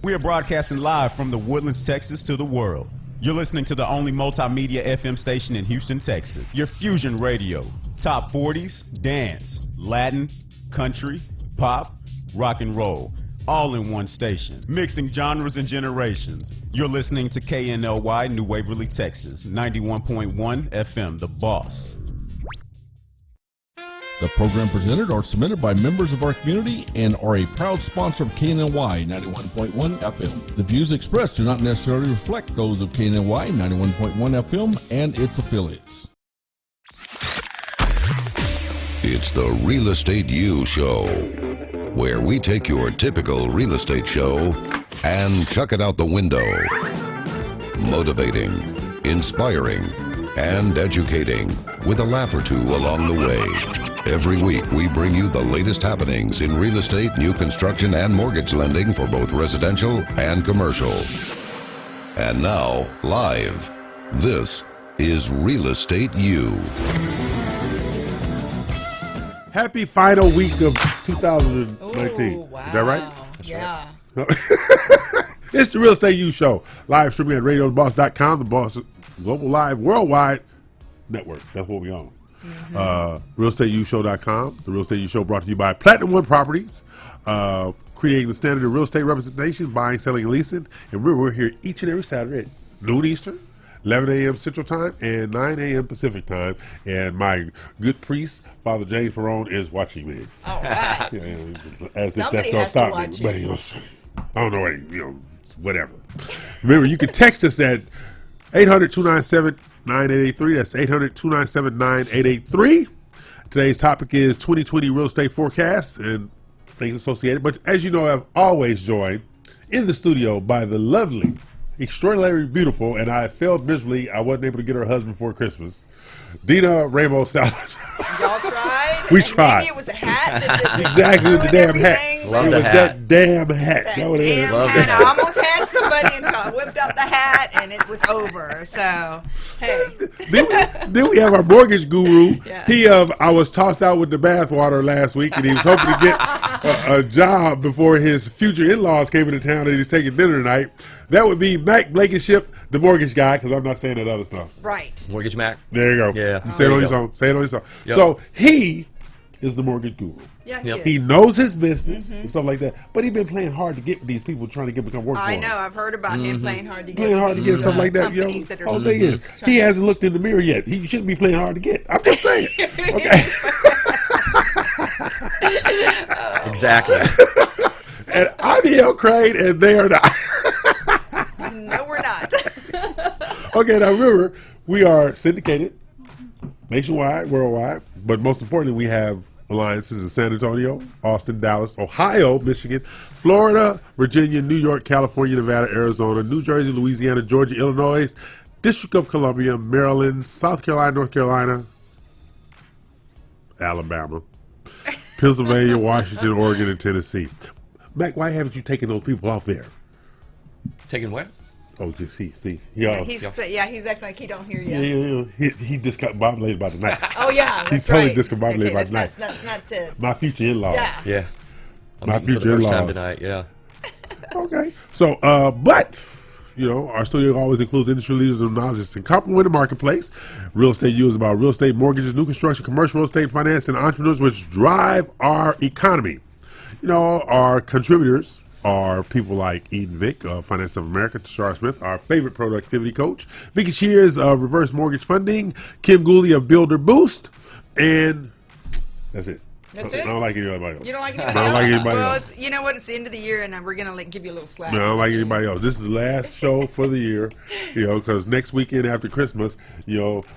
We are broadcasting live from the Woodlands, Texas to the world. You're listening to the only multimedia FM station in Houston, Texas. Your Fusion Radio. Top 40s, dance, Latin, country, pop, rock and roll. All in one station. Mixing genres and generations. You're listening to KNLY, New Waverly, Texas. 91.1 FM, The Boss. The program presented are submitted by members of our community and are a proud sponsor of KNLY 91.1 FM. The views expressed do not necessarily reflect those of KNLY 91.1 FM and its affiliates. It's the Real Estate U Show, where we take your typical real estate show and chuck it out the window. Motivating, inspiring, and educating with a laugh or two along the way. Every week, we bring you the latest happenings in real estate, new construction, and mortgage lending for both residential and commercial. And now, live, this is Real Estate U. Happy final week of 2019. Ooh, wow. Is that right? Yeah. It's the Real Estate U Show. Live streaming at radiotheboss.com, the Boss Global Live Worldwide Network. That's what we own. RealEstateUShow.com. The Real Estate U Show brought to you by Platinum One Properties, creating the standard of real estate representation, buying, selling, and leasing. And we're here each and every Saturday at noon Eastern, 11 a.m. Central Time, and 9 a.m. Pacific Time. And my good priest, Father James Perone, is watching me. All right. As if Somebody that's going to stop has to me. watch But, you. I don't know what, whatever. Remember, you can text us at 800-297-9883. That's 800-297-9883. Today's topic is 2020 real estate forecasts and things associated. But as you know, I've always joined in the studio by the lovely, extraordinarily beautiful, and I failed miserably. I wasn't able to get her husband before Christmas, Dina Ramos Salazar. Y'all tried? We And tried. Maybe it was a hat. That Exactly, with the damn hat. Love It the was hat. that damn hat. That That's what it is. damn Love hat. the I almost had somebody until I whipped out the hat and it was over. So, hey. Then we have our mortgage guru. Yeah. I was tossed out with the bathwater last week, and he was hoping to get a job before his future in-laws came into town, and he's taking dinner tonight. That would be Mac Blankenship, the mortgage guy, because I'm not saying that other stuff. Right. Mortgage Mac. There you go. Yeah. You say it on your song. Say it on your song. Yep. So he is the mortgage guru. Yeah, Yep. He is. knows his business and stuff like that, but he's been playing hard to get these people trying to become work for I him. know. I've heard about him playing hard to get. Playing hard to get stuff like that. Companies that are Whole thing is, he hasn't looked in the mirror yet. He shouldn't be playing hard to get. I'm just saying. Okay. Exactly. And I'm E.L. Crane, and they are not. No, we're not. Okay, now remember, we are syndicated nationwide, worldwide, but most importantly, we have alliances in San Antonio, Austin, Dallas, Ohio, Michigan, Florida, Virginia, New York, California, Nevada, Arizona, New Jersey, Louisiana, Georgia, Illinois, District of Columbia, Maryland, South Carolina, North Carolina, Alabama, Pennsylvania, Washington, Oregon, and Tennessee. Mac, why haven't you taken those people off there? Taking what? Oh, just see. He's acting like he don't hear you. He discombobulated by the night. Oh yeah, that's He's totally right. discombobulated by that's the night. That's not it. My future in-laws. Yeah. Yeah. I'm My meeting for the future first time in-laws. tonight. Yeah. Okay. So, but, our studio always includes industry leaders and knowledge and complement the marketplace. Real Estate U is about real estate, mortgages, new construction, commercial real estate, finance, and entrepreneurs which drive our economy. Our contributors are people like Eden Vick of Finance of America, Tashara Smith, our favorite productivity coach, Vicky Shears of Reverse Mortgage Funding, Kim Gooley of Builder Boost, and that's it. That's I it? don't like anybody else. You don't like I anybody don't else? like anybody well, else. you know what? It's the end of the year, and we're gonna give you a little slack. No, I don't like anybody else. This is the last show for the year, because next weekend after Christmas,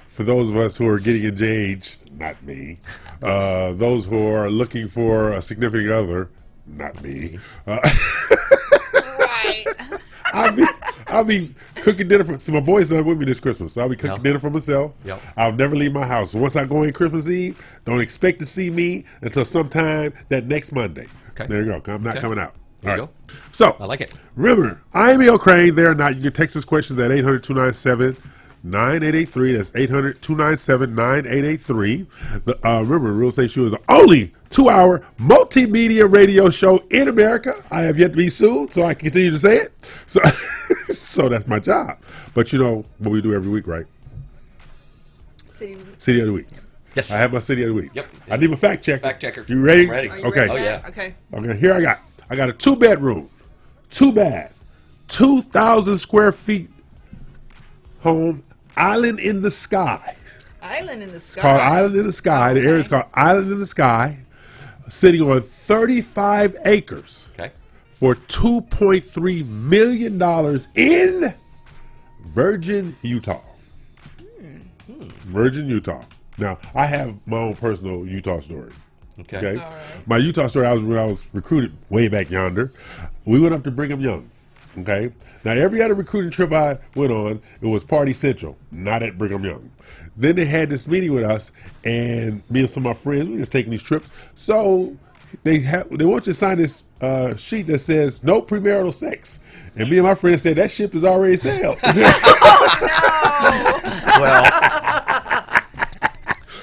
for those of us who are getting engaged, not me, those who are looking for a significant other, not me. Right. I'll be cooking dinner for. See, my boy's not with me this Christmas, so I'll be cooking Yep. dinner for myself. Yep. I'll never leave my house. So once I go in Christmas Eve, don't expect to see me until sometime that next Monday. Okay. There you go. I'm not Okay. coming out. There you All right. So I like it. remember, I am E.L. Crane. There or not, you can text us questions at 800-297-9883. That's 800-297-9883. Remember, Real Estate Show is the only 2-hour multimedia radio show in America. I have yet to be sued, so I can continue to say it. So, so that's my job. But you know what we do every week, right? City of the Week. Yes. I have my City of the Week. Yep. I need my fact checker. Fact checker. You ready? I'm ready. Are you Okay. ready Oh, for yeah. that? Okay. Okay, here I got a 2-bedroom, 2-bath, 2,000 square feet home, island in the sky. Island in the sky. It's called Island in the Sky. The area is called Island in the Sky, sitting on 35 acres Okay. for $2.3 million in Virgin, Utah. Virgin, Utah. Now, I have my own personal Utah story. Okay. Okay. All right. My Utah story, when I was recruited way back yonder. We went up to Brigham Young. Okay. Now, every other recruiting trip I went on, it was Party Central, not at Brigham Young. Then they had this meeting with us, and me and some of my friends, we just taking these trips. So they want you to sign this sheet that says no premarital sex. And me and my friends said that ship is already sailed.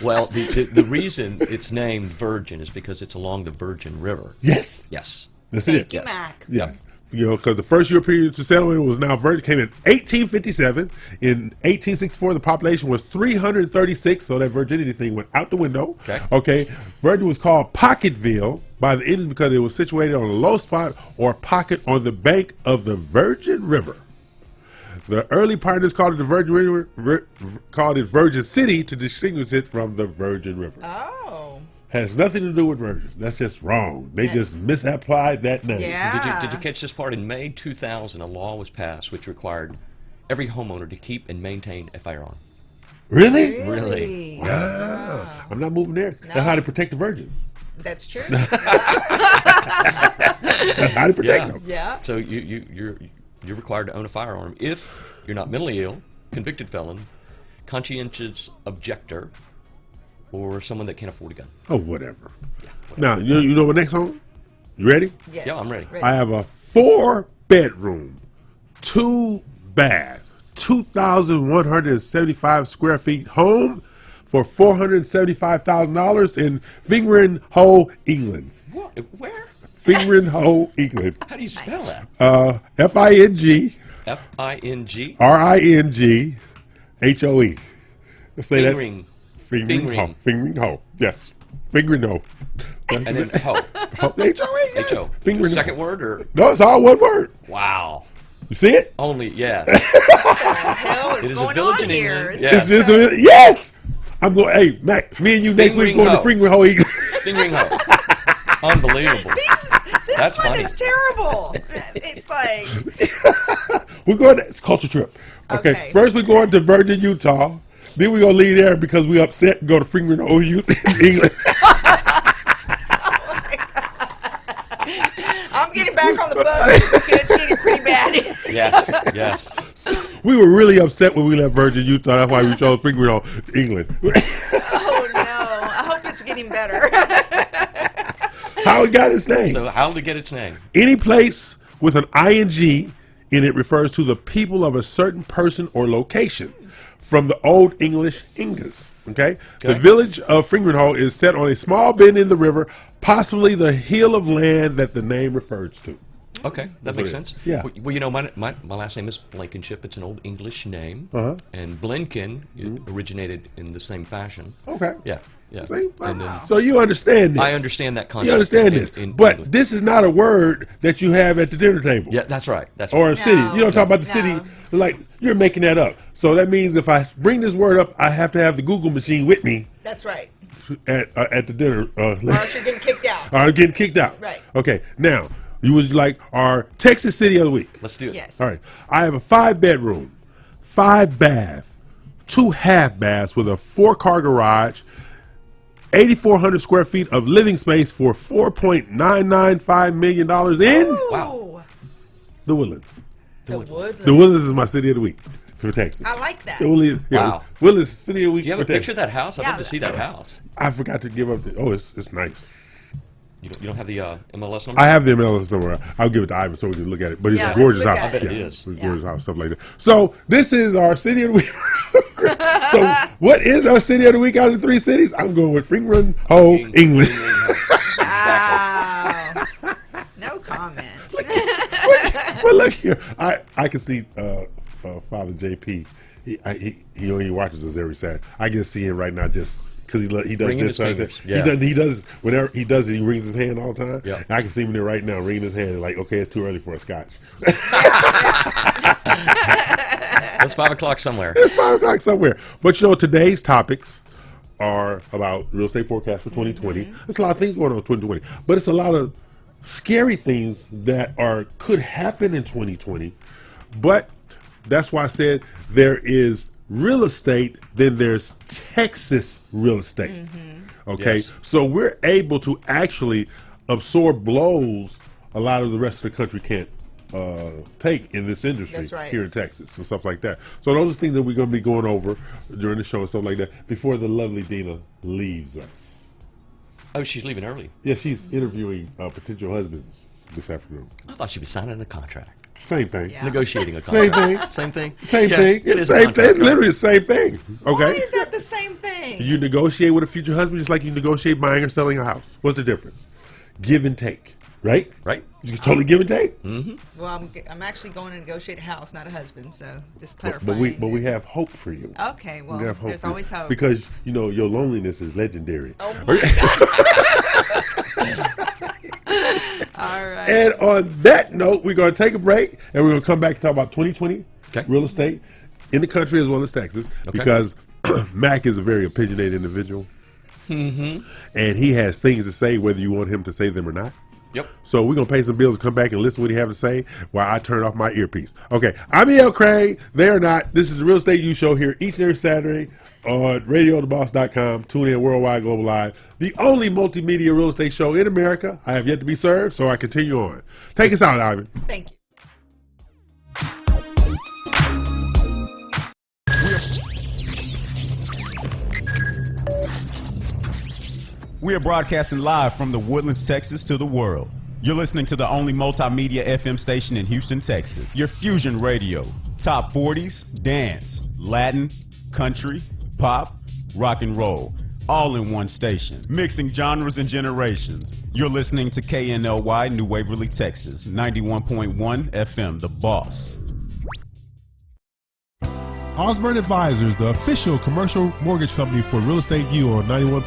Well, the reason it's named Virgin is because it's along the Virgin River. Yes. Yes. That's it. Thank you, Mac. Yes. You know, because the first European to settle it was now Virgin, came in 1857. In 1864, the population was 336, so that virginity thing went out the window. Okay. Virgin was called Pocketville by the Indians because it was situated on a low spot or pocket on the bank of the Virgin River. The early pioneers called it the Virgin River, called it Virgin City to distinguish it from the Virgin River. Oh. Has nothing to do with Virgin. That's just wrong. They just misapplied that name. Yeah. Did you catch this part? In May 2000, a law was passed which required every homeowner to keep and maintain a firearm. Really? Really? Wow. I'm not moving there. That's how they protect the virgins. That's true. That's how they protect them. Yeah. So you're required to own a firearm if you're not mentally ill, convicted felon, conscientious objector, or someone that can't afford a gun. Oh, whatever. Now, you know what next song? You ready? Yes. Yeah, I'm ready. I have a 4-bedroom, 2-bath, 2,175 square feet home for $475,000 in Fingering Hoe, England. What? Where? Fingering Hoe, England. How do you spell that? F-I-N-G. F-I-N-G? R-I-N-G-H-O-E. Let's say Fingering. that. Fingering Hoe. Fingering Hoe. Yes. Fingering Hoe. And then ho. H-O-E, yes. H-O. Fingering Second Hoe. word or? No, it's all one word. Wow. You see it? Only, yeah. What the hell is It is a going village on in here? England. It's- Yeah. Yes! I'm going, hey, Mac, me and you next week Fingering going to Hoe. Fingering Hoe. England. Fingering ho. Unbelievable. This That's one funny. is terrible. It's like, We're going to, it's a culture trip. Okay. First we're going to Virgin, Utah. Then we're going to leave there because we're upset and go to Fingering Hoe, Youth in England. I'm getting back on the bus. It's getting pretty bad. Yes, yes. We were really upset when we left Virgin, Utah. That's why we chose Fingering Hoe, England. Oh, no. I hope it's getting better. How it got its name? So how did it get its name? Any place with an ing in it refers to the people of a certain person or location. From the Old English Ingas. Okay? The village of Fingering is set on a small bend in the river, possibly the hill of land that the name refers to. Okay, that makes sense. Yeah. Well, you know, my last name is Blankenship. It's an old English name. And Blenkin originated in the same fashion. Okay. Yeah, yeah. See? And then So you understand this. I understand that concept. You understand this. But English. this is not a word that you have at the dinner table. Yeah, that's right. That's Or a right. city. You don't talk about the No. city like you're making that up. So that means if I bring this word up, I have to have the Google machine with me That's right. at the dinner. Or else you're getting kicked out. Or getting kicked out. Right. Okay. Now, you would like our Texas City of the Week. Let's do it. Yes. All right. I have a 5-bedroom, 5-bath, 2 half-baths with a 4-car garage, 8,400 square feet of living space for $4.995 million in Wow. the Woodlands. The Woodlands. The Woodlands is my City of the Week for Texas. I like that. The Woodlands, Wow. Woodlands City of the Week Do you have for a picture Texas. of that house? I'd Yeah, love to see that house. I forgot to give up the. Oh, it's nice. You don't have the MLS number? I have the MLS somewhere. I'll give it to Ivan so we can look at it. But it's Yeah, a let's gorgeous look house. at it. I bet it is. It's a gorgeous house, stuff like that. So this is our City of the Week. So, what is our city of the week out of the 3 cities? I'm going with Fringren Ho, England. Wow. No comment. But look here, I can see Father JP. He only watches us every Saturday. I can see him right now just because he does Wringing this. his fingers. He does whenever he does it. He wrings his hand all the time. Yeah. And I can see him there right now wringing his hand. Like, okay, it's too early for a scotch. It's 5 o'clock somewhere. It's 5 o'clock somewhere. But you know, today's topics are about real estate forecast for 2020. There's a lot of things going on in 2020, but it's a lot of scary things that could happen in 2020. But that's why I said there is real estate, then there's Texas real estate. Okay, Yes. so we're able to actually absorb blows a lot of the rest of the country can't take in this industry. That's right. Here in Texas and stuff like that. So those are things that we're going to be going over during the show and stuff like that before the lovely Dina leaves us. Oh, she's leaving early. Yeah, she's interviewing potential husbands this afternoon. I thought she'd be signing a contract. Same thing. Yeah. Negotiating a Same contract. thing. Same thing? Same Yeah, thing. it It's is the a same thing. contract, It's literally the same thing. Okay. Why is that the same thing? You negotiate with a future husband just like you negotiate buying or selling a house. What's the difference? Give and take, right? Right. You totally give and take. Well, I'm actually going to negotiate a house, not a husband. So just But clarifying. we have hope for you. Okay, well, We have hope there's for you. always hope. Because you know your loneliness is legendary. Oh my God. All right. And on that note, we're going to take a break and we're going to come back and talk about 2020 Okay. real estate in the country as well as Texas because Mac is a very opinionated individual. And he has things to say whether you want him to say them or not. Yep. So we're going to pay some bills and come back and listen to what he have to say while I turn off my earpiece. Okay, I'm E.L. Craig. They are not. This is the Real Estate U Show here each and every Saturday on radiotheboss.com. Tune in worldwide, global live. The only multimedia real estate show in America. I have yet to be served, so I continue on. Take us out, Ivan. Thank you. We are broadcasting live from the Woodlands, Texas to the world. You're listening to the only multimedia FM station in Houston, Texas. Your Fusion Radio. Top 40s, dance, Latin, country, pop, rock and roll. All in one station. Mixing genres and generations. You're listening to KNLY, New Waverly, Texas. 91.1 FM, The Boss. Osborne Advisors, the official commercial mortgage company for Real Estate U on 91.1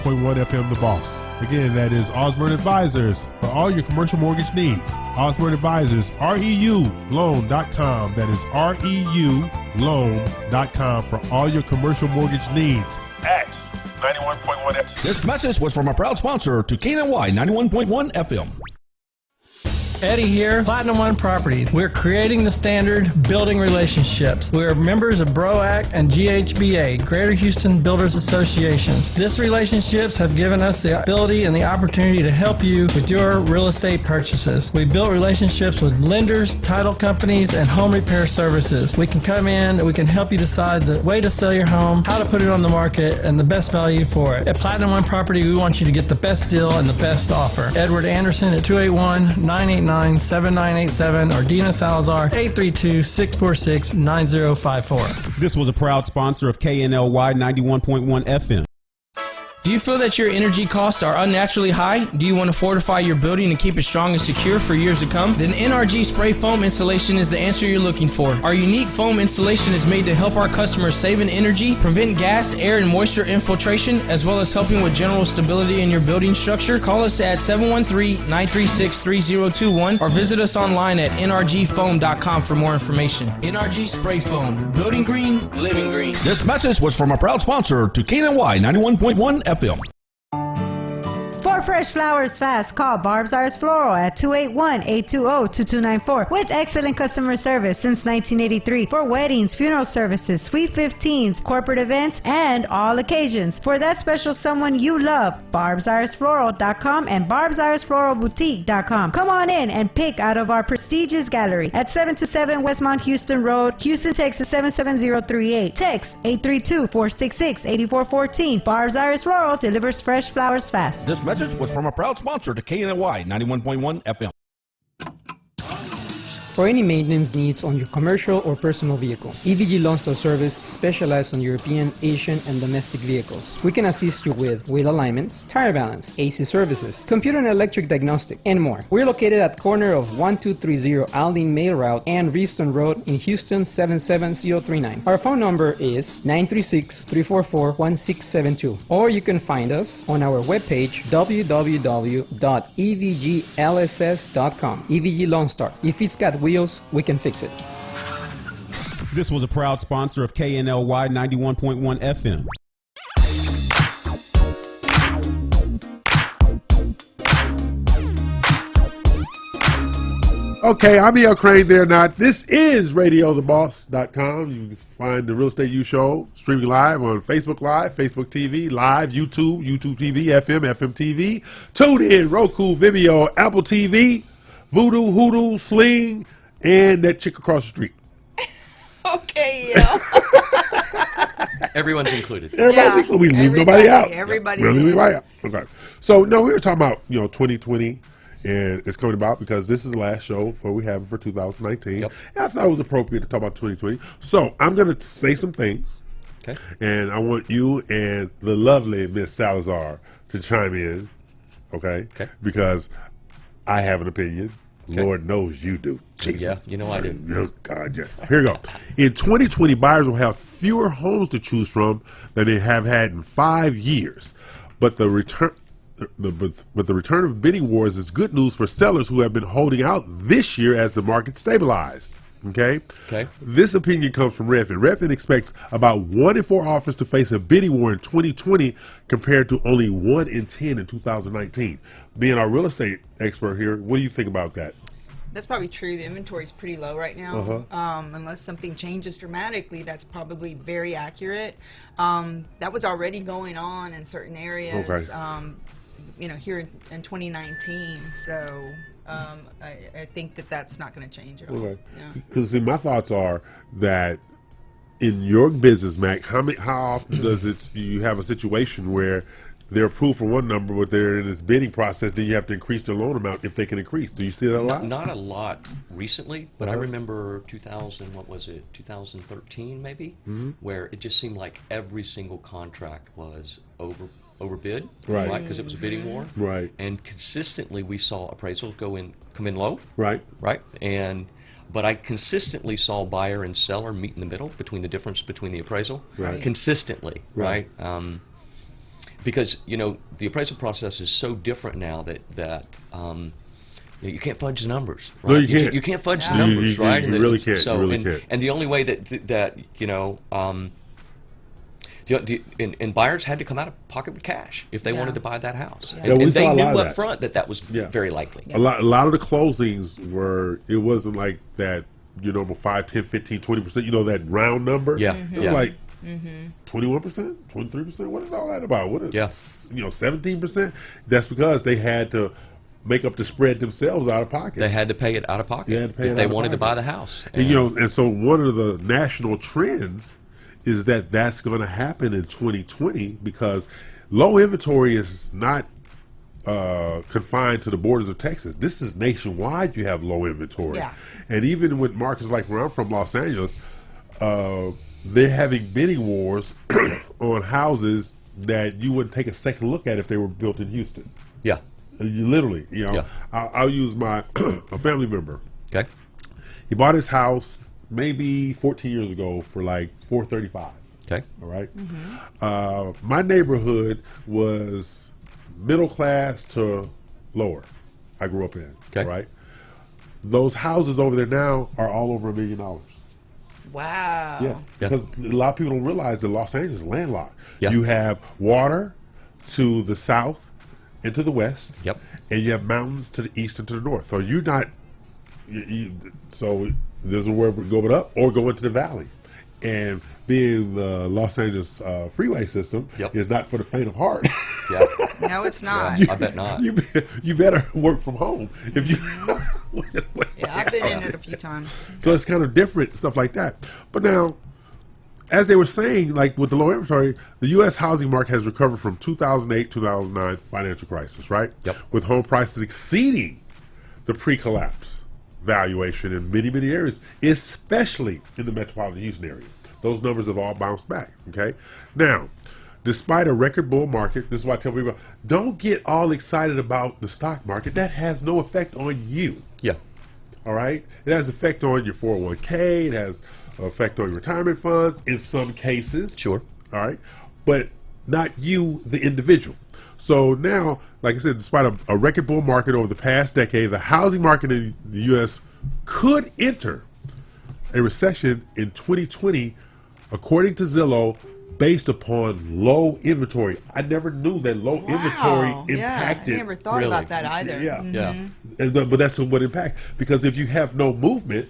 FM The Boss. Again, that is Osborne Advisors for all your commercial mortgage needs. Osborne Advisors, REULoan.com. That is REULoan.com for all your commercial mortgage needs at 91.1 FM. This message was from a proud sponsor to KNLY 91.1 FM. Eddie here, Platinum One Properties. We're creating the standard, building relationships. We're members of BROAC and GHBA, Greater Houston Builders Associations. These relationships have given us the ability and the opportunity to help you with your real estate purchases. We built relationships with lenders, title companies, and home repair services. We can come in, we can help you decide the way to sell your home, how to put it on the market, and the best value for it. At Platinum One Property, we want you to get the best deal and the best offer. Edward Anderson at 281-989-7987 or Dina Salazar 832-646-9054. This was a proud sponsor of KNLY 91.1 FM. Do you feel that your energy costs are unnaturally high? Do you want to fortify your building and keep it strong and secure for years to come? Then NRG Spray Foam Installation is the answer you're looking for. Our unique foam installation is made to help our customers save in energy, prevent gas, air, and moisture infiltration, as well as helping with general stability in your building structure. Call us at 713-936-3021 or visit us online at nrgfoam.com for more information. NRG Spray Foam. Building green, living green. This message was from a proud sponsor to KNLY 91.1 FM. For fresh flowers fast, call Barb's Arts Floral at 281-820-2294 with excellent customer service since 1983 for weddings, funeral services, sweet 15s, corporate events, and all occasions. For that special someone you love, barbsirosfloral.com and barbsirosfloralboutique.com. Come on in and pick out of our prestigious gallery at 727 Westmont Houston Road, Houston, Texas 77038. Text 832-466-8414. Barb's Iris Floral delivers fresh flowers fast. This message was from a proud sponsor to KNLY 91.1 FM. for any maintenance needs on your commercial or personal vehicle. EVG Loan Store Service specializes on European, Asian, and domestic vehicles. We can assist you with wheel alignments, tire balance, AC services, computer and electric diagnostic, and more. We're located at corner of 1230 Aldine Mail Route and Reeston Road in Houston 77039. Our phone number is 936-344-1672, or you can find us on our webpage www.evglss.com. EVG Lone Star. If it's got wheels, we can fix it. This was a proud sponsor of KNLY 91.1 FM. Okay, I'm E.L. Crane there not. This is RadioTheBoss.com. You can find the Real Estate U Show streaming live on Facebook Live, Facebook TV, Live, YouTube, YouTube TV, FM, FM TV, TuneIn, Roku, Vimeo, Apple TV, Voodoo, Hoodoo, Sling, and that chick across the street. Okay, yeah. Everyone's included. Everybody's included. We leave nobody out. Everybody's we leave in. nobody out. Okay. So, no, we were talking about, 2020. And it's coming about because this is the last show we have for 2019. Yep. And I thought it was appropriate to talk about 2020. So I'm going to say some things. Okay. And I want you and the lovely Miss Salazar to chime in. Okay? Okay. Because I have an opinion. Okay. Lord knows you do. Jesus. Yeah, you know I do. Oh, God, yes. Here we go. In 2020, buyers will have fewer homes to choose from than they have had in 5 years. But the return of bidding wars is good news for sellers who have been holding out this year as the market stabilized. Okay? This opinion comes from Redfin. Redfin expects about 1 in 4 offers to face a bidding war in 2020 compared to only 1 in 10 in 2019. Being our real estate expert here, what do you think about that? That's probably true. The inventory is pretty low right now. Unless something changes dramatically, that's probably very accurate. That was already going on in certain areas. Okay. Here in 2019. So I think that's not going to change at all. Okay. Yeah. Because my thoughts are that in your business, Mac, how often does you have a situation where they're approved for one number, but they're in this bidding process, then you have to increase their loan amount if they can increase. Do you see that a lot? Not a lot recently, but I remember 2013 maybe, where it just seemed like every single contract was overbid, right? Because it was a bidding war, right? And consistently we saw appraisals come in low, right? But I consistently saw buyer and seller meet in the middle between the difference between the appraisal, right? Consistently, right? Because the appraisal process is so different now that you can't fudge the numbers. Right? No, you can't. You can't fudge the numbers, right? You really can't. So, you really can't. And the only way that and buyers had to come out of pocket with cash if they wanted to buy that house. Yeah, and they knew up front that was very likely. A lot of the closings it wasn't like that, 5, 10, 15, 20%, that round number. Yeah. It was like 21%, 23%. What is all that about? 17%? That's because they had to make up the spread themselves out of pocket. They had to pay it out of pocket if they wanted to buy the house. And so one of the national trends is that's going to happen in 2020 because low inventory is not confined to the borders of Texas. This is nationwide. You have low inventory, and even with markets like where I'm from, Los Angeles, they're having bidding wars on houses that you wouldn't take a second look at if they were built in Houston. Yeah, you literally. I'll use a family member. Okay, he bought his house maybe 14 years ago for like $435. Okay. All right. My neighborhood was middle class to lower. I grew up in. Okay. Right. Those houses over there now are all over $1 million. Wow. Yes. Because a lot of people don't realize that Los Angeles is landlocked. Yeah. You have water to the south and to the west. Yep. And you have mountains to the east and to the north. So you're not. So there's a way to go it up or go into the valley. And being the Los Angeles freeway system is not for the faint of heart. Yeah. No, it's not. I bet not. You better work from home if you. I've been in it a few times. So it's kind of different, stuff like that. But now, as they were saying, like with the low inventory, the U.S. housing market has recovered from 2008, 2009 financial crisis, right? Yep. With home prices exceeding the pre-collapse valuation in many, many areas, especially in the metropolitan Houston area. Those numbers have all bounced back, okay? Now, despite a record bull market, this is why I tell people, don't get all excited about the stock market. That has no effect on you. Yeah. All right? It has effect on your 401k. It has effect on your retirement funds in some cases. Sure. All right? But not you, the individual. So now, like I said, despite a record bull market over the past decade, the housing market in the U.S. could enter a recession in 2020, according to Zillow, based upon low inventory. I never knew that low inventory impacted. I never thought about that either. Yeah, Yeah. But that's what impacts. Because if you have no movement,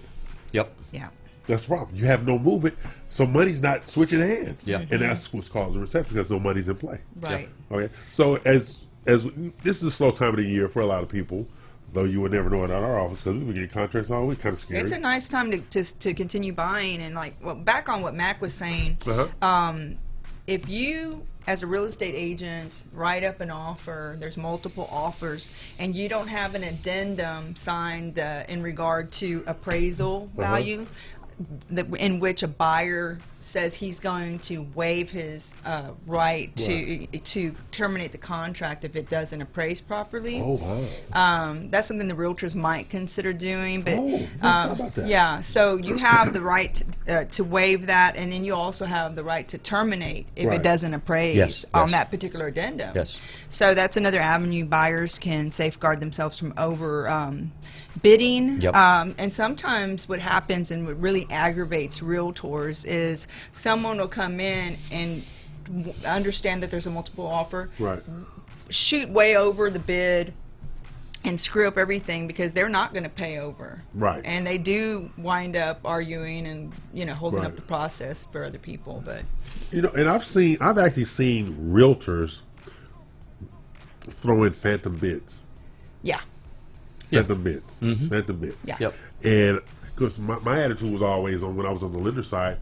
Yep. Yeah. that's the problem. You have no movement, so money's not switching hands. Yeah. And that's what's caused a recession, because no money's in play. Right. Okay. So as this is a slow time of the year for a lot of people, though you would never know it at our office because we would get contracts all week, kind of scary. It's a nice time to continue buying, and back on what Mac was saying. If you, as a real estate agent, write up an offer, there's multiple offers, and you don't have an addendum signed in regard to appraisal value, in which a buyer says he's going to waive his right to terminate the contract if it doesn't appraise properly. Oh, wow. That's something the realtors might consider doing. But how about that? yeah, so you have the right to waive that, and then you also have the right to terminate if it doesn't appraise on that particular addendum. Yes. So that's another avenue buyers can safeguard themselves from over bidding. Yep. And sometimes what happens and what really aggravates realtors is someone will come in and understand that there's a multiple offer, shoot way over the bid, and screw up everything because they're not going to pay over. Right. And they do wind up arguing and holding up the process for other people. But and I've actually seen realtors throw in phantom bids. yeah. Phantom bids. Phantom bids. Yeah. Yep. And because my attitude was always on when I was on the lender side,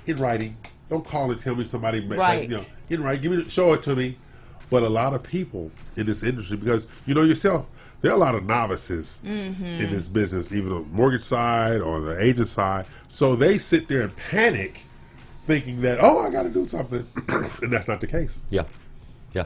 in writing. Don't call and tell me somebody. Right. In writing. Show it to me. But a lot of people in this industry, because yourself, there are a lot of novices in this business, even on the mortgage side or the agent side. So they sit there and panic, thinking that, I got to do something, and that's not the case. Yeah. Yeah.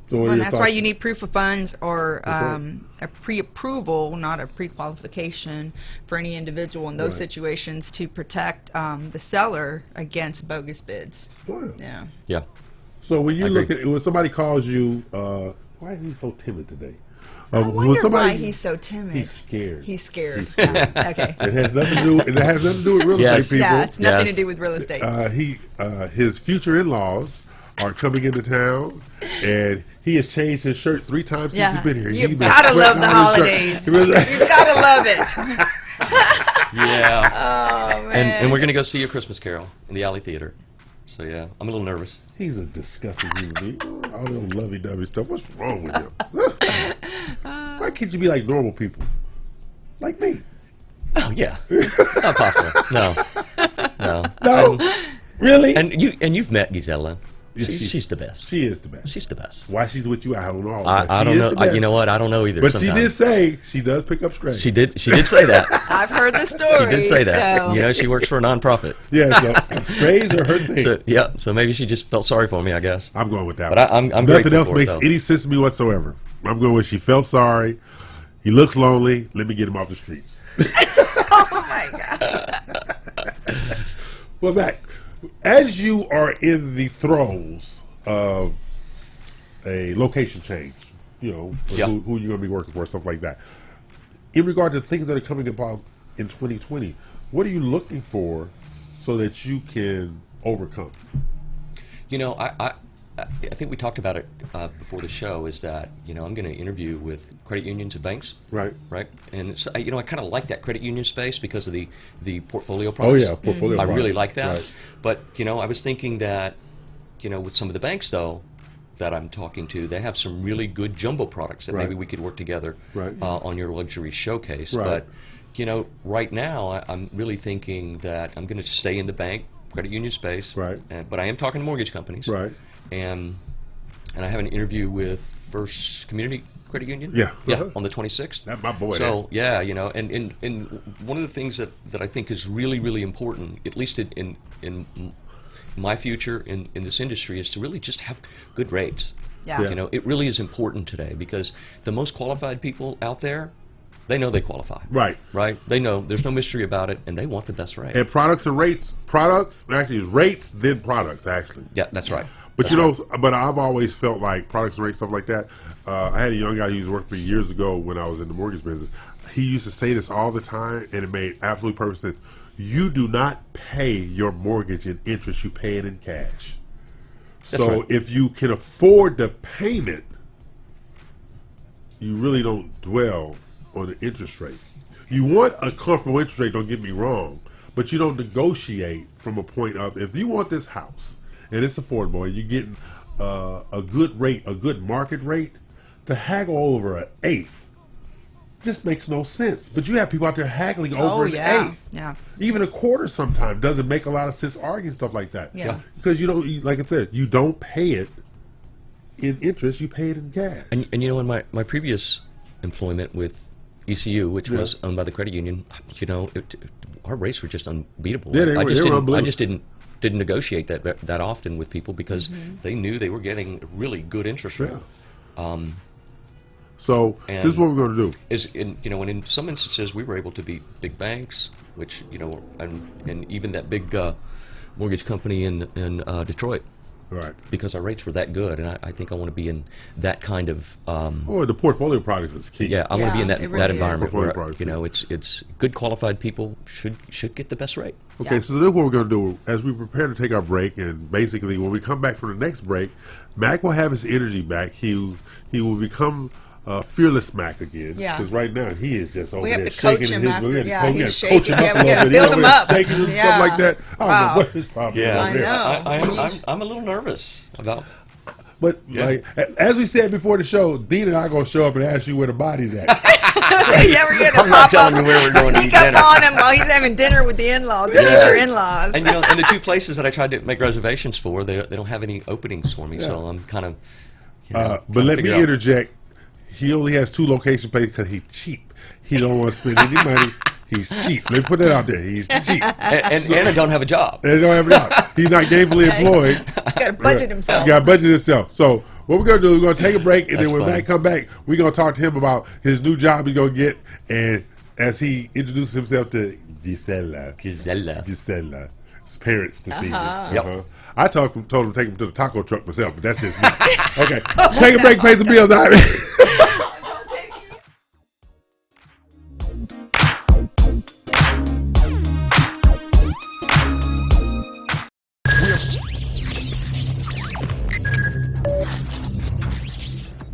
So Well, that's why you need proof of funds or a pre-approval, not a pre-qualification for any individual in those situations to protect the seller against bogus bids. Yeah. Yeah. So when you look at when somebody calls you, why is he so timid today? I wonder why he's so timid. He's scared. He's scared. Okay. It has nothing to do. It has nothing to do with real estate people. Yeah, it's nothing to do with real estate. His future in-laws are coming into town, and he has changed his shirt 3 times since he's been here. You've got to love the holidays. You've got to love it. Yeah. Oh, man. And we're going to go see A Christmas Carol in the Alley Theater. So, yeah, I'm a little nervous. He's a disgusting human being. All them lovey-dovey stuff. What's wrong with him? Why can't you be like normal people? Like me. Oh, yeah. Not possible. No. No. Really? And you've met Gisela. Yes, She's the best. She is the best. She's the best. Why she's with you, I don't know. I don't know. You know what? I don't know either. But sometimes. she did say she does pick up strays. She did say that. I've heard the story. She did say that. So. She works for a nonprofit. Yeah, so strays are her thing. So maybe she just felt sorry for me, I guess. I'm going with that. But one. I'm Nothing else for makes any sense to me whatsoever. I'm going with she felt sorry. He looks lonely. Let me get him off the streets. Oh my God. Well, Mac, as you are in the throes of a location change, who you're going to be working for, stuff like that. In regard to things that are coming about in 2020, what are you looking for so that you can overcome? I think we talked about it before the show. Is that I'm going to interview with credit unions and banks, right? And it's, I kind of like that credit union space because of the portfolio products. Oh yeah, portfolio. I really products. like that. Right. But I was thinking that with some of the banks though that I'm talking to, they have some really good jumbo products that maybe we could work together on your luxury showcase. But right now I'm really thinking that I'm going to stay in the bank credit union space. But I am talking to mortgage companies. And I have an interview with First Community Credit Union. Yeah. Yeah, on the 26th. That's my boy. So, yeah, you know, and one of the things that I think is really, really important, at least in my future in this industry, is to really just have good rates. Yeah. You know, it really is important today because the most qualified people out there, they know they qualify. Right. Right? They know there's no mystery about it, and they want the best rate. And products, actually, it's rates, then products, actually. Yeah, that's right. But but I've always felt like products and rates, stuff like that. I had a young guy who used to work for me years ago when I was in the mortgage business. He used to say this all the time, and it made absolute perfect sense. You do not pay your mortgage in interest, you pay it in cash. So right. if you can afford the payment, you really don't dwell on the interest rate. You want a comfortable interest rate, don't get me wrong, but you don't negotiate from a point of, if you want this house and it's affordable and you're getting a good rate, a good market rate, to haggle over an eighth just makes no sense. But you have people out there haggling over an eighth. Yeah. Even a quarter sometimes doesn't make a lot of sense arguing stuff like that. Yeah. Because you don't, like I said, you don't pay it in interest, you pay it in cash. And you know, in my previous employment with ECU, which was owned by the credit union, you know, our rates were just unbeatable. Yeah, I just unbelievable. didn't negotiate that often with people because they knew they were getting a really good interest rate. Yeah. So this is what we're going to do. You know, and in some instances we were able to beat big banks, which, you know, and even that big mortgage company in Detroit. Right. Because our rates were that good, and I think I want to be in that kind of. The portfolio product is key. Yeah, I want to be in that environment where, product, you know, it's good qualified people should get the best rate. Okay, so this is what we're going to do as we prepare to take our break, and basically when we come back from the next break, Mac will have his energy back. He will become fearless Mac again. Yeah. Because right now he is just over We have there to coach shaking him his. after. We Yeah, have to he's coach shaking. him Yeah, up a we little gotta bit. build him up. Shaking and Yeah. stuff like that. I don't know what his problem is. Yeah, I know. I'm a little nervous about. But like as we said before the show, Dean and I are gonna show up and ask you where the body's at. Yeah, we're gonna I'm not telling you where we're going to sneak eat up dinner. on him while he's having dinner with the in-laws. Yeah. Future in-laws. And you know, and the two places that I tried to make reservations for, they don't have any openings for me, so I'm kind of. You know, but let me interject. He only has 2 location places because he's cheap. He don't want to spend any money. He's cheap. Let me put that out there. He's cheap. And I don't have a job. And don't have a job. He's not gainfully employed. He's got to budget himself. He's got to budget himself. So what we're going to do, we're going to take a break, and That's then when funny. Matt come back, we're going to talk to him about his new job he's going to get, and as he introduces himself to Gisela, his parents this evening. Yep. I told him to take him to the taco truck myself, but that's just me. Okay. Take a break, pay some bills, Ivy.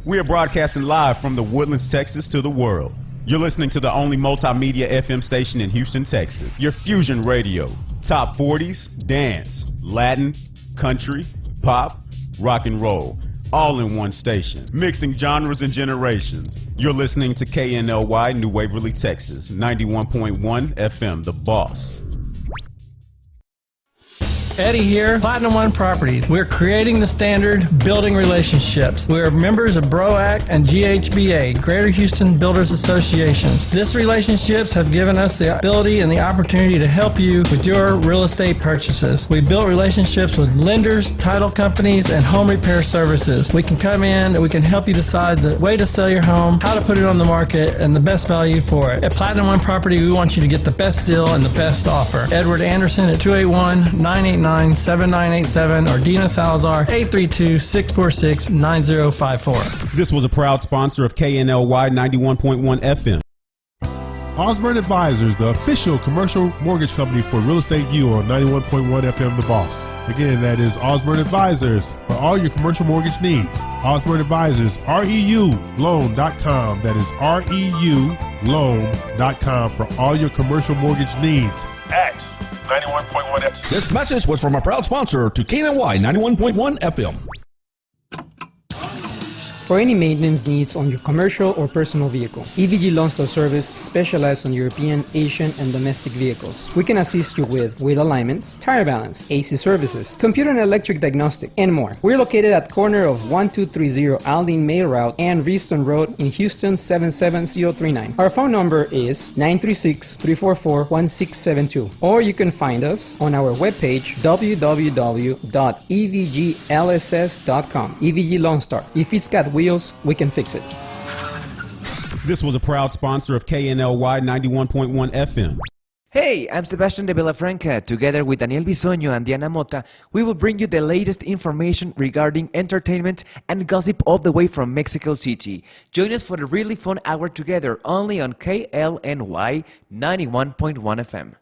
We are broadcasting live from the Woodlands, Texas to the world. You're listening to the only multimedia FM station in Houston, Texas. Your Fusion Radio. Top 40s, dance, Latin, country, pop, rock and roll. All in one station. Mixing genres and generations. You're listening to KNLY, New Waverly, Texas. 91.1 FM, The Boss. Eddie here, Platinum One Properties. We're creating the standard, building relationships. We're members of BROAC and GHBA, Greater Houston Builders Associations. These relationships have given us the ability and the opportunity to help you with your real estate purchases. We built relationships with lenders, title companies, and home repair services. We can come in and we can help you decide the way to sell your home, how to put it on the market, and the best value for it. At Platinum One Property, we want you to get the best deal and the best offer. Edward Anderson at 281-989-7987 or Dina Salazar 832-646-9054. This was a proud sponsor of KNLY 91.1 FM. Osborne Advisors, the official commercial mortgage company for Real Estate U on 91.1 FM The Boss. Again, that is Osborne Advisors for all your commercial mortgage needs. Osborne Advisors, REULoan.com. That is REULoan.com for all your commercial mortgage needs at 91.1 FM. This message was from a proud sponsor to KNLY 91.1 FM. for any maintenance needs on your commercial or personal vehicle. EVG Loan Store Service specializes on European, Asian, and domestic vehicles. We can assist you with wheel alignments, tire balance, AC services, computer and electric diagnostic, and more. We're located at corner of 1230 Aldine Mail Route and Reeston Road in Houston 77039. Our phone number is 936-344-1672, or you can find us on our webpage www.evglss.com. EVG Lone Star. If it's got wheels, we can fix it. This was a proud sponsor of KNLY 91.1 FM. Hey, I'm Sebastian de Villafranca. Together with Daniel Bisoño and Diana Mota, we will bring you the latest information regarding entertainment and gossip all the way from Mexico City. Join us for a really fun hour together only on KLNY 91.1 FM.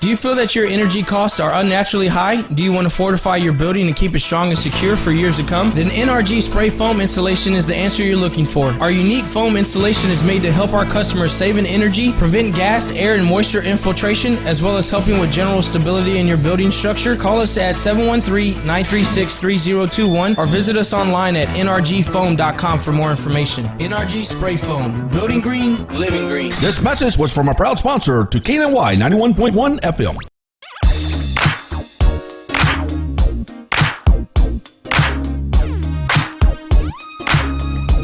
Do you feel that your energy costs are unnaturally high? Do you want to fortify your building and keep it strong and secure for years to come? Then NRG Spray Foam Insulation is the answer you're looking for. Our unique foam insulation is made to help our customers save in energy, prevent gas, air, and moisture infiltration, as well as helping with general stability in your building structure. Call us at 713-936-3021 or visit us online at nrgfoam.com for more information. NRG Spray Foam. Building green, living green. This message was from a proud sponsor to KNLY 91.1 FM.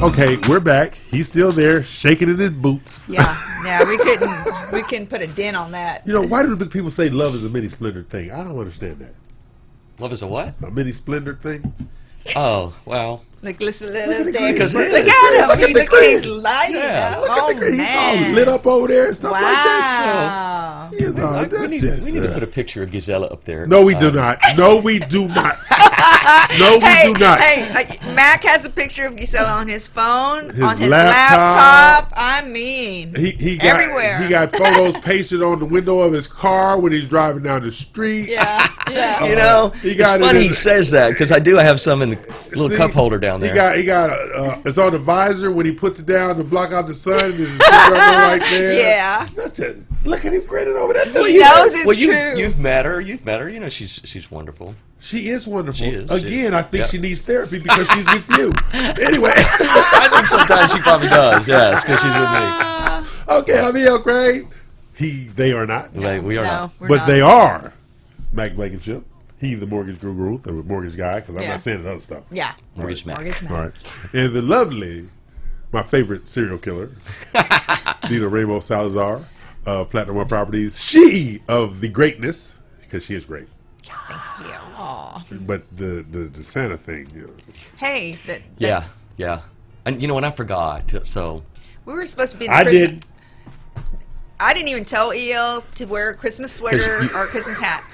Okay, we're back. He's still there, shaking in his boots. Yeah, we couldn't put a dent on that. You know, why do the big people say love is a mini splendor thing? I don't understand that. Love is a what? A mini splendor thing? Oh, well. Look at his Look little at thing. the Look green. at him. Look at the Look at his green. lighting Yeah, up. Look at the green. He's all Man. lit up over there and stuff like that. Wow. He is all, We that's need just, to put a picture of Gisela up there. no, we do not. No, we do not. No, we Hey, do not. hey, Mac has a picture of Gisela on his phone, His on his laptop. laptop. I mean, He got, everywhere. He got photos pasted on the window of his car when he's driving down the street. yeah. You know, He got it's it funny in he the- says that because I have some in the little See, cup holder down there. He got it's on the visor when he puts it down to block out the sun. There's a picture of her right there. Yeah. That's it. Look at him grinning over there. He knows it's true. You've met her. You've met her. You know, she's wonderful. She is wonderful. She is. Again, I think Yeah. she needs therapy because she's with you. Anyway. I think sometimes she probably does. Yeah, it's because she's with me. Okay, I'm E.L. Craig. They are not. We are No, not. we're But not. they are Mac Blankenship. He, the mortgage guru, the mortgage guy, because I'm Yeah. not saying the other stuff. Yeah. Mortgage Mac. Mortgage Mac. All right. And the lovely, my favorite serial killer, Dina Ramos Salazar of Platinum One Properties. She of the greatness, because she is great. Yeah. Aw. But the Santa thing, you know. Hey, Yeah. And you know what? I forgot. So we were supposed to be in the I Christmas. did. I didn't even tell El to wear a Christmas sweater or a Christmas hat.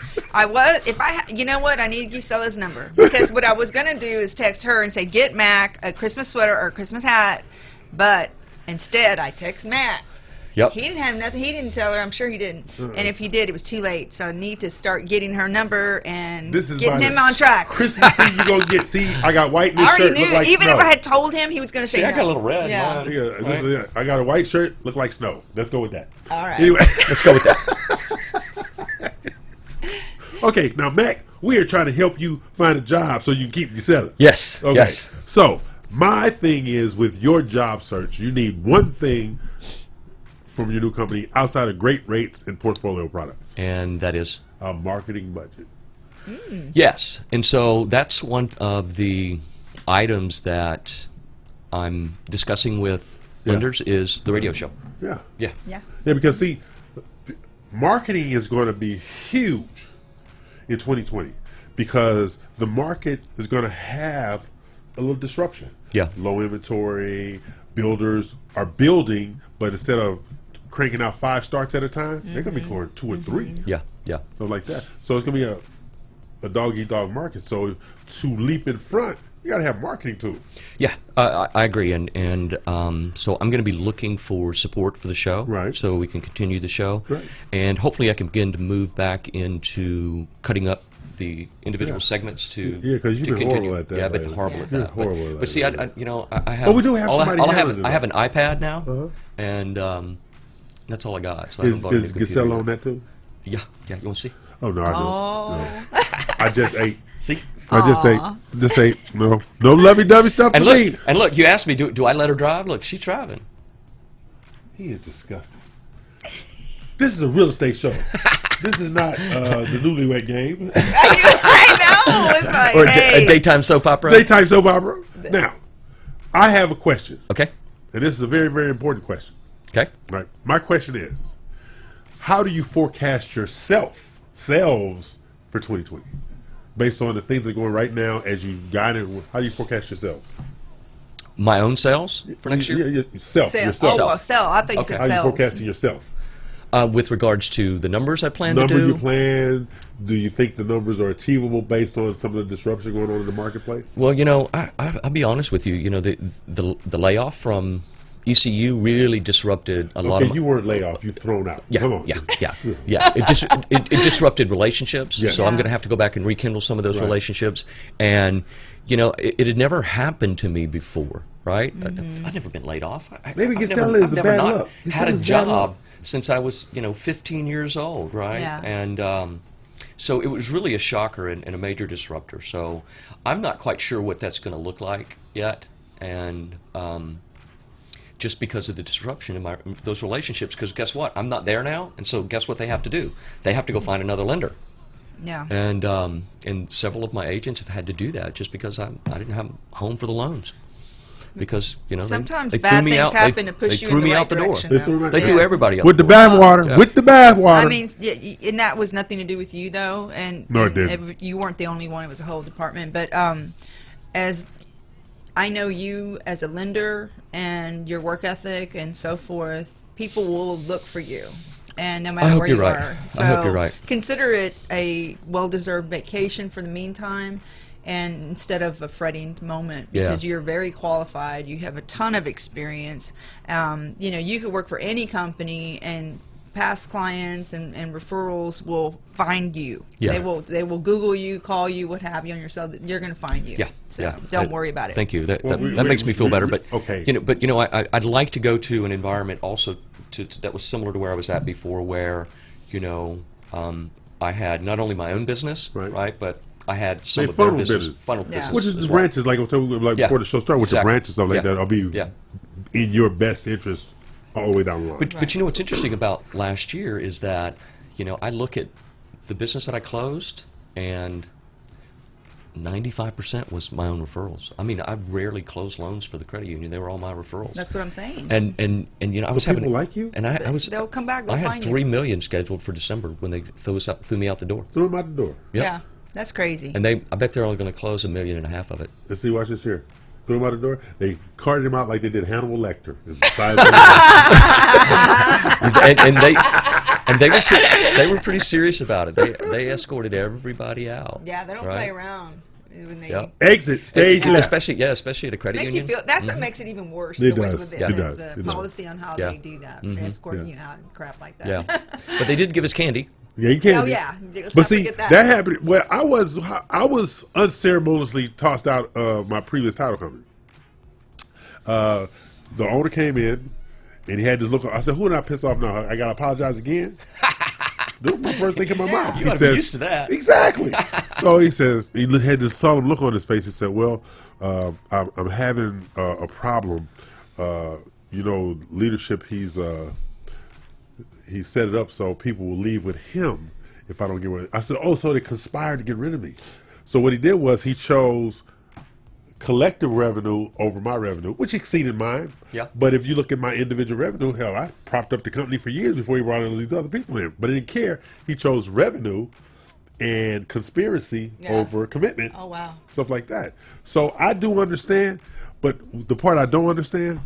You know what? I need Gisela's number because what I was gonna do is text her and say, "Get Mac a Christmas sweater or a Christmas hat," but instead I text Matt. Yep. He didn't have nothing. He didn't tell her. I'm sure he didn't. And if he did, it was too late. So I need to start getting her number and This is getting by him the on track. Christmas Eve, you gonna get. See, I got white in I this already shirt. knew. Look like Even snow. if I had told him, he was going to say see, I no. got a little red. Yeah. Mine. Yeah, this is it. I got a white shirt. Look like snow. Let's go with that. All right. Anyway, Let's go with that. okay. Now, Mac, we are trying to help you find a job so you can keep your selling. Yes. Okay. Yes. So my thing is with your job search, you need one thing from your new company outside of great rates and portfolio products. And that is A marketing budget. yes. And so that's one of the items that I'm discussing with lenders is the radio show. Yeah. Yeah. Yeah. Yeah, because see, marketing is going to be huge in 2020 because the market is going to have a little disruption. Yeah. Low inventory, builders are building, but instead of cranking out 5 starts at a time, they're going to be going 2 or 3. Yeah. Yeah. So like that. So it's going to be a dog-eat-dog market. So to leap in front, you got to have marketing tools. Yeah, I agree, and so I'm going to be looking for support for the show, Right. so we can continue the show, Right. and hopefully I can begin to move back into cutting up the individual segments to because you've been continue. horrible at that. Yeah, I've been horrible at that. But see, I have. But we do have somebody handling it. I have an iPad now, and that's all I got. So I haven't bought a new computer. Giselle on that too? Yeah. You want to see? Oh no, I don't. No. I just ate. See? I just ate. No lovey-dovey stuff and for me. And look, you asked me, do I let her drive? Look, she's driving. He is disgusting. This is a real estate show. This is not the Newlywed Game. I know. It's like, or a daytime soap opera. Daytime soap opera. Now, I have a question. Okay. And this is a very, very important question. Okay. All right. My question is, how do you forecast selves for 2020? Based on the things that are going right now as you guide it, how do you forecast yourselves? My own sales for next year? Yeah, yourself. Oh, well, sell. I thought you said how sales. How are you forecasting yourself? With regards to the numbers I plan to do? Number you plan, do you think the numbers are achievable based on some of the disruption going on in the marketplace? Well, I'll be honest with you. The layoff from ECU really disrupted a lot of. You weren't laid off. You thrown out. Yeah, Come on. Yeah. It disrupted relationships. Yeah. So I'm going to have to go back and rekindle some of those relationships. And it had never happened to me before, right? I've never been laid off. Maybe Giselle is a bad luck. Had a job since I was 15 years old, right? Yeah. And so it was really a shocker and a major disruptor. So I'm not quite sure what that's going to look like yet. And just because of the disruption in those relationships, because guess what? I'm not there now, and so guess what they have to do? They have to go find another lender. Yeah. And several of my agents have had to do that just because I didn't have a home for the loans. Because sometimes they bad threw me things out. happen to push you in the right direction. They threw everybody out with the the door. bathwater. Yeah. With the bathwater. I mean, and that was nothing to do with you though, and no, it didn't. You weren't the only one. It was a whole department. But as I know you as a lender and your work ethic and so forth, people will look for you. And no matter where you are. So I hope you're right. Consider it a well-deserved vacation for the meantime, and instead of a fretting moment, because you're very qualified, you have a ton of experience. You could work for any company, and past clients and referrals will find you. Yeah. They will Google you, call you, what have you on your cell. You're going to find you. Yeah. So don't worry about it. Thank you. That makes me feel better. But okay. I'd like to go to an environment also that was similar to where I was at before, where I had not only my own business, right, but I had some of their business, funnel business, which is the branches, like before the show started, which the branches stuff like that will be in your best interest all the way down the line. But what's interesting about last year is that I look at the business that I closed, and 95% was my own referrals. I mean, I've rarely closed loans for the credit union. They were all my referrals. That's what I'm saying. And I was having like you, and they'll come back. I had $3 million scheduled for December when they threw me out the door. Threw them out the door. Yep. Yeah, that's crazy. And I bet they're only going to close $1.5 million of it. Let's see. Watch this here. Threw him out the door. They carted him out like they did Hannibal Lecter. and they were pretty serious about it. They escorted everybody out. Yeah, they don't play around. When they exit stage left. Especially at a credit union. That's what makes it even worse. It does. The policy on how they do that, escorting you out and crap like that. Yeah, but they did give us candy. Yeah, you can't. Oh yeah, but see, that happened. Well, I was unceremoniously tossed out of my previous title company. The owner came in, and he had this look. I said, "Who did I piss off now? I got to apologize again." That was my first thing in my mind. You ought to be used to that. Exactly. So he says, he had this solemn look on his face. He said, "Well, I'm having a problem. Leadership. He set it up so people will leave with him if I don't get rid of it." I said, "Oh, so they conspired to get rid of me." So what he did was he chose collective revenue over my revenue, which exceeded mine. Yeah. But if you look at my individual revenue, hell, I propped up the company for years before he brought in these other people in. But he didn't care. He chose revenue and conspiracy over commitment. Oh, wow. Stuff like that. So I do understand, but the part I don't understand,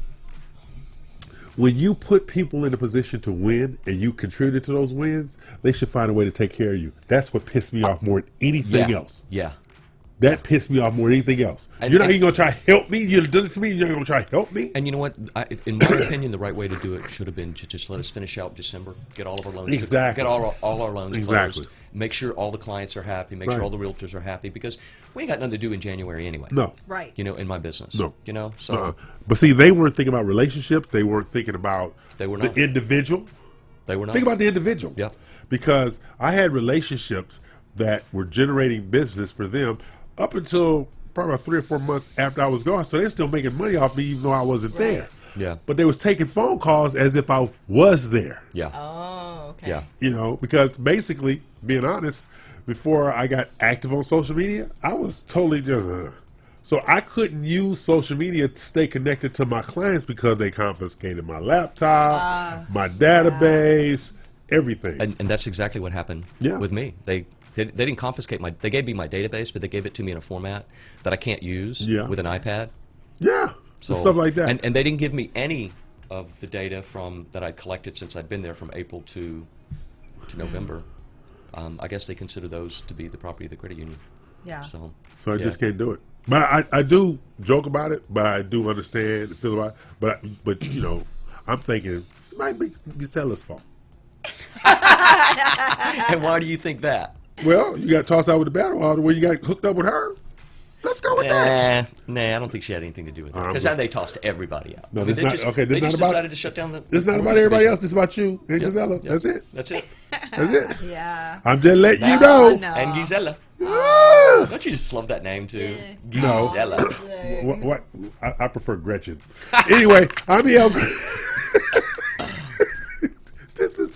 when you put people in a position to win and you contribute to those wins, they should find a way to take care of you. That's what pissed me off more than anything else. Yeah. That pissed me off more than anything else. You're not even going to try to help me? You're doing this to me? You're not going to try to help me? And you know what? In my opinion, the right way to do it should have been to just let us finish out December, get all of our loans, get all our loans closed, make sure all the clients are happy, make sure all the realtors are happy, because we ain't got nothing to do in January anyway. No. Right. You know, in my business. No. You know, so. But see, they weren't thinking about relationships. They weren't thinking about They were the not. individual. They were not. Think about the individual. Yep. Because I had relationships that were generating business for them up until probably about 3 or 4 months after I was gone. So they're still making money off me even though I wasn't there. Yeah. But they was taking phone calls as if I was there. Yeah. Oh, okay. Yeah. You know, because basically, being honest, before I got active on social media, I was totally just... So I couldn't use social media to stay connected to my clients because they confiscated my laptop, my database, everything. And that's exactly what happened with me. They didn't confiscate they gave me my database, but they gave it to me in a format that I can't use with an iPad. Yeah, so stuff like that. And they didn't give me any of the data that I'd collected since I'd been there from April to November. I guess they consider those to be the property of the credit union. Yeah. So I just can't do it. But I do joke about it, but I do understand, feel about it. But you know, I'm thinking it might be Gisella's fault. And why do you think that? Well, you got tossed out with the battle while when you got hooked up with her. Let's go with that. Nah, I don't think she had anything to do with that. Because now they tossed everybody out. No, I mean, this they just decided to shut down the... It's not about everybody else. It's about you and Gisela. Yep. That's it. That's it. That's it. Yeah. I'm just letting you know. No. And Gisela. Don't you just love that name, too? No. Gisela. What? I prefer Gretchen. Anyway, I'm El.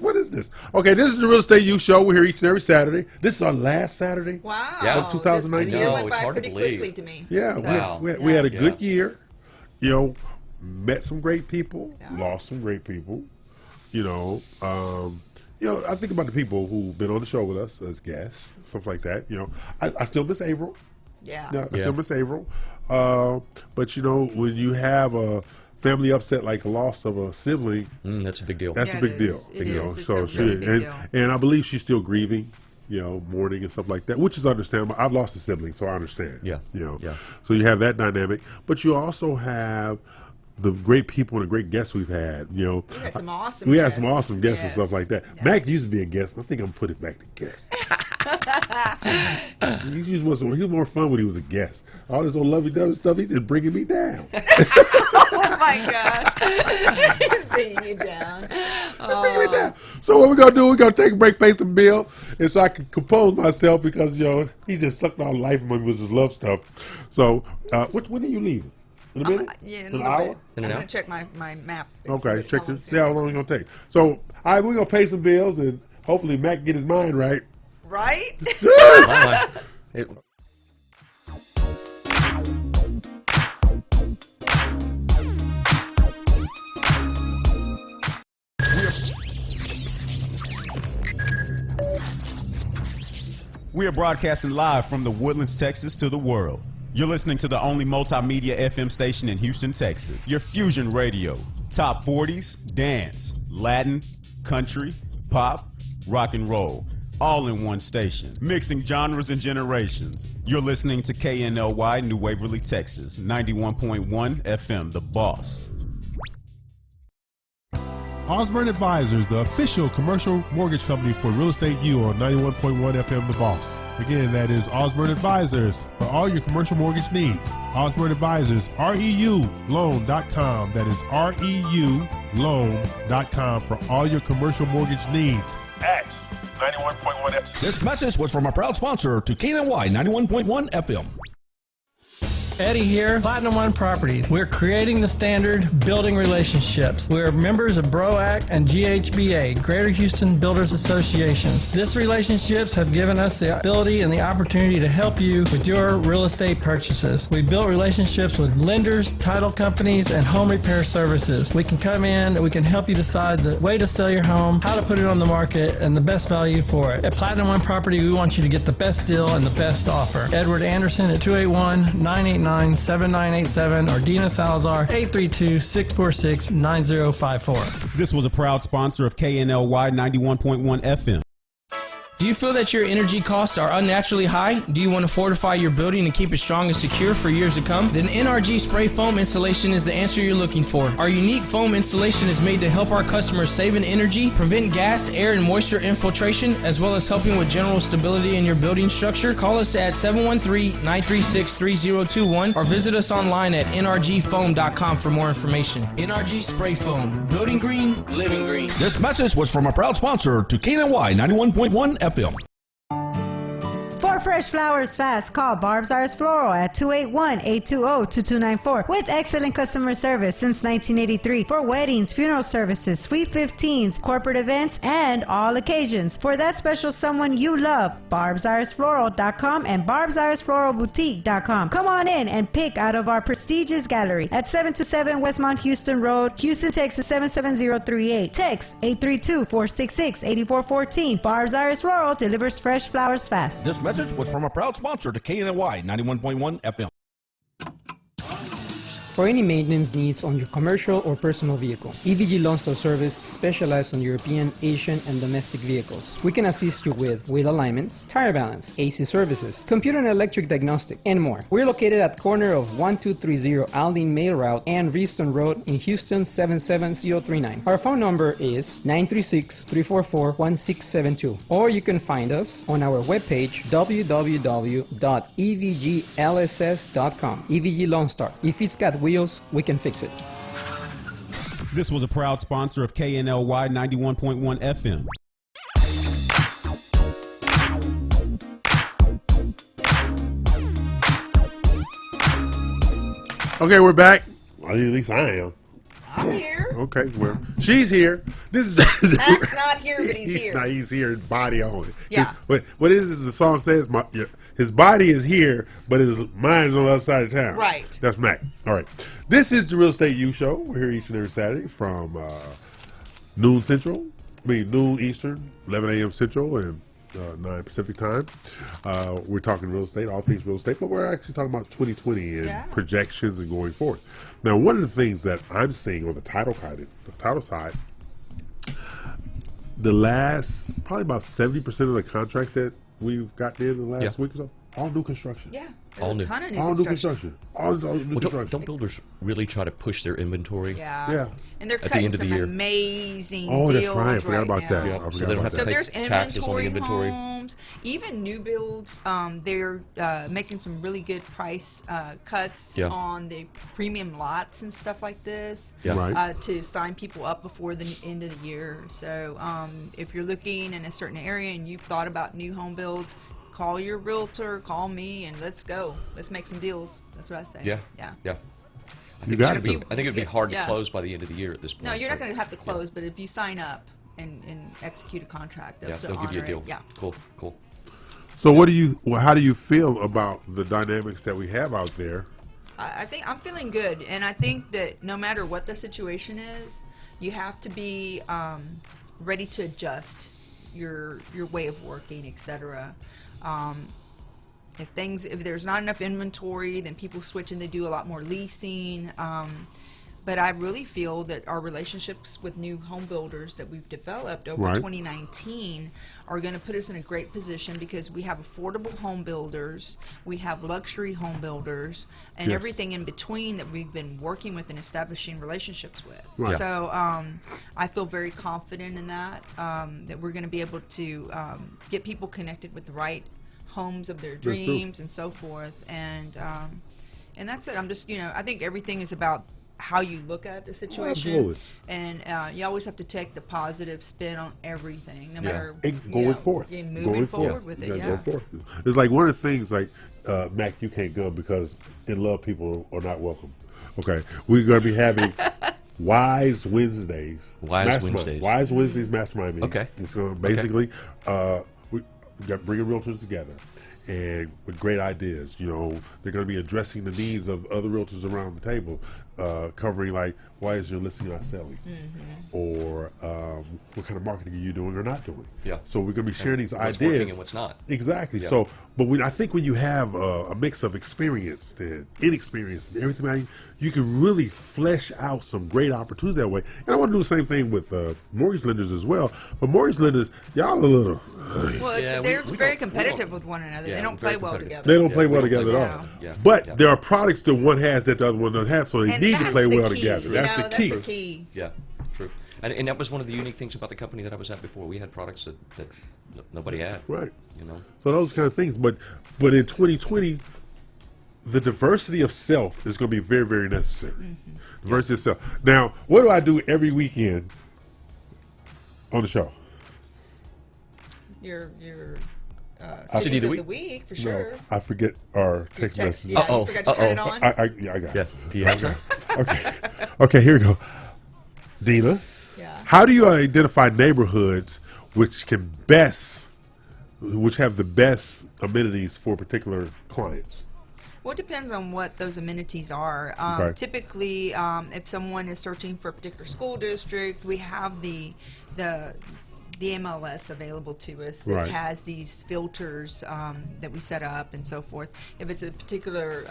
What is this? Okay, this is the Real Estate You Show. We're here each and every Saturday. This is our last Saturday Wow. of 2019. The year went it's by hard to pretty believe. quickly to me. Yeah, So, we had a good year. You know, met some great people, lost some great people. You know, I think about the people who've been on the show with us as guests, stuff like that. You know, I still miss April. Yeah. I still miss April. But you know, when you have a family upset like a loss of a sibling, that's a big deal. That's a big deal. It You know, is. It's so a really big deal. and I believe she's still grieving. You know, mourning and stuff like that, which is understandable. I've lost a sibling, so I understand. Yeah. You know. Yeah. So you have that dynamic, but you also have the great people and the great guests we've had. You know, We had some awesome We guests. had some awesome guests and Yes. stuff like that. Yeah. Mac used to be a guest. I think I'm gonna put it back to guest. He was more fun when he was a guest. All this old lovey-dovey stuff, he just bringing me down. Oh my gosh. He's bringing you down. Bringing me down. So what we're gonna do? We're gonna take a break, pay some bill, and so I can compose myself because he just sucked all life from me with his love stuff. So when are you leaving? In a minute? Yeah, in an a hour? little bit. In I'm an going hour? to check my map. Okay, see how long it's gonna take. So all right, we're gonna pay some bills and hopefully Mac can get his mind right. Right? We are broadcasting live from the Woodlands, Texas to the world. You're listening to the only multimedia FM station in Houston, Texas. Your Fusion Radio. Top 40s, dance, Latin, country, pop, rock and roll. All in one station. Mixing genres and generations. You're listening to KNLY, New Waverly, Texas. 91.1 FM, The Boss. Osborne Advisors, the official commercial mortgage company for Real Estate U on 91.1 FM The Boss. Again, that is Osborne Advisors for all your commercial mortgage needs. Osborne Advisors, REULoan.com. That is REULoan.com for all your commercial mortgage needs at 91.1 FM. This message was from a proud sponsor to KNLY 91.1 FM. Eddie here, Platinum One Properties. We're creating the standard, building relationships. We're members of BROAC and GHBA, Greater Houston Builders Associations. These relationships have given us the ability and the opportunity to help you with your real estate purchases. We built relationships with lenders, title companies, and home repair services. We can come in, we can help you decide the way to sell your home, how to put it on the market, and the best value for it. At Platinum One Property, we want you to get the best deal and the best offer. Edward Anderson at 281-989-7987 or Dina Salazar 832-646-9054. This was a proud sponsor of KNLY 91.1 FM. Do you feel that your energy costs are unnaturally high? Do you want to fortify your building and keep it strong and secure for years to come? Then NRG Spray Foam Insulation is the answer you're looking for. Our unique foam insulation is made to help our customers save in energy, prevent gas, air, and moisture infiltration, as well as helping with general stability in your building structure. Call us at 713-936-3021 or visit us online at nrgfoam.com for more information. NRG Spray Foam. Building green, living green. This message was from a proud sponsor to KNLY 91.1 FM. For fresh flowers fast, call Barb's Arts Floral at 281-820-2294 with excellent customer service since 1983 for weddings, funeral services, sweet 15s, corporate events, and all occasions. For that special someone you love, barbsartsfloral.com and barbsartsfloralboutique.com. Come on in and pick out of our prestigious gallery at 727 Westmont Houston Road, Houston, Texas 77038. Text 832-466-8414. Barb's Arts Floral delivers fresh flowers fast. This message was from a proud sponsor to KNLY 91.1 FM. For any maintenance needs on your commercial or personal vehicle, EVG Loan Store Service specializes on European, Asian, and domestic vehicles. We can assist you with wheel alignments, tire balance, AC services, computer and electric diagnostic, and more. We're located at corner of 1230 Aldine Mail Route and Reeston Road in Houston 77039. Our phone number is 936-344-1672, or you can find us on our webpage www.evglss.com. EVG Loan Star. If it's got wheels, we can fix it. This was a proud sponsor of KNLY 91.1 FM. Okay, we're back. Well, at least I am. I'm here. Okay, well, she's here. This is Mac's not here, but he's here. He's here, his body on it. Yeah. What is it the song says? His body is here, but his mind is on the other side of town. Right. That's Mac. All right. This is the Real Estate U Show. We're here each and every Saturday from noon Eastern, 11 a.m. Central, and 9 Pacific time. We're talking real estate, all things real estate, but we're actually talking about 2020 and projections and going forward. Now, one of the things that I'm seeing on the title side, the last probably about 70% of the contracts that we've gotten in the last week or so, all new construction. Yeah. All new. Ton of new All new construction. construction. All new construction. Don't builders really try to push their inventory? Yeah. And they're At the cutting end of the some year. amazing Oh, deals that's right. I forgot about now. that. Yeah. I forgot So they don't about have to So pay there's taxes on the inventory inventory. homes, even new builds. They're making some really good price cuts on the premium lots and stuff like this to sign people up before the end of the year. So if you're looking in a certain area and you've thought about new home builds, call your realtor, call me, and let's go. Let's make some deals. That's what I say. Yeah. Yeah. I think it'd be hard to close by the end of the year at this point. No, you're not going to have to close, but if you sign up and execute a contract, they'll give you a deal. Yeah. Cool. So how do you feel about the dynamics that we have out there? I think I'm feeling good, and I think that no matter what the situation is, you have to be ready to adjust your way of working, etc. If there's not enough inventory, then people switch and they do a lot more leasing. But I really feel that our relationships with new home builders that we've developed over 2019 are going to put us in a great position because we have affordable home builders, we have luxury home builders, and everything in between that we've been working with and establishing relationships with. Right. So I feel very confident in that we're going to be able to get people connected with the right homes of their dreams and so forth. And that's it. I'm just, I think everything is about how you look at the situation. Absolutely. And you always have to take the positive spin on everything, no matter going forth. Moving forward with it. Go forth. It's like one of the things like Mac, you can't go because in love people are not welcome. Okay, we're going to be having Wise Wednesdays. Wise Wednesdays mastermind meeting. Okay. So basically, we got bringing realtors together. And with great ideas, they're going to be addressing the needs of other realtors around the table. covering like why is your listing not selling, or what kind of marketing are you doing or not doing. Yeah. So we're going to be sharing these what's ideas working and what's not. Exactly. Yeah. So, but I think when you have a mix of experienced and inexperienced and everything, you can really flesh out some great opportunities that way. And I want to do the same thing with mortgage lenders as well. But mortgage lenders, y'all a little. Well, they're very competitive with one another. Yeah, they don't very play well competitive. together. They don't play well together at all. Yeah. But there are products that one has that the other one doesn't have, so they And need to that's play the well key, together. you That's know, the that's key. the key. Yeah, true. And that was one of the unique things about the company that I was at before. We had products that nobody had. Right. You know. So those kind of things. But in 2020, the diversity of self is going to be very, very necessary. Diversity of self. Now, what do I do every weekend on the show? Your City of the week for sure. No, I forget our text message. Yeah, you forgot to turn it on. I got it. Do you have that? Okay, here we go. Dina, how do you identify neighborhoods which have the best amenities for particular clients? Well, it depends on what those amenities are. Right. Typically, if someone is searching for a particular school district, we have the MLS available to us that Right. has these filters that we set up and so forth. If it's a particular,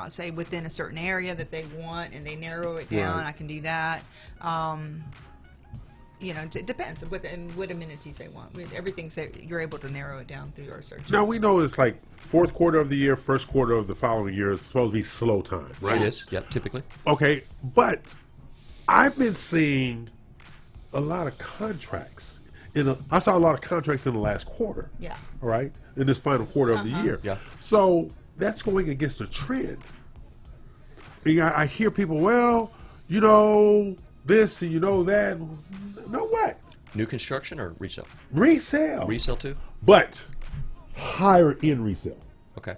say within a certain area that they want and they narrow it down, Right. I can do that. It depends what amenities they want. You're able to narrow it down through our searches. Now, we know it's like fourth quarter of the year, first quarter of the following year is supposed to be slow time, right? It is. Yep. Typically. Okay, but I've been seeing a lot of contracts. I saw a lot of contracts in the last quarter. Yeah. All right, in this final quarter of the year. Yeah. So that's going against the trend. I hear people, well, this and that. No, what? New construction or resale? Resale. Resale too. But higher end resale. Okay.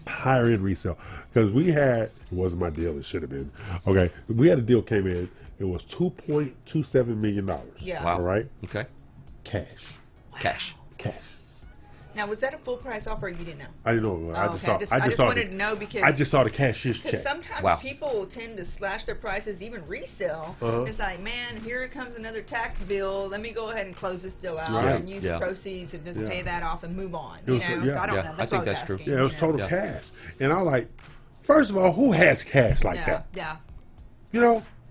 Higher end resale. Because it wasn't my deal, it should have been. Okay, we had a deal came in, it was $2.27 million. Yeah. Wow. All right? Okay. Cash. Cash. Now, was that a full price offer or you didn't know? I didn't know. I just wanted to know because I just saw the cashier's check. Because sometimes people tend to slash their prices, even resale. It's like, man, here comes another tax bill. Let me go ahead and close this deal out and use the proceeds and just pay that off and move on. So I don't know. That's what I was asking. Yeah, it was total cash. And I was like, first of all, who has cash like that? Yeah.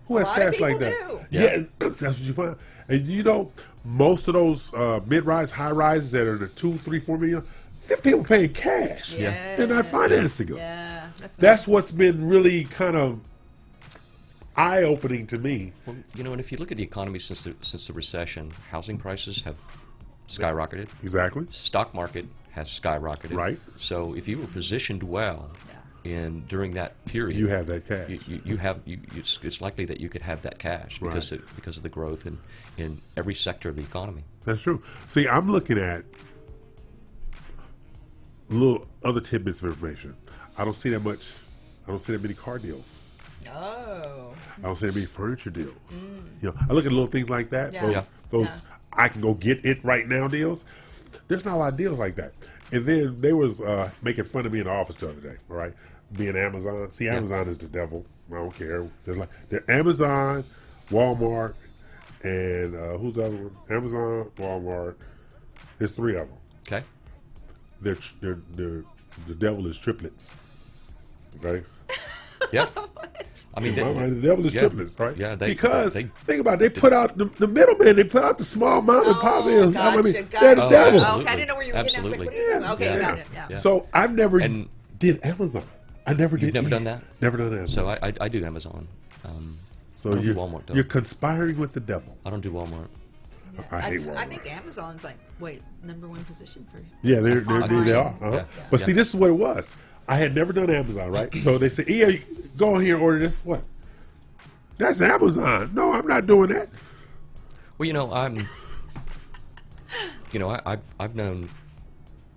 Who has cash like that? Do. Yeah, that's what you find. And most of those mid-rise, high-rises that are in the 2, 3, 4 million, they're people paying cash. Yeah. They're not financing them. Yeah. That's what's been really kind of eye-opening to me. Well, and if you look at the economy since the recession, housing prices have skyrocketed. Exactly. Stock market has skyrocketed. Right. So if you were positioned well during that period, you have that cash. It's likely that you could have that cash because of the growth in every sector of the economy. That's true. See, I'm looking at little other tidbits of information. I don't see that much. I don't see that many car deals. Oh. I don't see that many furniture deals. I look at little things like that. Yeah. Those I can go get it right now deals. There's not a lot of deals like that. And then they was making fun of me in the office the other day. All right, being Amazon. See, Amazon is the devil. I don't care. They're Amazon, Walmart, and who's the other one? Amazon, Walmart. There's 3 of them. Okay. They're the devil is triplets. Okay. Yeah. I mean, the devil is triplets, right? Yeah. Because think about it, they put out the middleman. They put out the small mom and pop mills. Gotcha, they're the devil. Oh, okay, I didn't know where you were getting at. Like, okay, got it. Yeah. So I've never did Amazon. I never did. You've never done that? Never done Amazon. So I do Amazon. So I don't do Walmart, though. You're conspiring with the devil. I don't do Walmart. I hate Walmart. I think Amazon's number 1 position for. Yeah, they are. Yeah. But see, this is what it was. I had never done Amazon, right? So they said, "Yeah, go on here and order this." What? That's Amazon. No, I'm not doing that. Well, I've known.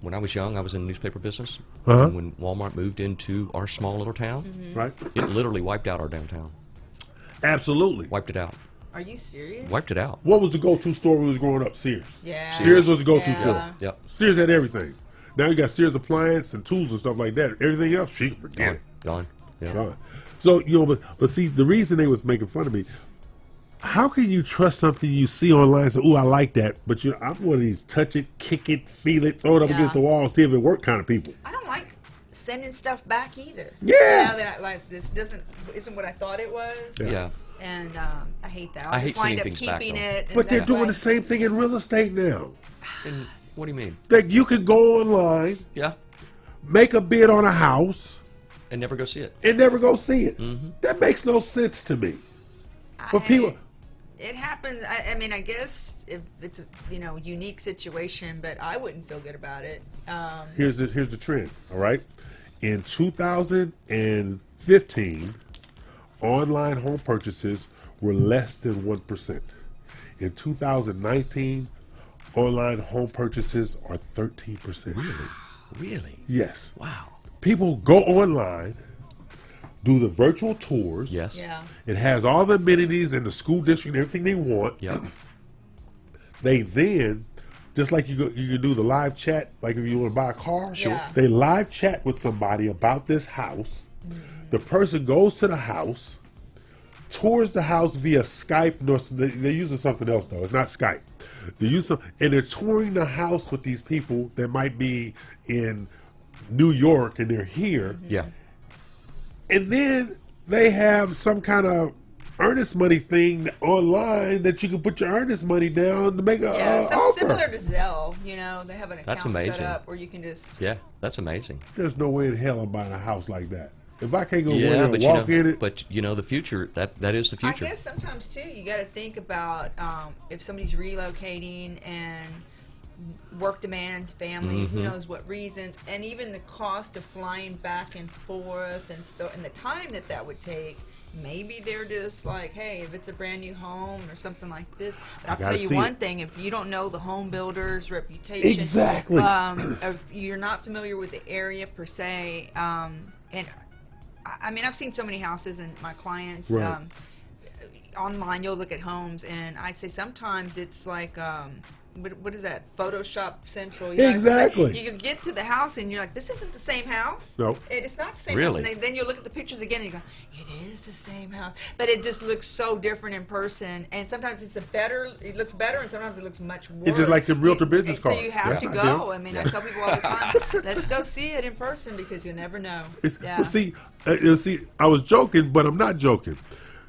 When I was young, I was in the newspaper business. And when Walmart moved into our small little town, right, it literally wiped out our downtown. Absolutely, wiped it out. Are you serious? Wiped it out. What was the go-to store when we was growing up? Sears. Yeah. Sears was the go-to store. Yep. Sears had everything. Now you got Sears appliance and tools and stuff like that. Everything else, forget it. Gone. Yeah. Gone. So, but see, the reason they was making fun of me, how can you trust something you see online and say, ooh, I like that, but I'm one of these touch it, kick it, feel it, throw it up against the wall, see if it works kind of people. I don't like sending stuff back either. Yeah. That this isn't what I thought it was. Yeah. And I hate that. I hate just wind sending up things back, keeping though. it. But they're doing the same thing in real estate now. And what do you mean? That you can go online, Yeah. make a bid on a house, And never go see it. and never go see it. Mm-hmm. That makes no sense to me. But people, it happens. I mean, I guess if it's a unique situation, but I wouldn't feel good about it. here's the trend. All right, in 2015, online home purchases were less than 1%. In 2019, online home purchases are 13%. Really? Yes. Wow. People go online, do the virtual tours. Yes. Yeah. It has all the amenities in the school district and everything they want. Yeah. They then, just like you can do the live chat, like if you want to buy a car, Yeah. they live chat with somebody about this house. The person goes to the house, tours the house via Skype. No, they're using something else though. It's not Skype. And they're touring the house with these people that might be in New York and they're here. Yeah. And then they have some kind of earnest money thing online that you can put your earnest money down to make a offer. Similar to Zelle. They have an account That's amazing. set up where you can just. Yeah, that's amazing. There's no way in hell I'm buying a house like that. If I can't go in Yeah, there but and walk in it. But the future, that is the future. I guess sometimes too, you got to think about if somebody's relocating and work demands, family, who knows what reasons, and even the cost of flying back and forth, and the time that would take. Maybe they're just like, hey, if it's a brand new home or something like this. But I'll tell you one thing: if you don't know the home builder's reputation, exactly, if you're not familiar with the area per se, and I mean, I've seen so many houses, and my clients online, you'll look at homes, and I say sometimes it's like, what is that? Photoshop Central. Exactly. You can get to the house, and you're like, this isn't the same house. Nope. It's not the same Really? house. And then you look at the pictures again, and you go, it is the same house. But it just looks so different in person, and sometimes it looks better, and sometimes it looks much worse. It's just like the realtor business So card. you have to Yeah, go. I I mean, I tell people all the time, let's go see it in person because you never know. Well, see, I was joking, but I'm not joking.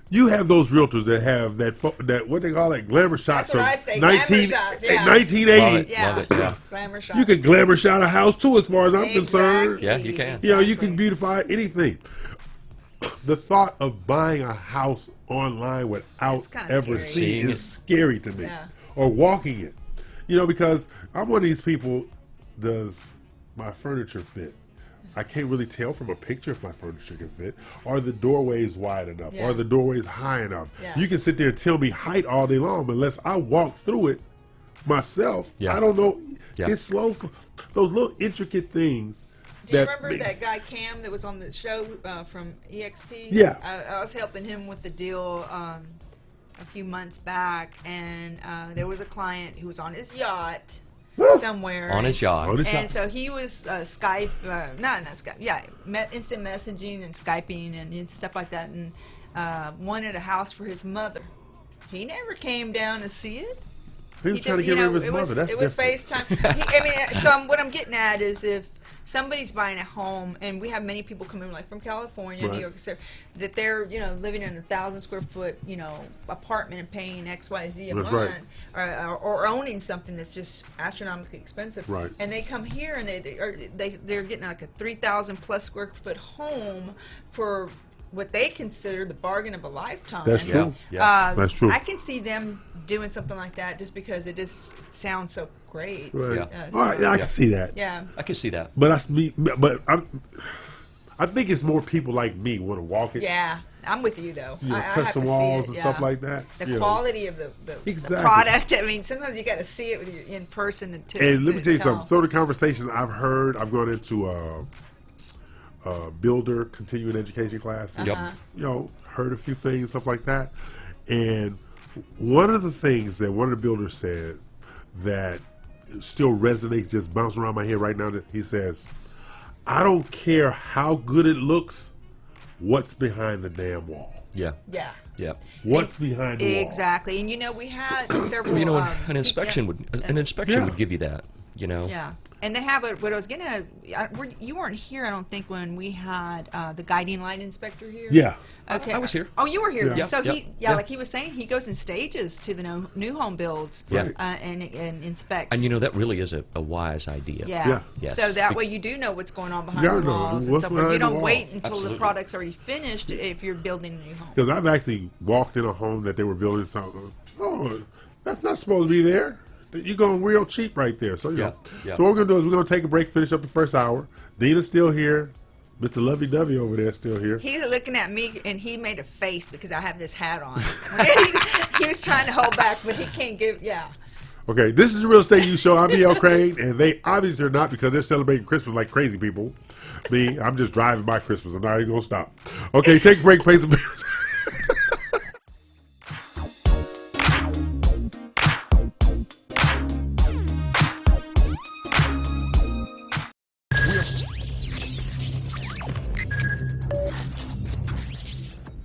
You have those realtors that have that what they call it, glamour shots That's what I from say, glamour shots, yeah. 1980. Love it, yeah. Glamour shots. You can glamour shot a house too, as far as I'm concerned. Yeah, you can. You can beautify anything. The thought of buying a house online without ever seeing it is scary to me. Yeah. Or walking it. Because I'm one of these people, does my furniture fit? I can't really tell from a picture if my furniture can fit. Are the doorways wide enough? Yeah. Are the doorways high enough? Yeah. You can sit there and tell me height all day long, but unless I walk through it myself, Yeah. I don't know. Yeah. It's slow. Those little intricate things. Do you remember that guy Cam that was on the show from EXP? Yeah. I was helping him with the deal a few months back, and there was a client who was on his yacht somewhere. On his yacht. And so he was Skype, not Skype, instant messaging and Skyping and stuff like that, and wanted a house for his mother. He never came down to see it. He was trying to get rid of his mother. That's different. FaceTime. So what I'm getting at is if somebody's buying a home, and we have many people coming like from California, New York, etc., that they're living in a 1,000 square foot apartment and paying XYZ a month, or owning something that's just astronomically expensive, right? And they come here and they're getting like a 3,000 plus square foot home for what they consider the bargain of a lifetime. That's true. That's true. I can see them doing something like that just because it just sounds so great. Right. Yeah. All right, I can see that. Yeah. I can see that. But that's me. But I think it's more people like me want to walk it. Yeah, I'm with you though. I touch have the to walls see it, and stuff like that. The quality of the exactly. product. I mean, sometimes you got to see it with you in person. And let me tell you something. So the conversations I've heard, I've gone into builder continuing education classes. Heard a few things, stuff like that. And one of the things that one of the builders said that still resonates, just bouncing around my head right now, that he says, I don't care how good it looks what's behind the damn wall. Yeah. Yeah. Yeah. What's behind the wall? Exactly. And we had several. You know, an inspection would give you that. You know. Yeah. And they have what I was gonna. You weren't here, I don't think, when we had the guiding light inspector here. Yeah. Okay. I was here. Oh, you were here. Yeah. Then. So Yeah. like he was saying, he goes in stages to the new home builds. Yeah. And inspects. And that really is a wise idea. Yeah. Yes. So that way you do know what's going on behind Yeah, I the know. walls and What's so forth. behind You the don't wall. wait until Absolutely. the product's already finished if you're building a new home. Because I've actually walked in a home that they were building something. Oh, that's not supposed to be there. You're going real cheap right there. So, Yeah. So what we're going to do is we're going to take a break, finish up the first hour. Dina's still here. Mr. Lovey-Dovey over there is still here. He's looking at me, and he made a face because I have this hat on. He was trying to hold back, but he can't give, Okay, this is the Real Estate U Show. I'm E.L. Crane, and they obviously are not because they're celebrating Christmas like crazy people. Me, I'm just driving by Christmas. I'm not even going to stop. Okay, take a break, play some music.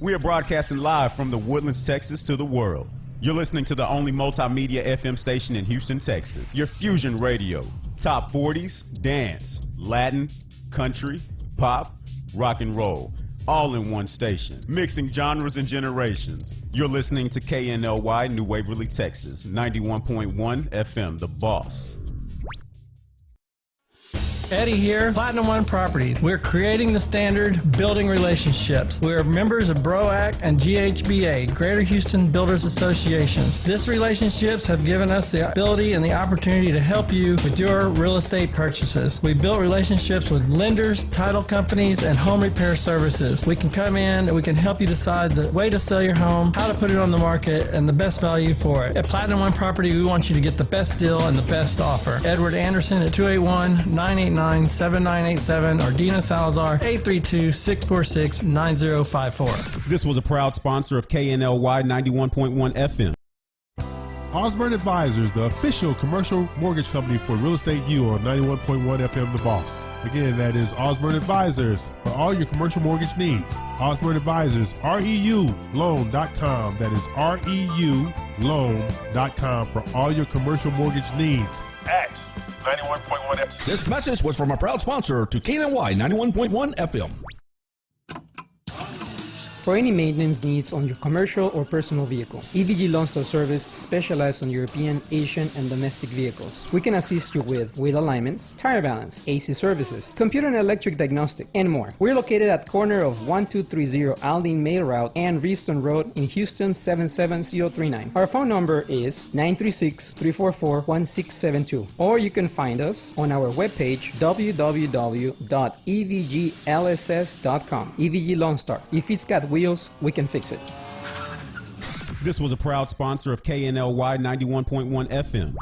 We are broadcasting live from the Woodlands, Texas to the world. You're listening to the only multimedia FM station in Houston, Texas. Your Fusion Radio. Top 40s, dance, Latin, country, pop, rock and roll. All in one station. Mixing genres and generations. You're listening to KNLY, New Waverly, Texas. 91.1 FM, The Boss. Eddie here, Platinum One Properties. We're creating the standard, building relationships. We're members of BROAC and GHBA, Greater Houston Builders Associations. These relationships have given us the ability and the opportunity to help you with your real estate purchases. We built relationships with lenders, title companies, and home repair services. We can come in and we can help you decide the way to sell your home, how to put it on the market, and the best value for it. At Platinum One Property, we want you to get the best deal and the best offer. Edward Anderson at 281-989-7987 or Dina Salazar 832-646-9054. This was a proud sponsor of KNLY 91.1 FM. Osborne Advisors, the official commercial mortgage company for Real Estate U on 91.1 FM The Boss. Again, that is Osborne Advisors for all your commercial mortgage needs. Osborne Advisors, REULoan.com. That is REULoan.com for all your commercial mortgage needs at 91.1 FM. This message was from a proud sponsor to KNLY 91.1 FM. For any maintenance needs on your commercial or personal vehicle, EVG Loan Store Service specializes on European, Asian, and domestic vehicles. We can assist you with wheel alignments, tire balance, AC services, computer and electric diagnostic, and more. We're located at corner of 1230 Aldine Mail Route and Reeston Road in Houston 77039. Our phone number is 936-344-1672, or you can find us on our webpage www.evglss.com. EVG Loan Star. If it's got wheels, we can fix it. This was a proud sponsor of KNLY 91.1 FM.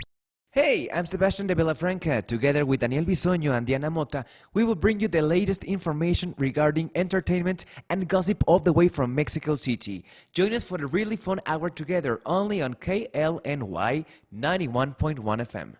Hey, I'm Sebastian de Villafranca. Together with Daniel Bisoño and Diana Mota, we will bring you the latest information regarding entertainment and gossip all the way from Mexico City. Join us for a really fun hour together only on KLNY 91.1 FM.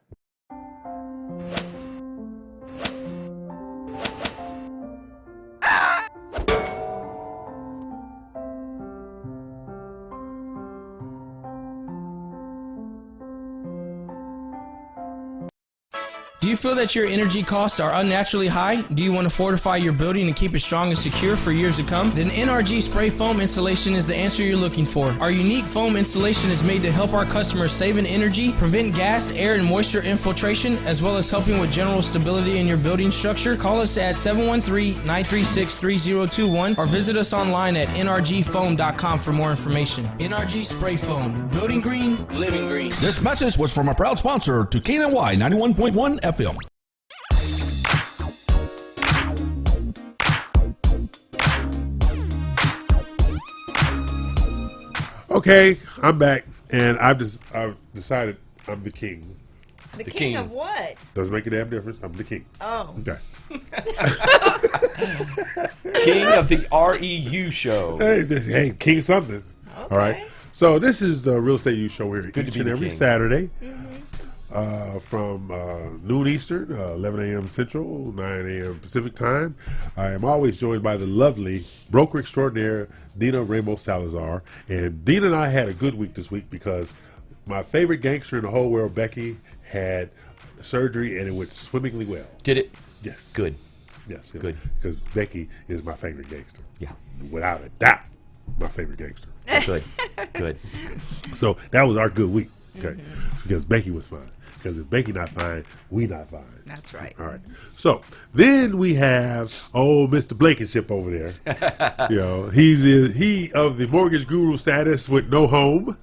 Do you feel that your energy costs are unnaturally high? Do you want to fortify your building and keep it strong and secure for years to come? Then NRG Spray Foam Insulation is the answer you're looking for. Our unique foam insulation is made to help our customers save in energy, prevent gas, air, and moisture infiltration, as well as helping with general stability in your building structure. Call us at 713-936-3021 or visit us online at nrgfoam.com for more information. NRG Spray Foam. Building green, living green. This message was from a proud sponsor to KNLY 91.1 FM. Okay, I'm back, and I've decided I'm the king. The king of what? Doesn't make a damn difference. I'm the king. Oh. Okay. King of the REU show. Hey, king something. Okay. All right. So this is the Real Estate U show here each and every Saturday. from noon Eastern, 11 a.m. Central, 9 a.m. Pacific time. I am always joined by the lovely broker extraordinaire, Dina Rainbow Salazar. And Dina and I had a good week this week because my favorite gangster in the whole world, Becky, had surgery and it went swimmingly well. Did it? Yes. Good. Yes. Good. Because Becky is my favorite gangster. Yeah. Without a doubt, my favorite gangster. Good. Good. So that was our good week. Okay. Because Becky was fine. Because if Becky not fine, we not fine. That's right. All right. So then we have old Mr. Blankenship over there. You know, he of the mortgage guru status with no home.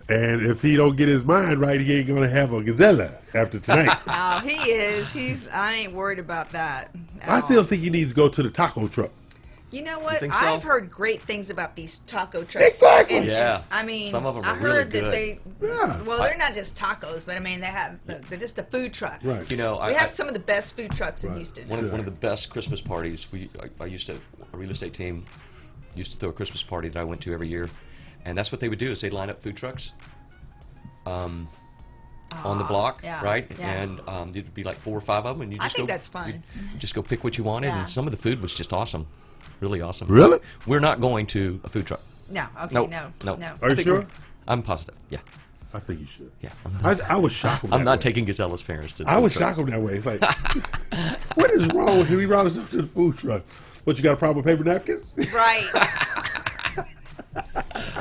And if he don't get his mind right, he ain't gonna have a gazella after tonight. Oh, he is. I ain't worried about that. I still think he needs to go to the taco truck. You know what? think so? I've heard great things about these taco trucks. Exactly. Yeah. I mean, Some of them are I really heard good. that they. Yeah. Well, they're not just tacos, but I mean, they're just the food trucks. Right. You know, We have some of the best food trucks in Right. Houston. one of the best Christmas parties. I used to, a real estate team used to throw a Christmas party that I went to every year, and that's what they would do is they'd line up food trucks on the block, yeah, right? yeah. And there'd be like 4 or 5 of them, and you I just think go, that's fun. you just go pick what you wanted, Yeah. and some of the food was just awesome, really awesome. Really? We're not going to a food truck. No, okay, Nope. no. Are you sure? I'm positive. Yeah, I think you should. yeah. I was shocked. I'm not taking Gazella's Ferris to the I food was truck. shocked him that way. It's like, what is wrong with him? He brought us up to the food truck. What, you got a problem with paper napkins? Right.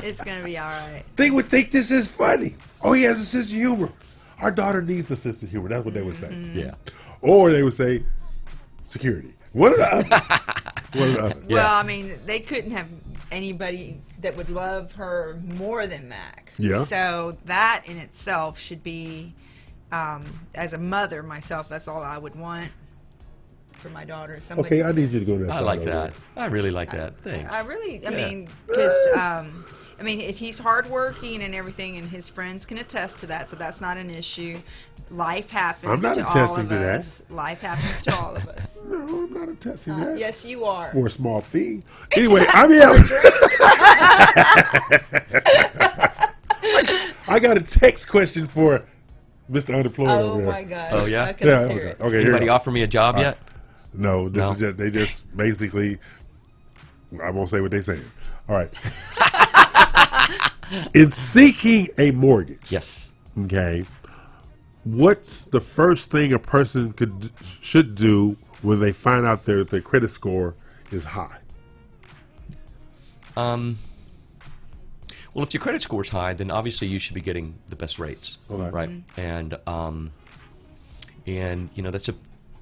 It's gonna be all right. They would think this is funny. Oh, he has a sense of humor. Our daughter needs a sense of humor. That's what they would say. Yeah. Or they would say, security. One or the other. One or the other. Well, I mean, they couldn't have anybody that would love her more than Mac. Yeah. So that in itself should be, as a mother myself, that's all I would want for my daughter. Somebody Okay, I need you to go to that I side like over that. I really like that. Thanks. I really, I Yeah. mean, because, I mean, he's hardworking and everything, and his friends can attest to that, so that's not an issue. Life happens I'm not to all attesting of to that. us. Life happens to all of us. No, I'm not attesting that. Yes, you are. For a small fee. Anyway, I'm here. I got a text question for Mr. Unemployed Oh over there. my God. Oh, yeah? Okay, Yeah, let's hear okay. it. Okay, here Anybody you go. offer me a job yet? No, this No? is just they just basically. I won't say what they saying. All right. In seeking a mortgage, Yes. okay, what's the first thing a person should do when they find out their credit score is high? Well, if your credit score is high, then obviously you should be getting the best rates, Okay. right? And you know that's a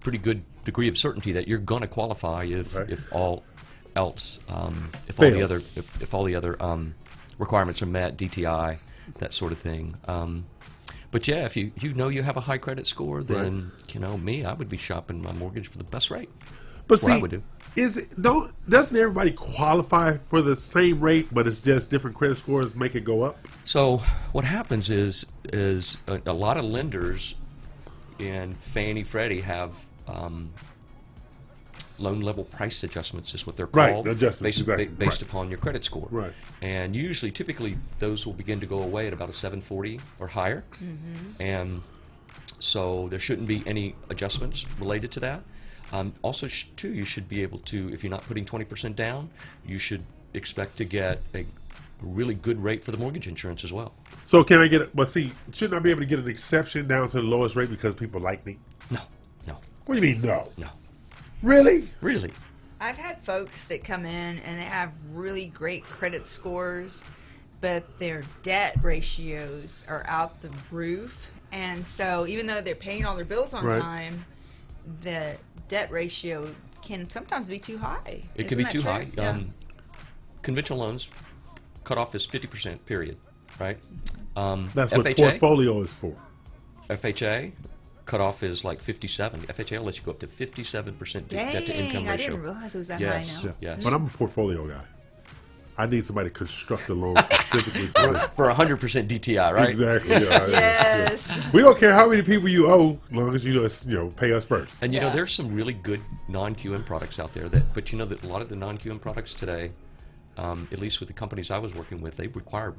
pretty good degree of certainty that you're going to qualify if all else, if all the other requirements are met, DTI, that sort of thing. But yeah, if you know you have a high credit score, then you know I would be shopping my mortgage for the best rate. But That's what I see, would do. doesn't everybody qualify for the same rate, but it's just different credit scores make it go up? So what happens is a lot of lenders in Fannie Freddie have loan level price adjustments is what they're called. Right, adjustments, exactly. Based Right. upon your credit score. Right. And usually, typically, those will begin to go away at about a 740 or higher. And so there shouldn't be any adjustments related to that. Also, too, you should be able to, if you're not putting 20% down, you should expect to get a really good rate for the mortgage insurance as well. So can I get it? But see, shouldn't I be able to get an exception down to the lowest rate because people like me? No, no, What do you mean no? no. Really? Really? I've had folks that come in and they have really great credit scores, but their debt ratios are out the roof. And so even though they're paying all their bills on Right. time, the debt ratio can sometimes be too high. It can be Isn't too that high. true? Yeah. Conventional loans cut off is 50%, period, right? That's what FHA, portfolio is for. FHA cutoff is like 57. FHA will let you go up to 57% debt to income Dang, I ratio. didn't realize it was that Yes. high now. Yes. But I'm a portfolio guy. I need somebody to construct a loan specifically for me. For 100% DTI, right? Exactly. Yeah, Yes. yeah. We don't care how many people you owe, as long as you just pay us first. And you know, Yeah. there's some really good non-QM products out there. But you know that a lot of the non-QM products today, at least with the companies I was working with, they require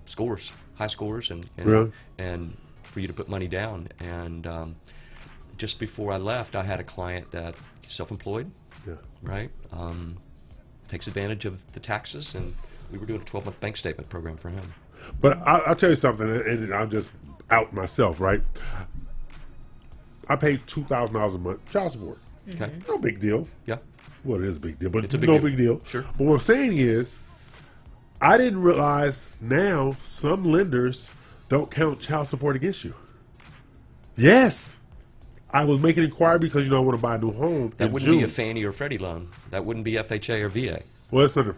scores, high scores, and Really? for you to put money down. And just before I left, I had a client that self-employed, right? Takes advantage of the taxes, and we were doing a 12-month bank statement program for him. But I'll tell you something, and I'll just out myself, right? I pay $2,000 a month child support. Okay. No big deal. Yeah. Well, it is a big deal, but It's a big no deal. big deal. Sure. But what I'm saying is, I didn't realize now some lenders don't count child support against you. Yes. I was making inquiry because, I want to buy a new home. That in wouldn't June. be a Fannie or Freddie loan. That wouldn't be FHA or VA. Well, it's under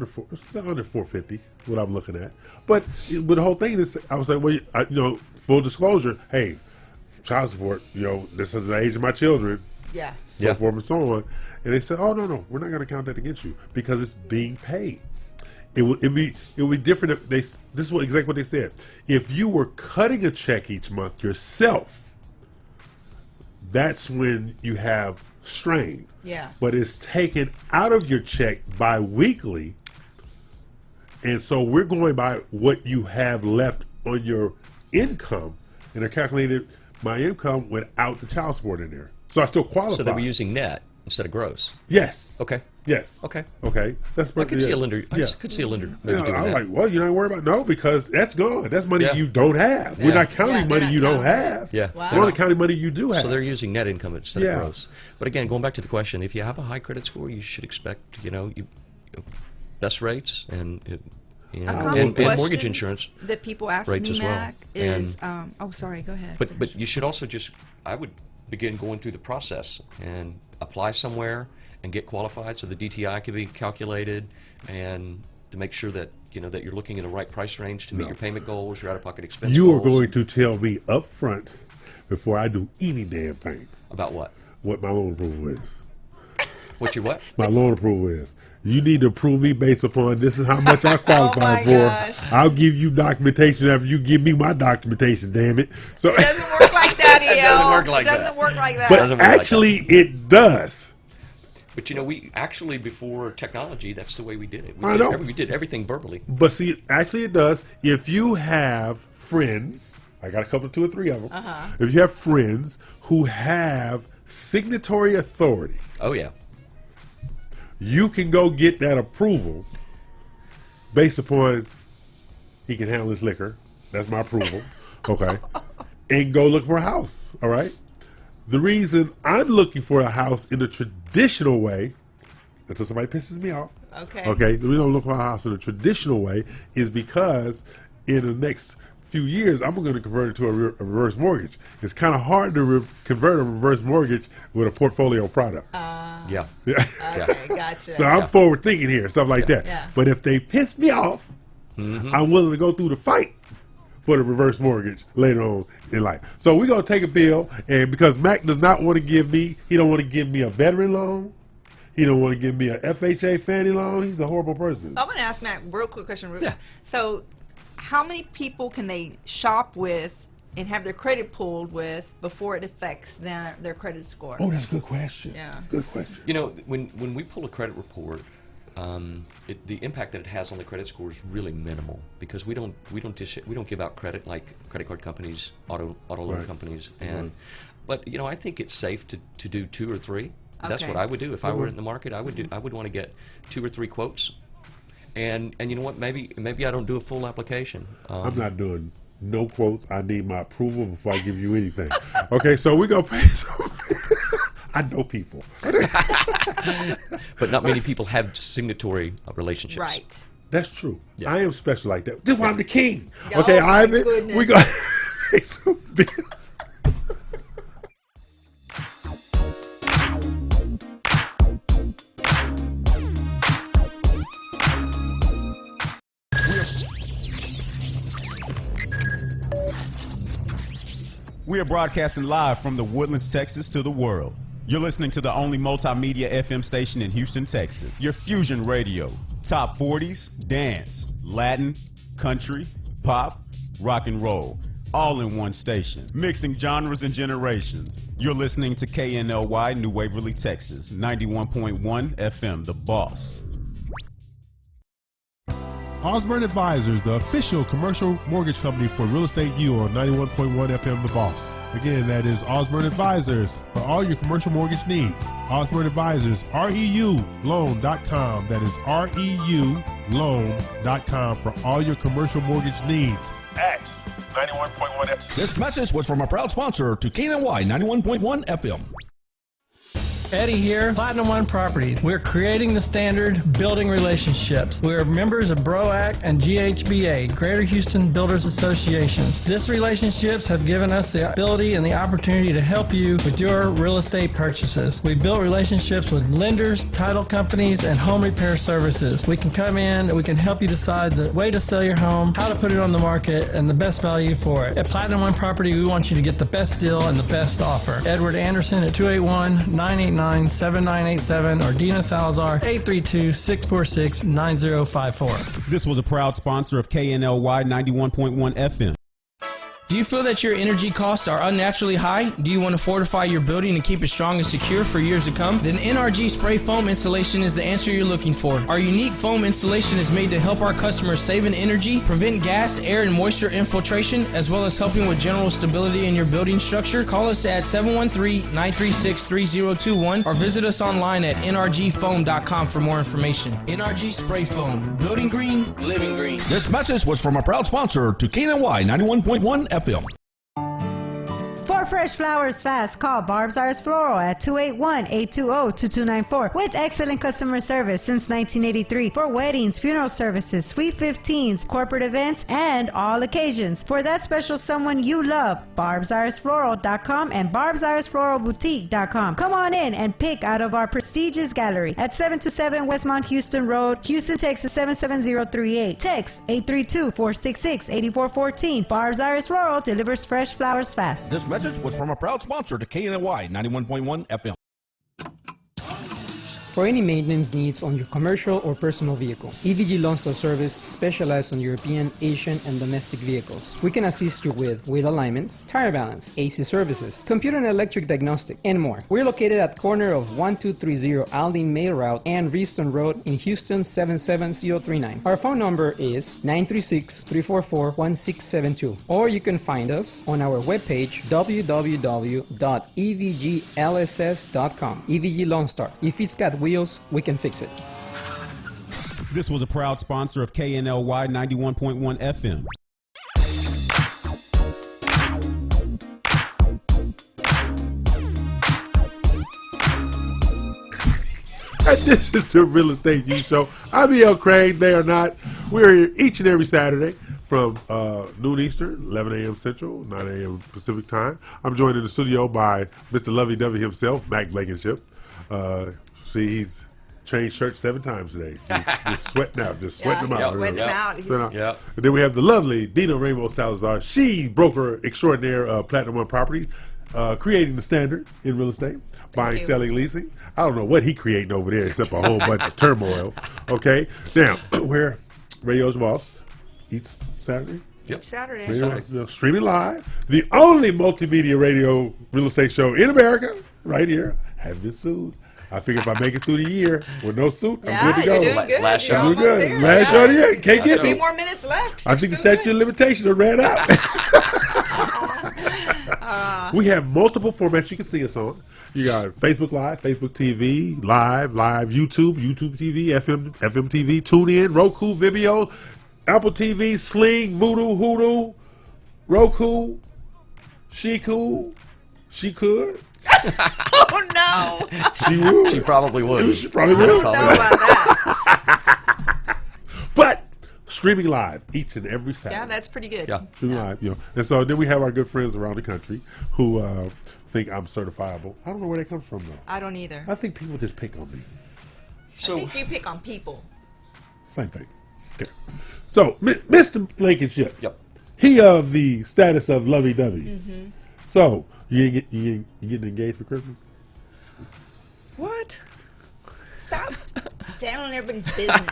450. What I'm looking at, but the whole thing is, I was like, well, full disclosure, hey, child support, this is the age of my children, so forth and so on, and they said, oh no, we're not going to count that against you because it's being paid. It would be different if this is exactly what they said. If you were cutting a check each month yourself, that's when you have strain. Yeah. But it's taken out of your check bi-weekly, and so we're going by what you have left on your income, and I calculated my income without the child support in there. So I still qualify. So they were using net instead of gross. Yes. Okay. Yes. Okay. That's I could see a lender. I could see a lender maybe doing I was that. like, well, you're not worried about because that's gone. That's money you don't have. We're not counting money you don't have. Yeah. Wow. We're only counting money you do have. So they're using net income instead of gross. But again, going back to the question, if you have a high credit score, you should expect, best rates and mortgage insurance that people ask rates me, as well. Mac, is sorry, go ahead. But you should also I would begin going through the process and apply somewhere and get qualified so the DTI can be calculated, and to make sure that that you're looking in the right price range to meet your payment goals, your out-of-pocket expense You goals. are going to tell me up front before I do any damn thing about what my loan approval is. What your what? My loan approval is. You need to approve me based upon this is how much I qualify for. Gosh. I'll give you documentation after you give me my documentation, damn it. So It doesn't work like that, EL. It doesn't work like It doesn't that. work like that. But actually it does. But we actually, before technology, that's the way we did it. I know. We did everything verbally. But see, actually it does. If you have friends, I got a couple, 2 or 3 of them. If you have friends who have signatory authority, Oh yeah. you can go get that approval based upon he can handle his liquor. That's my approval. Okay. And go look for a house. All right. The reason I'm looking for a house in the traditional way, until somebody pisses me off. Okay. The reason I'm looking for a house in the traditional way is because in the next few years, I'm going to convert it to a reverse mortgage. It's kind of hard to convert a reverse mortgage with a portfolio product. Yeah. Okay, gotcha. So I'm forward thinking here, stuff like that. Yeah. But if they piss me off, I'm willing to go through the fight for the reverse mortgage later on in life. So we're going to take a bill, and because Mac does not want to give me, he don't want to give me a veteran loan. He don't want to give me a FHA Fannie loan. He's a horrible person. I'm going to ask Mac real quick question. So how many people can they shop with and have their credit pulled with before it affects their credit score? Oh, that's a good question. Yeah. Good question. When we pull a credit report, the impact that it has on the credit score is really minimal because we don't give out credit like credit card companies, auto loan companies, but I think it's safe to do 2 or 3. That's what I would do if I were in the market. I would want to get 2 or 3 quotes, and you know what? Maybe I don't do a full application. I'm not doing no quotes. I need my approval before I give you anything. Okay, so we gonna pay some. I know people, but not many people have signatory relationships. Right. That's true. Yeah. I am special like that. This is why I'm the king. Oh, Okay, my Ivan, goodness. we gonna pay some bills. We are broadcasting live from the Woodlands, Texas to the world. You're listening to the only multimedia FM station in Houston, Texas. Your Fusion Radio. Top 40s, dance, Latin, country, pop, rock and roll. All in one station. Mixing genres and generations. You're listening to KNLY, New Waverly, Texas. 91.1 FM, The Boss. Osborne Advisors, the official commercial mortgage company for Real Estate U on 91.1 FM The Boss. Again, that is Osborne Advisors for all your commercial mortgage needs. Osborne Advisors, REULoan.com. That is REULoan.com for all your commercial mortgage needs at 91.1 FM. This message was from a proud sponsor to KNLY 91.1 FM. Eddie here, Platinum One Properties. We're creating the standard, building relationships. We're members of BROAC and GHBA, Greater Houston Builders Associations. These relationships have given us the ability and the opportunity to help you with your real estate purchases. We've built relationships with lenders, title companies, and home repair services. We can come in and we can help you decide the way to sell your home, how to put it on the market, and the best value for it. At Platinum One Property, we want you to get the best deal and the best offer. Edward Anderson at 281-989-7987 or Dina Salazar 832-646-9054. This was a proud sponsor of KNLY 91.1 FM. Do you feel that your energy costs are unnaturally high? Do you want to fortify your building and keep it strong and secure for years to come? Then NRG Spray Foam Insulation is the answer you're looking for. Our unique foam insulation is made to help our customers save in energy, prevent gas, air, and moisture infiltration, as well as helping with general stability in your building structure. Call us at 713-936-3021 or visit us online at nrgfoam.com for more information. NRG Spray Foam. Building green, living green. This message was from a proud sponsor to KNLY 91.1 FM. For fresh flowers fast, call Barb's Iris Floral at 281-820-2294 with excellent customer service since 1983 for weddings, funeral services, sweet 15s, corporate events, and all occasions. For that special someone you love, barbsirisfloral.com and barbsirisfloralboutique.com. Come on in and pick out of our prestigious gallery at 727 Westmont Houston Road, Houston, Texas 77038. Text 832-466-8414. Barb's Iris Floral delivers fresh flowers fast. This message was from a proud sponsor to KNLY 91.1 FM. For any maintenance needs on your commercial or personal vehicle, EVG Loan Store Service specializes on European, Asian, and domestic vehicles. We can assist you with wheel alignments, tire balance, AC services, computer and electric diagnostic, and more. We're located at corner of 1230 Aldine Mail Route and Reeston Road in Houston 77039. Our phone number is 936-344-1672, or you can find us on our webpage www.evglss.com. EVG Loan Star. If it's got wheels, we can fix it. This was a proud sponsor of KNLY 91.1 FM. And this is the Real Estate U Show. I'm E.L. Craig. They are not. We're here each and every Saturday from noon Eastern, 11 a.m. Central, 9 a.m. Pacific time. I'm joined in the studio by Mr. Lovey-Dovey himself, Mac Blankenship. See, he's changed shirts 7 times today. He's just sweating out, sweating them out. Sweating them out. And then we have the lovely Dina Rainbow Salazar. She broker extraordinaire of Platinum One Property, creating the standard in real estate, buying, selling, leasing. I don't know what he creating over there except a whole bunch of turmoil. Okay, now where Radio's Boss each Saturday. Yep. Saturday. Streaming live, the only multimedia radio real estate show in America, right here. Haven't been sued. I figure if I make it through the year with no suit, I'm good to go. You're doing good. Last show. You're good. there. Last show of the year. Can't get A me. few more minutes left. I think the statute of limitations have ran out. We have multiple formats you can see us on. You got Facebook Live, Facebook TV, Live, YouTube, YouTube TV, FM TV, TuneIn, Roku, Vimeo, Apple TV, Sling, Voodoo, Hoodoo, Roku, She could. Oh no! She would. She probably would. She probably would. I don't know about that. But streaming live each and every Saturday. Yeah, that's pretty good. Yeah. Streaming live, And so then we have our good friends around the country who think I'm certifiable. I don't know where they come from though. I don't either. I think people just pick on me. I think you pick on people. Same thing. Okay. So Mr. Blankenship. Yep. He of the status of lovey-dovey. Mm-hmm. So you getting engaged for Christmas? What? Stop telling everybody's business.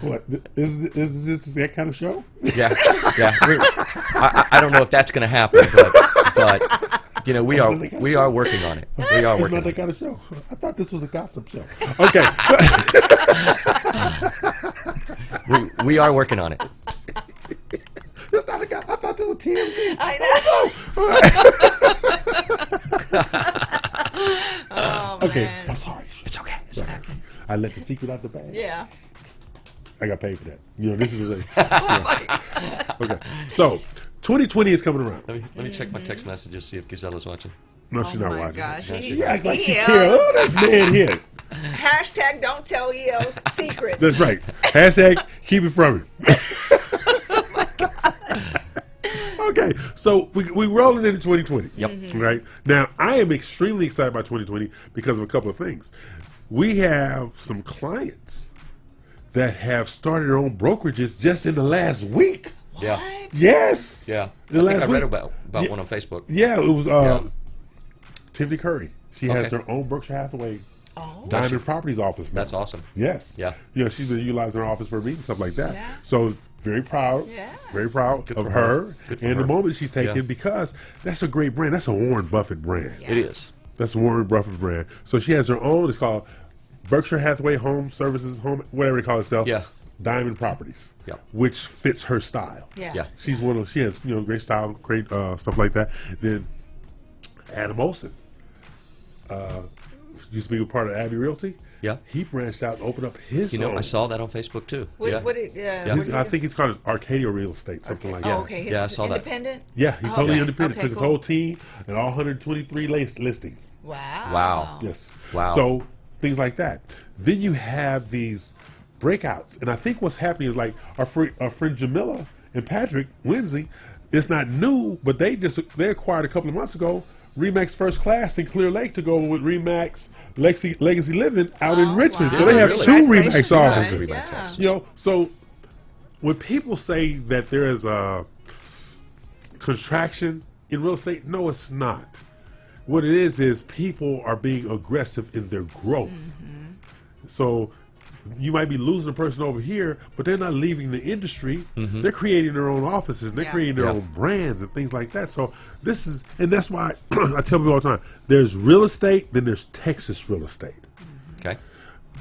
What is this that kind of show? Yeah. I don't know if that's going to happen, but we are working on it. We are working. It's not that kind of show. I thought this was a gossip show. Okay. We are working on it. That's not a guy. I thought that was TMZ. I know. Oh, okay, man. I'm sorry. It's okay. It's okay. I let the secret out the bag. Yeah. I got paid for that. You know, this is okay. So, 2020 is coming around. Let me check my text messages, see if Gisella's watching. No, she's not watching. Gosh. She act like she Yeah. cares. Oh, that's man here. Hashtag don't tell EL's secrets. That's right. Hashtag keep it from him. Okay, so we rolling into 2020. Yep. Right now, I am extremely excited about 2020 because of a couple of things. We have some clients that have started their own brokerages just in the last week. Yeah. Yes. Yeah. The I last think I read week. about one on Facebook. Yeah, it was Yeah. Tiffany Curry. She has Okay. her own Berkshire Hathaway Oh. Diamond Properties office now. That's awesome. Yes. Yeah. You know, she's been utilizing her office for meetings, stuff like that. Yeah. So very proud. Yeah. Very proud Good of for her her. Good for and the her. moment she's taken Yeah. because that's a great brand. That's a Warren Buffett brand. It is. That's a Warren Buffett brand. So she has her own. It's called Berkshire Hathaway Home Services, Home whatever they call itself. Yeah. Diamond Properties. Yeah. Which fits her style. Yeah. Yeah. She's one of she has great style, great stuff like that. Then Adam Olson used to be a part of Abbey Realty. Yeah. He branched out and opened up his own. I saw that on Facebook too. What, yeah. what it, Yeah. what I think it's called Arcadia Real Estate, something like that. Oh, okay. Yeah, I His saw that. independent? Yeah, he's totally Okay. independent. Okay, Took his cool. whole team and all 123 listings. Wow. Wow. Yes. Wow. So things like that. Then you have these breakouts, and I think what's happening is like our friend Jamila and Patrick Winsey. It's not new, but they acquired a couple of months ago Remax First Class in Clear Lake to go with Remax Legacy Living out in Richmond. wow. So they have Really? two Congratulations, Remax guys. offices. Yeah. You know, so when people say that there is a contraction in real estate, no, it's not. What it is people are being aggressive in their growth. So you might be losing a person over here, but they're not leaving the industry. They're creating their own offices. They're Yeah. creating their Yeah. own brands and things like that. So this is, and that's why I tell people all the time, there's real estate, then there's Texas real estate. Okay.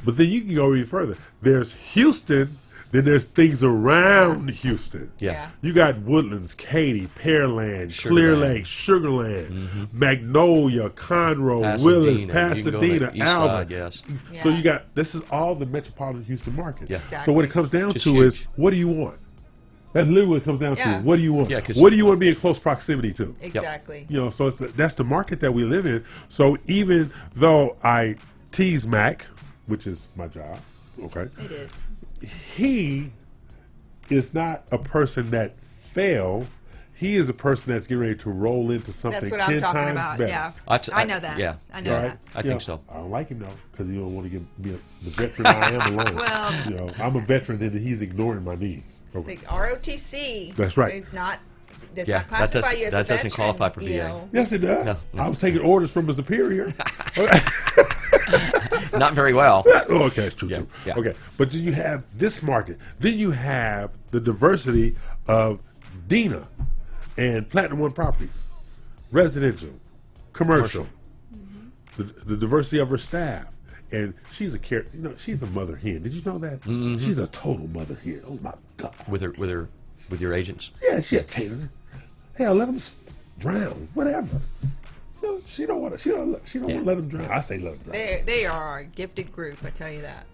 But then you can go even further. There's Houston, then there's things around Houston. Yeah. You got Woodlands, Katy, Pearland, Sugar Clear Land. Lake, Sugarland, Magnolia, Conroe, Pasadena. Willis, You can go on the Pasadena, east Alba. side, yes. So Yeah. you got, this is all the metropolitan Houston market. Yeah. So what it comes down Just to huge. is, what do you want? That's literally what it comes down Yeah. to. What do you want? Yeah, 'cause- what do you want to be in close proximity to? Exactly. You know, so that's the market that we live in. So even though I tease Mac, which is my job, okay, It is. he is not a person that failed. He is a person that's getting ready to roll into something That's what 10 I'm talking times about. better. Yeah. I know that. Yeah. I know yeah. that. I You think know, so. I don't like him though because he don't want to be the veteran I am alone. Well- you know, I'm a veteran and he's ignoring my needs. Okay. The ROTC. That's right. Is not. Does Yeah, not classify that you as does- a that doesn't veteran, qualify for VA. EL. Yes, it does. No. I was taking orders from a superior. Not very well. Oh, okay, it's true, Yeah, too. yeah. Okay, but then you have this market. Then you have the diversity of Dina and Platinum One Properties, residential, commercial, the diversity of her staff. And she's she's a mother hen. Did you know that? She's a total mother hen. Oh my God. With your agents. Yeah, she a tailor. Hell, let them drown, whatever. You know, she don't want to. She don't want to let them drown. I say let them drown. They are a gifted group. I tell you that.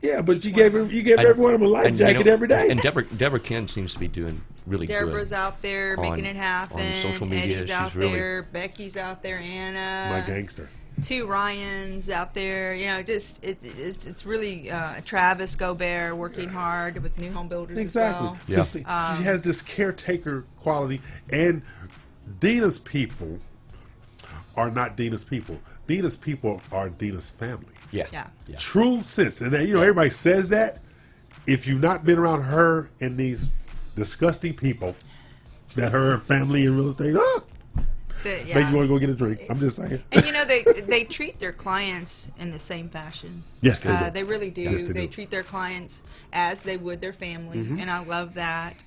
Yeah, but you gave everyone a life And, jacket every day. And Deborah Ken seems to be doing really Deborah's good. out there making it happen. On social media, Eddie's she's out really there. Becky's out there. Anna. My gangster. Two Ryans out there. You know, just it's really Travis Gobert working hard with new home builders Exactly. as well. Yeah. See, she has this caretaker quality, and Dina's people are not Dina's people. Dina's people are Dina's family. Yeah. Yeah. True sense. And everybody says that. If you've not been around her and these disgusting people that her family in real estate, make you want to go get a drink. I'm just saying. And you know they treat their clients in the same fashion. Yes, they do. They really do. Yes, they they do. treat their clients as they would their family, and I love that.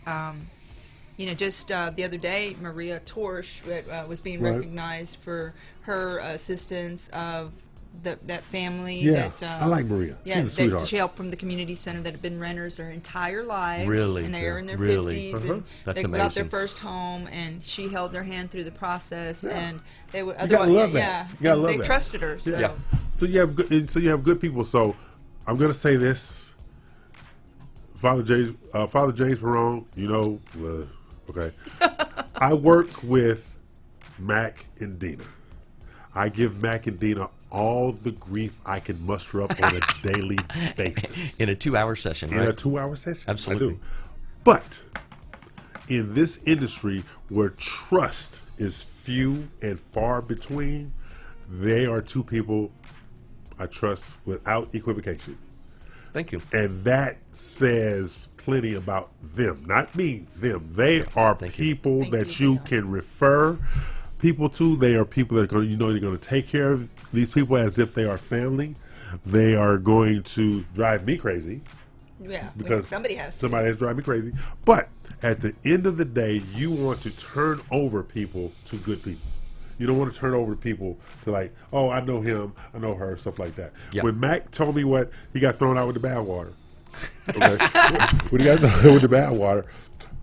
You know, just the other day, Maria Torsch was being Right. recognized for her assistance of that family. Yeah, that, I like Maria. Yeah, She's a sweetheart. she helped from the community center that have been renters their entire lives. Really? And they're in their Really? 50s. And That's they got their amazing. first home, and she held their hand through the process. Yeah. And they would You gotta love that. Yeah, You gotta and love they that. trusted her. So. Yeah. So you have good people. So I'm gonna say this, Father James Perone. Okay. I work with Mac and Dina. I give Mac and Dina all the grief I can muster up on a daily basis. In a 2-hour session, right? In a 2-hour session, Absolutely. I do. But in this industry where trust is few and far between, they are two people I trust without equivocation. Thank you. And that says plenty about them. Not me, them. They are people that you can refer people to. They are people that are going, they're going to take care of these people as if they are family. They are going to drive me crazy. Yeah, Because somebody has to. Somebody has to drive me crazy. But at the end of the day, you want to turn over people to good people. You don't want to turn over people to like, oh, I know him, I know her, stuff like that. Yep. When Mac told me what he got thrown out with the bathwater, okay, when he got thrown out with the bathwater,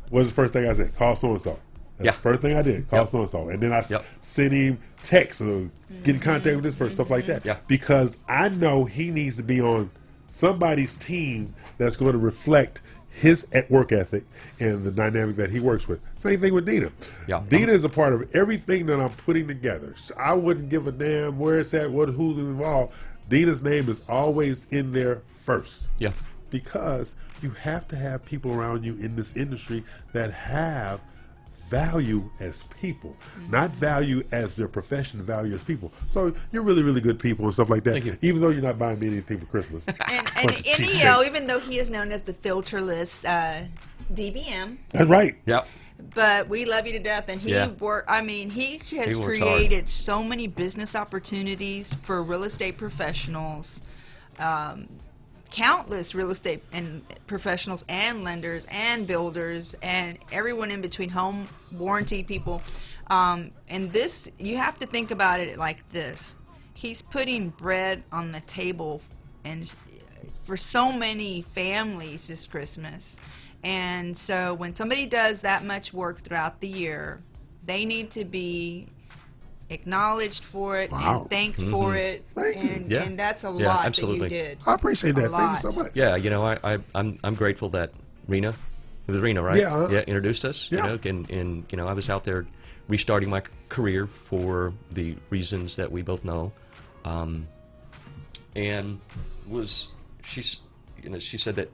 what was the first thing I said? Call so and so. That's the first thing I did. Call so and so, and then I sent him texts or get in contact with this person, stuff like that. Yeah. Because I know he needs to be on somebody's team that's going to reflect his work ethic and the dynamic that he works with. Same thing with Dina. Yeah. Dina is a part of everything that I'm putting together. I wouldn't give a damn where it's at, who's involved. Dina's name is always in there first. Yeah. Because you have to have people around you in this industry that have value as people, not value as their profession, value as people. So you're really, really good people and stuff like that. Thank you. Even though you're not buying me anything for Christmas. And EO, even though he is known as the filterless DBM. That's right. Yep. But we love you to death, and he he has works created hard. so many business opportunities for real estate professionals, countless real estate and professionals and lenders and builders and everyone in between, home warranty people. And this, you have to think about it like this: he's putting bread on the table, and for so many families this Christmas. And so when somebody does that much work throughout the year, they need to be acknowledged for it and thanked for it. And that's a lot absolutely. that you did. I appreciate that. Thank you so much. Yeah, I'm grateful that Rena, it was Rena, right? Yeah. Yeah, introduced us. Yeah. And I was out there restarting my career for the reasons that we both know, and she said that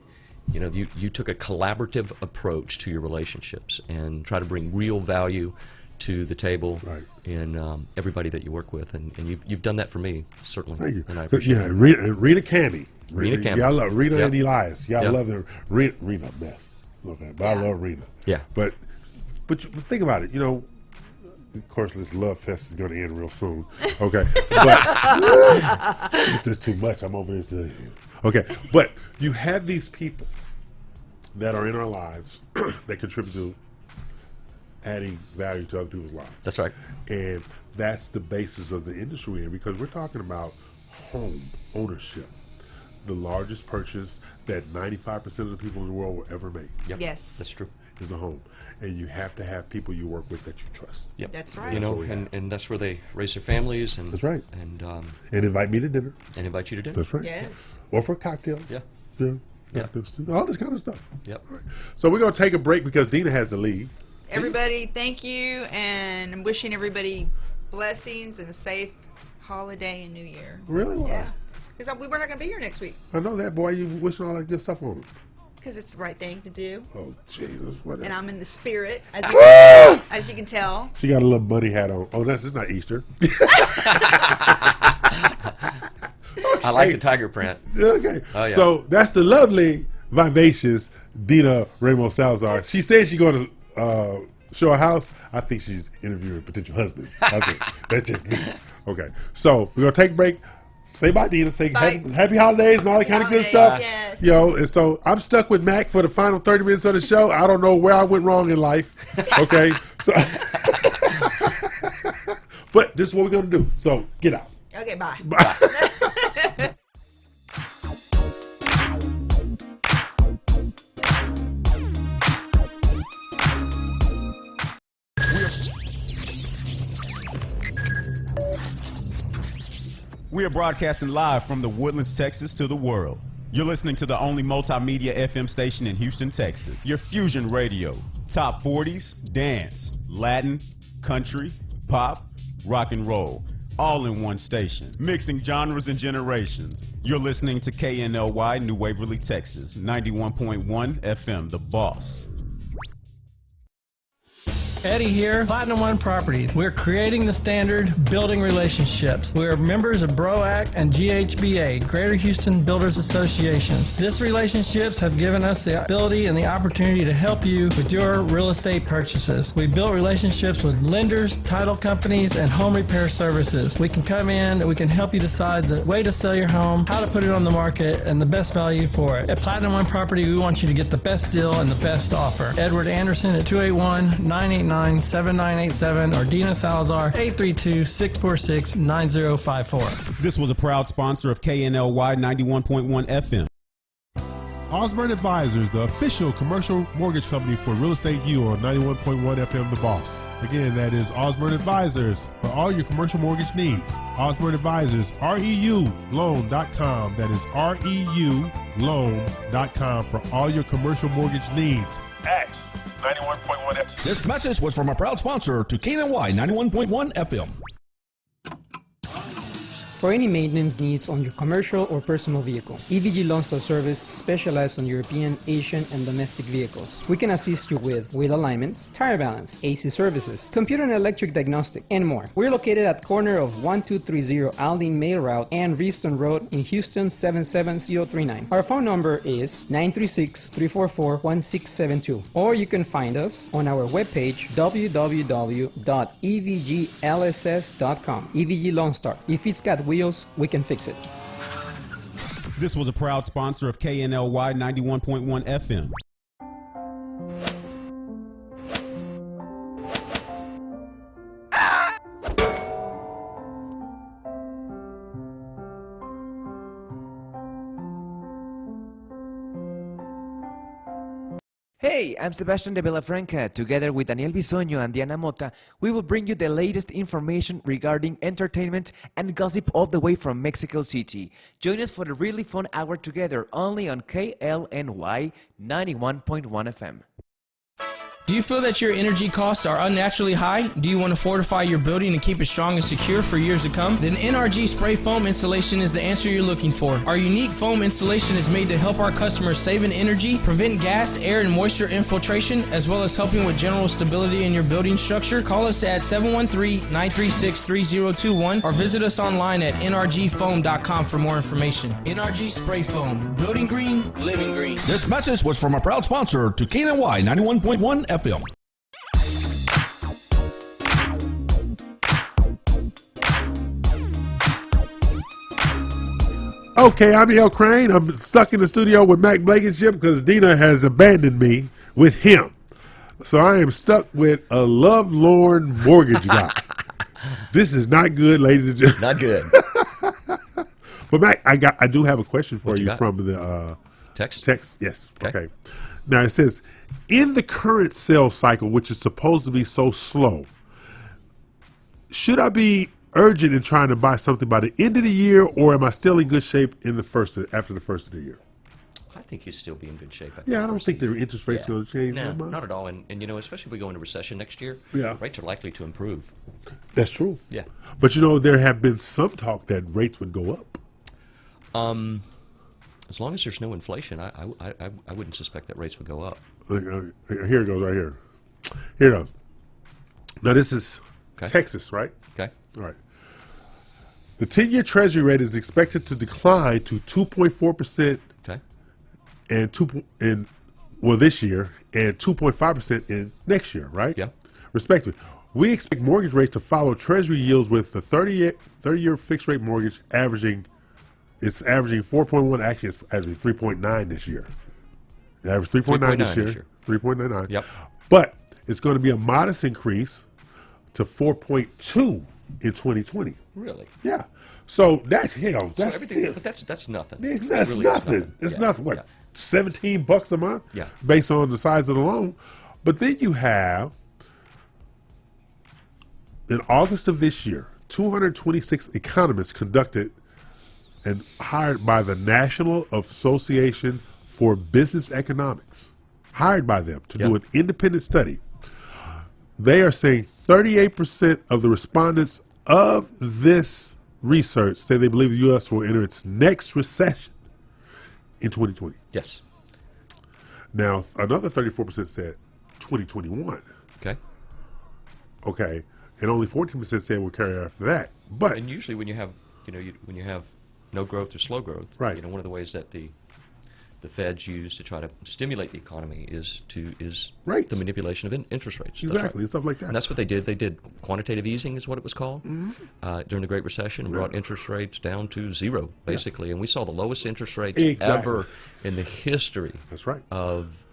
you took a collaborative approach to your relationships and try to bring real value to the table in everybody that you work with, and you've done that for me, certainly. Thank you. And I appreciate it. Rita Candy. Rena Campbell. Y'all love Rita Yep. and Elias. Y'all Yep. love them. Rena best. Okay, but I love Rena. Yeah. But think about it. Of course, this love fest is going to end real soon. Okay, but if there's too much, I'm over here. Okay, but you have these people that are in our lives that contribute to adding value to other people's lives. That's right. And that's the basis of the industry we're in, because we're talking about home ownership, the largest purchase that 95% of the people in the world will ever make. Yep. Yes. That's true. Is a home. And you have to have people you work with that you trust. Yep. That's right. And that's where they raise their families, and That's right. and invite me to dinner. and invite you to dinner. That's right. Yes. Or for cocktails. Yeah. Yeah. Yeah. Cocktails too. All this kind of stuff. Yep. All right. So we're going to take a break because Dina has to leave. Everybody, thank you, and I'm wishing everybody blessings and a safe holiday and New Year. Really? Why? Yeah. Because we're not going to be here next week. I know that, boy. You wishing all that good stuff on him. Because it's the right thing to do. Oh, Jesus. What And I'm in the spirit, Ah! as you can tell. She got a little bunny hat on. Oh, it's not Easter. I like the tiger print. Okay. Oh, yeah. So that's the lovely, vivacious Dina Ramos Salazar. She says she's going to show a house. I think she's interviewing potential husbands. Okay. That's just me. Okay. So we're going to take a break. Say bye, Dina. Say happy holidays and all that kind of good stuff. Yes. And so I'm stuck with Mac for the final 30 minutes of the show. I don't know where I went wrong in life. Okay. So, but this is what we're going to do. So get out. Okay, bye. Bye. We are broadcasting live from the Woodlands, Texas to the world. You're listening to the only multimedia FM station in Houston, Texas. Your Fusion Radio. Top 40s, dance, Latin, country, pop, rock and roll. All in one station. Mixing genres and generations. You're listening to KNLY, New Waverly, Texas. 91.1 FM, The Boss. Eddie here, Platinum One Properties. We're creating the standard, building relationships. We are members of BROAC and GHBA, Greater Houston Builders Associations. These relationships have given us the ability and the opportunity to help you with your real estate purchases. We built relationships with lenders, title companies, and home repair services. We can come in and we can help you decide the way to sell your home, how to put it on the market, and the best value for it. At Platinum One Property, we want you to get the best deal and the best offer. Edward Anderson at 281-989-7987 or Dina Salazar 832-646-9054. This was a proud sponsor of KNLY 91.1 FM. Osborne Advisors, the official commercial mortgage company for Real Estate U on 91.1 FM The Boss. Again, that is Osborne Advisors for all your commercial mortgage needs. Osborne Advisors, REULoan.com. That is REULoan.com for all your commercial mortgage needs at 91.1 FM. This message was from a proud sponsor to KNLY 91.1 FM. For any maintenance needs on your commercial or personal vehicle, EVG Lonsdale Service specializes on European, Asian, and domestic vehicles. We can assist you with wheel alignments, tire balance, AC services, computer and electric diagnostic, and more. We're located at corner of 1230 Aldine Mail Route and Reeston Road in Houston 77039. Our phone number is 936-344-1672, or you can find us on our webpage www.evglss.com. EVG Lone Star. If it's got wheels, we can fix it. This was a proud sponsor of KNLY 91.1 FM. Hey, I'm Sebastian de Villafranca. Together with Daniel Bisoño and Diana Mota, we will bring you the latest information regarding entertainment and gossip all the way from Mexico City. Join us for a really fun hour together only on KLNY 91.1 FM. Do you feel that your energy costs are unnaturally high? Do you want to fortify your building and keep it strong and secure for years to come? Then NRG Spray Foam Insulation is the answer you're looking for. Our unique foam insulation is made to help our customers save in energy, prevent gas, air, and moisture infiltration, as well as helping with general stability in your building structure. Call us at 713-936-3021 or visit us online at nrgfoam.com for more information. NRG Spray Foam. Building green, living green. This message was from a proud sponsor to KNLY 91.1 FM. Okay, I'm El Crane. I'm stuck in the studio with Mac Blankenship because Dina has abandoned me with him. So I am stuck with a lovelorn mortgage guy. This is not good, ladies and gentlemen. Not good. But Mac, I do have a question for you from the text. Yes. Okay. Now it says, in the current sales cycle, which is supposed to be so slow, should I be urgent in trying to buy something by the end of the year, or am I still in good shape after the first of the year? I think you'll still be in good shape. I don't think the interest rates are going to change. No, not at all. And especially if we go into recession next year, rates are likely to improve. That's true. Yeah. But there have been some talk that rates would go up. As long as there's no inflation, I wouldn't suspect that rates would go up. Here it goes right here. Here it goes. Now this is Texas, right? Okay. All right. The 10-year Treasury rate is expected to decline to 2.4%. Okay. This year, and 2.5% in next year, right? Yeah. Respectively. We expect mortgage rates to follow Treasury yields, with the 30-year fixed rate mortgage averaging 4.1. Actually, it's averaging 3.9 this year. It averaged 3.9 this year. 3.99. Yep. But it's going to be a modest increase to 4.2 in 2020. Really? Yeah. So that's But that's nothing. That's really nothing. It's nothing. What? $17 a month? Yeah. Based on the size of the loan. But then you have, in August of this year, 226 economists conducted and hired by the National Association for Business Economics, hired by them to do an independent study. They are saying 38% of the respondents of this research say they believe the U.S. will enter its next recession in 2020. Yes. Now, another 34% said 2021. Okay. Okay. And only 14% said we'll carry after that. But and usually when you have, when you have no growth or slow growth, right. One of the ways that the Feds use to try to stimulate the economy is the manipulation of interest rates. Exactly, stuff like that. And that's what they did. They did quantitative easing, is what it was called, during the Great Recession, and brought interest rates down to zero, basically. And we saw the lowest interest rates ever in the history. That's right. Of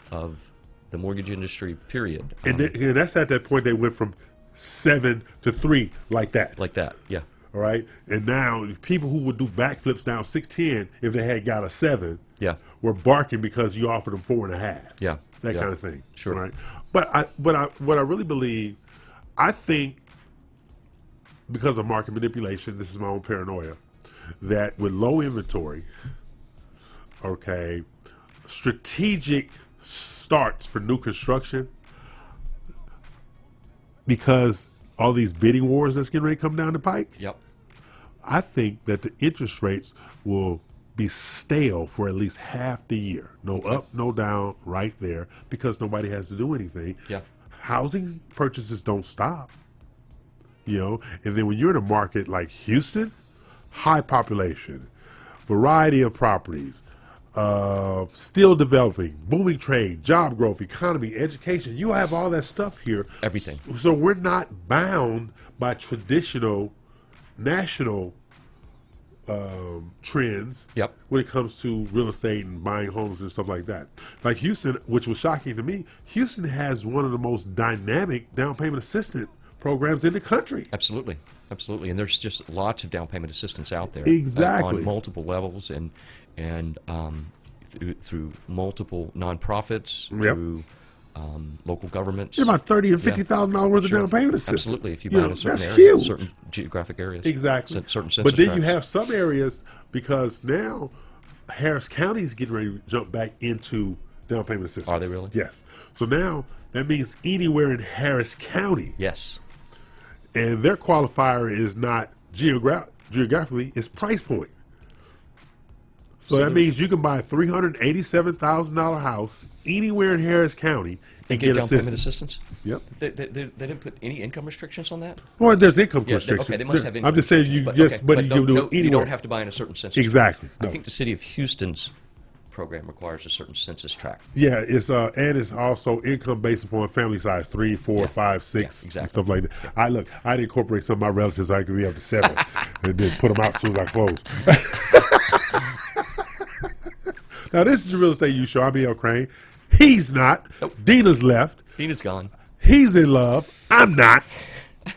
the mortgage industry, period. And that's at that point they went from 7 to 3, like that. Like that, yeah. All right. And now people who would do backflips down 610 if they had got a 7, were barking because you offered them 4.5. Yeah. That kind of thing. Sure. Right. But what I really believe, I think because of market manipulation, this is my own paranoia, that with low inventory, strategic starts for new construction, because all these bidding wars that's getting ready to come down the pike. Yep. I think that the interest rates will be stale for at least half the year. No up, no down, right there, because nobody has to do anything. Yeah. Housing purchases don't stop. And then when you're in a market like Houston, high population, variety of properties, still developing, booming trade, job growth, economy, education. You have all that stuff here. Everything. So we're not bound by traditional national trends when it comes to real estate and buying homes and stuff like that. Like Houston, which was shocking to me, Houston has one of the most dynamic down payment assistance programs in the country. Absolutely. Absolutely. And there's just lots of down payment assistance out there. Exactly. On multiple levels and through multiple nonprofits, through local governments. It's about $30,000 and $50,000 worth of down payment assistance. Absolutely, if you buy in a certain that's area, huge. certain geographic areas. Exactly. Certain census but then tracts. you have some areas, because now Harris County is getting ready to jump back into down payment assistance. Are they really? Yes. So now that means anywhere in Harris County. Yes. And their qualifier is not geographically, it's price point. So that means you can buy a $387,000 house anywhere in Harris County and get down payment assistance. Yep. They didn't put any income restrictions on that? Well, there's income restrictions. Okay, they must have income. I'm just saying you but you can do it anywhere. You don't have to buy in a certain census. Exactly. I think the city of Houston's program requires a certain census tract. Yeah, it's and it's also income based upon family size, 3, 4, 5, 6, exactly. and stuff like that. I'd incorporate some of my relatives. I could be up to 7, and then put them out as soon as I close. Now this is the Real Estate U Show. I'm E.L. Crane. He's not. Nope. Dina's left. Dina's gone. He's in love. I'm not. You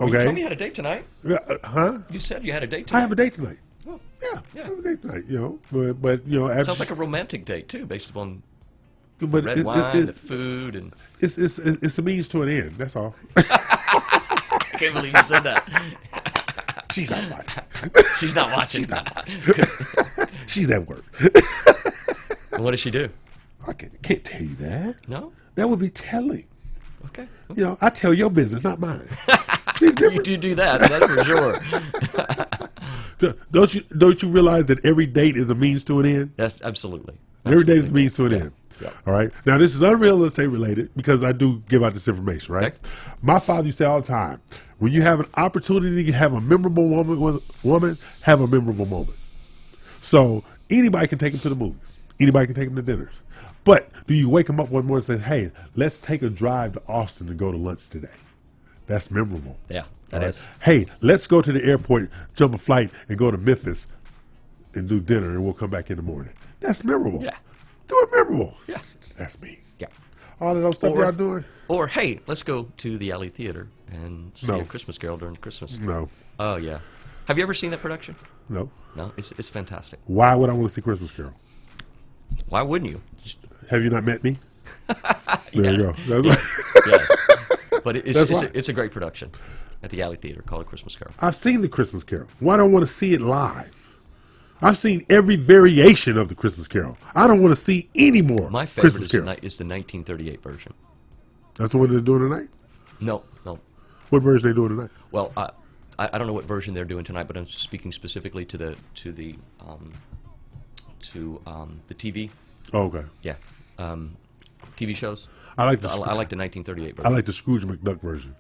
Okay. told me you had a date tonight. Huh? You said you had a date tonight. I have a date tonight. Oh, Yeah, yeah. I have a date tonight. But after Sounds like a romantic date too, based upon but red wine, the food, and it's a means to an end. That's all. I can't believe you said that. She's not watching. She's not watching. She's not watching. She's at work. And what does she do? I can't tell you that. No? That would be telling. Okay. I tell your business, not mine. See, You do that, that's for sure. Don't you realize that every date is a means to an end? That's absolutely. Every date is a means to an end. Yeah. All right. Now this is unreal estate related because I do give out this information, right? Okay. My father used to say all the time, when you have an opportunity to have a memorable woman, have a memorable moment. So anybody can take them to the movies. Anybody can take them to dinners. But do you wake them up one morning and say, hey, let's take a drive to Austin and go to lunch today? That's memorable. Yeah, that is. Hey, let's go to the airport, jump a flight, and go to Memphis and do dinner, and we'll come back in the morning. That's memorable. Yeah. Do it memorable. Yeah. That's me. Yeah. All of those stuff y'all doing? Or, hey, let's go to the Alley Theater and see No. a Christmas Carol during Christmas. No. Oh, yeah. Have you ever seen that production? No. No? It's fantastic. Why would I want to see Christmas Carol? Why wouldn't you? Have you not met me? There Yes. you go. That's Yes. But That's why. it's a great production at the Alley Theater called A Christmas Carol. I've seen the Christmas Carol. Why do I want to see it live? I've seen every variation of the Christmas Carol. I don't want to see any more. My favorite Christmas Carol. is the 1938 version. That's the one they're doing tonight? No. What version are they doing tonight? Well, I don't know what version they're doing tonight, but I'm speaking specifically to the TV. Oh, okay. Yeah, TV shows. I like the 1938 version. I like the Scrooge McDuck version.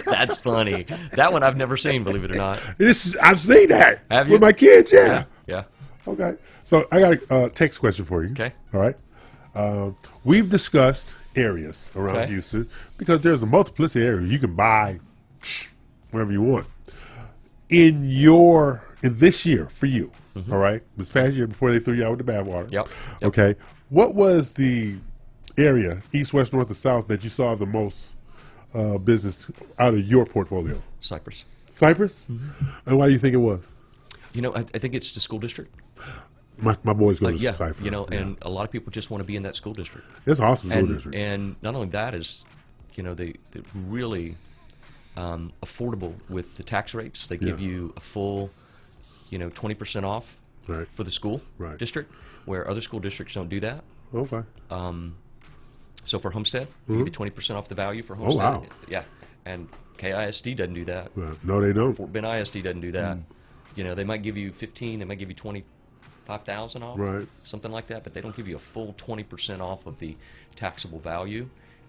That's funny. That one I've never seen, believe it or not. I've seen that. Have you? With my kids, yeah. Yeah. Okay. So I got a text question for you. Okay. All right. We've discussed areas around Houston because there's a multiplicity of areas. You can buy wherever you want. In this year, for you, all right, this past year before they threw you out with the bathwater. Yep. Okay. What was the area, east, west, north, or south, that you saw the most business out of your portfolio? Cypress. Cypress? And why do you think it was? I think it's the school district. My boys go to Cypress. And a lot of people just want to be in that school district. It's an awesome school district. And not only that is, they're really affordable with the tax rates. They give you a full, 20% off for the school district, where other school districts don't do that. Okay. So for Homestead, you give you 20% off the value for Homestead. Oh, wow. Yeah. And KISD doesn't do that. No, they don't. Fort Bend ISD doesn't do that. They might give you 15, they might give you 25,000 off, something like that, but they don't give you a full 20% off of the taxable value.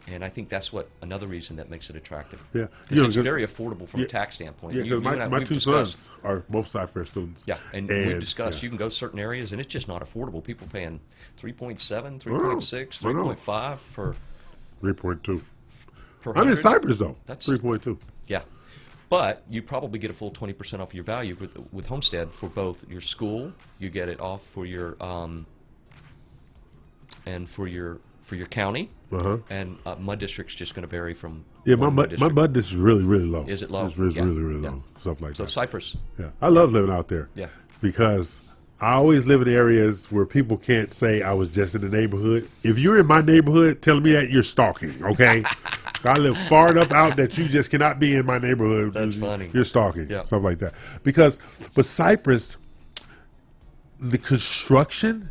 And I think that's another reason that makes it attractive. Yeah, because it's very affordable from a tax standpoint. Yeah, because my two sons are both Cypress students. Yeah, and we've discussed you can go certain areas, and it's just not affordable. People paying 3.7, 3.6, 3.5 for 3.2. I'm in Cypress though. That's 3.2. Yeah, but you probably get a full 20% off your value with Homestead for both your school. You get it off for your and for your county. And mud district's just going to vary from my mud district is really low. Is it low? It's really low. Stuff like that. So Cypress. Yeah, I love living out there. Yeah, because I always live in areas where people can't say I was just in the neighborhood. If you're in my neighborhood, telling me that, you're stalking. Okay. I live far enough out that you just cannot be in my neighborhood. That's funny. You're stalking. Stuff like that. But Cypress, the construction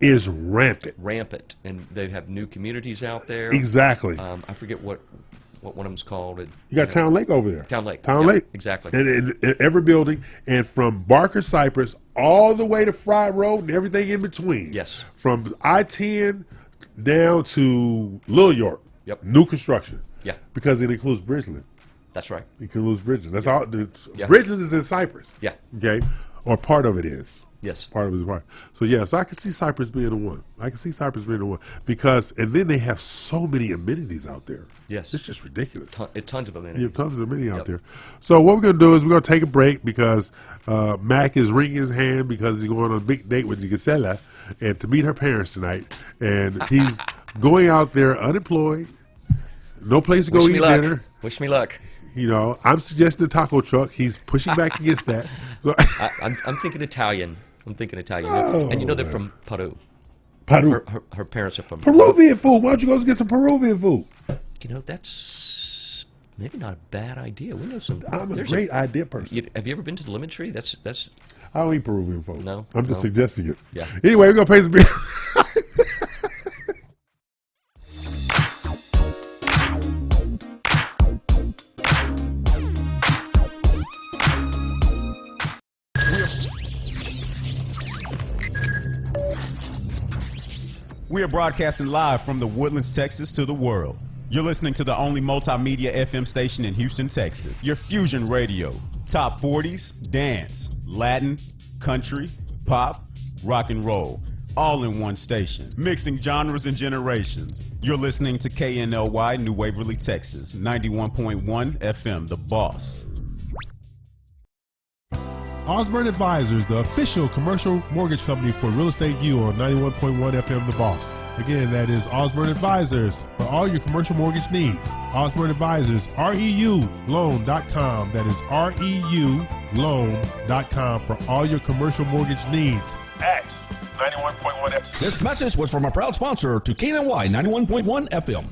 is rampant, and they have new communities out there. Exactly. I forget what one of them's called. You got Town Lake over there. Town Lake. Exactly. And in every building, and from Barker Cypress all the way to Fry Road and everything in between. Yes. From I-10 down to Little York. Yep. New construction. Yeah. Because it includes Bridgeland. That's right. It includes Bridgeland. That's all. Bridgeland is in Cypress. Yeah. Okay. Or part of it is. Yes. Part of it is part. So I can see Cypress being the one. Because, and then they have so many amenities out there. Yes. It's just ridiculous. Tons of amenities. You have tons of amenities out there. So what we're going to do is we're going to take a break because Mac is wringing his hand because he's going on a big date with Gisela and to meet her parents tonight. And he's going out there unemployed, no place to go eat dinner. Wish me luck. I'm suggesting the taco truck. He's pushing back against that. So I'm thinking Italian. And they're from Peru. Peru. Her parents are from Peruvian food. Why don't you go get some Peruvian food? That's maybe not a bad idea. We know some. I'm a great idea person. Have you ever been to the Lemon Tree? That's. I don't eat Peruvian food. No, I'm just suggesting it. Yeah. Anyway, we're gonna pay some bills. We are broadcasting live from the Woodlands, Texas to the world. You're listening to the only multimedia FM station in Houston, Texas. Your Fusion Radio. Top 40s, dance, Latin, country, pop, rock and roll. All in one station. Mixing genres and generations. You're listening to KNLY, New Waverly, Texas. 91.1 FM, The Boss. Osborne Advisors, the official commercial mortgage company for Real Estate U on 91.1 FM The Boss. Again, that is Osborne Advisors for all your commercial mortgage needs. Osborne Advisors, REULoan.com. That is REULoan.com for all your commercial mortgage needs at 91.1 FM. This message was from a proud sponsor to KNLY 91.1 FM.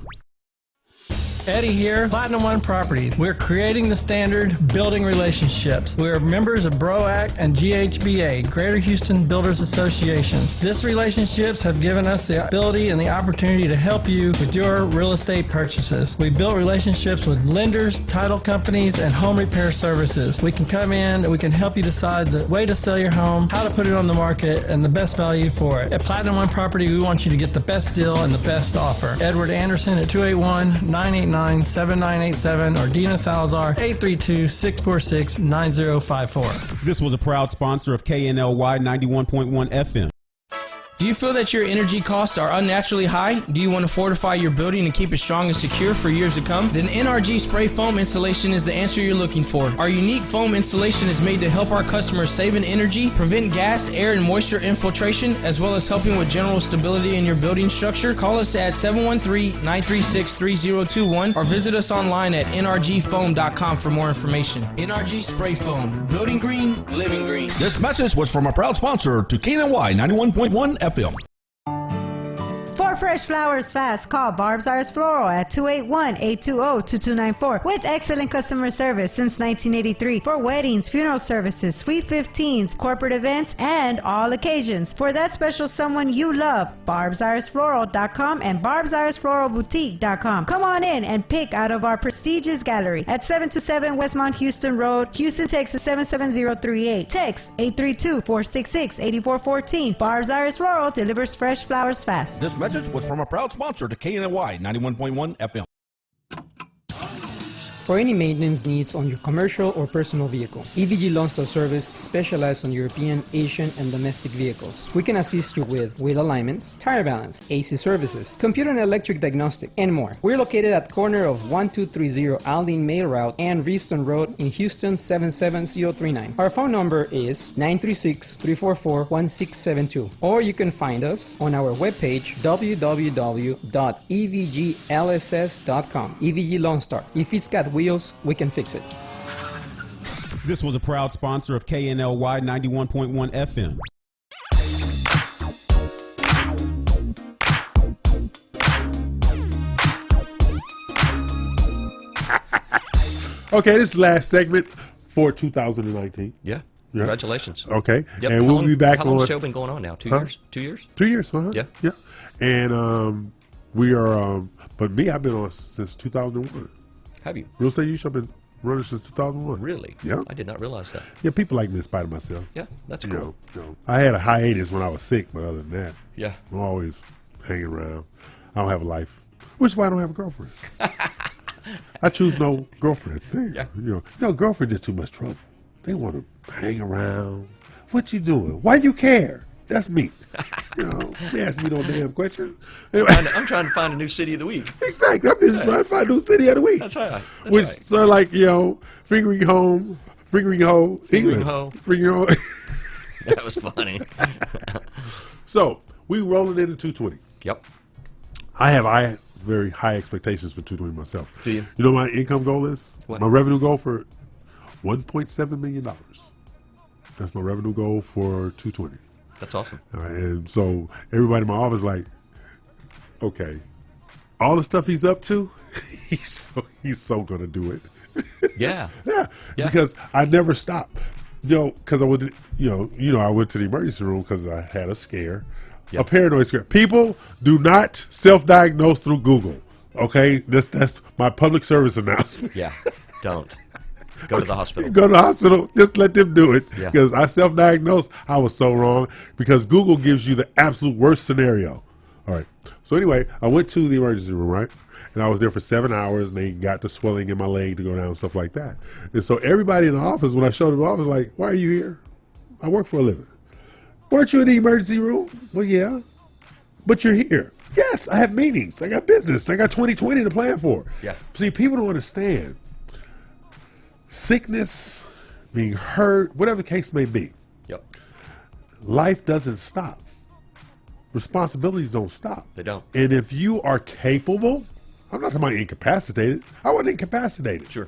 Eddie here, Platinum One Properties. We're creating the standard, building relationships. We're members of BROAC and GHBA, Greater Houston Builders Associations. These relationships have given us the ability and the opportunity to help you with your real estate purchases. We built relationships with lenders, title companies, and home repair services. We can come in and we can help you decide the way to sell your home, how to put it on the market, and the best value for it. At Platinum One Property, we want you to get the best deal and the best offer. Edward Anderson at 281-989-7987 or Dina Salazar 832-646-9054. This was a proud sponsor of KNLY 91.1 FM. Do you feel that your energy costs are unnaturally high? Do you want to fortify your building and keep it strong and secure for years to come? Then NRG Spray Foam Insulation is the answer you're looking for. Our unique foam insulation is made to help our customers save in energy, prevent gas, air, and moisture infiltration, as well as helping with general stability in your building structure. Call us at 713-936-3021 or visit us online at nrgfoam.com for more information. NRG Spray Foam. Building green, living green. This message was from a proud sponsor to KNLY 91.1 FM. For fresh flowers fast, call Barb's Iris Floral at 281-820-2294 with excellent customer service since 1983 for weddings, funeral services, sweet 15s, corporate events, and all occasions. For that special someone you love, barbsirisfloral.com and barbsirisfloralboutique.com. Come on in and pick out of our prestigious gallery at 727 Westmont Houston Road, Houston, Texas 77038. Text 832-466-8414. Barb's Iris Floral delivers fresh flowers fast. This message was from a proud sponsor to KNLY 91.1 FM. For any maintenance needs on your commercial or personal vehicle, EVG Lonsdale Service specializes on European, Asian, and domestic vehicles. We can assist you with wheel alignments, tire balance, AC services, computer and electric diagnostic, and more. We're located at corner of 1230 Aldine Mail Route and Reeston Road in Houston 77039. Our phone number is 936-344-1672, or you can find us on our webpage www.evglss.com. EVG Lone Star. If it's got wheels, we can fix it. This was a proud sponsor of KNLY 91.1 FM. Okay, this is the last segment for 2019. Yeah. Congratulations. Okay. Yep. And we'll be back how on. How long has the show been going on now? 2 years? 2 years? 2 years, uh-huh. Yeah. Yeah. And we are, but me, I've been on since 2001. Have you? Real Estate Youth, I've been running since 2001. Really? Yeah. I did not realize that. Yeah, people like me in spite of myself. Yeah, that's cool. I had a hiatus when I was sick, but other than that, yeah, I'm always hanging around. I don't have a life, which is why I don't have a girlfriend. I choose no girlfriend. Yeah. You know, girlfriend is too much trouble. They want to hang around. What you doing? Why you care? That's me. They ask me no damn question. Anyway. I'm trying to find a new city of the week. Exactly. I'm just trying to find a new city of the week. That's right. Which, so like, fingering home, fingering hoe. Fingering hoe. Fingering hoe. That was funny. So, we rolling into 220. Yep. I have very high expectations for 220 myself. Do you? You know what my income goal is? What? My revenue goal for $1.7 million. That's my revenue goal for 220. That's awesome. And so everybody in my office is like, okay, all the stuff he's up to, he's so gonna do it. Yeah. yeah. Because I never stop. Because I went to, I went to the emergency room because I had a scare, a paranoid scare. People do not self-diagnose through Google. Okay, that's my public service announcement. Yeah, don't. Go to the hospital. Go to the hospital. Just let them do it. Yeah. Because I self-diagnosed. I was so wrong because Google gives you the absolute worst scenario. All right. So anyway, I went to the emergency room, right? And I was there for 7 hours, and they got the swelling in my leg to go down and stuff like that. And so everybody in the office, when I showed up in the office, was like, why are you here? I work for a living. Weren't you in the emergency room? Well, yeah. But you're here. Yes, I have meetings. I got business. I got 2020 to plan for. Yeah. See, people don't understand. Sickness, being hurt, whatever the case may be. Yep. Life doesn't stop. Responsibilities don't stop. They don't. And if you are capable, I'm not talking about incapacitated. I wasn't incapacitated. Sure.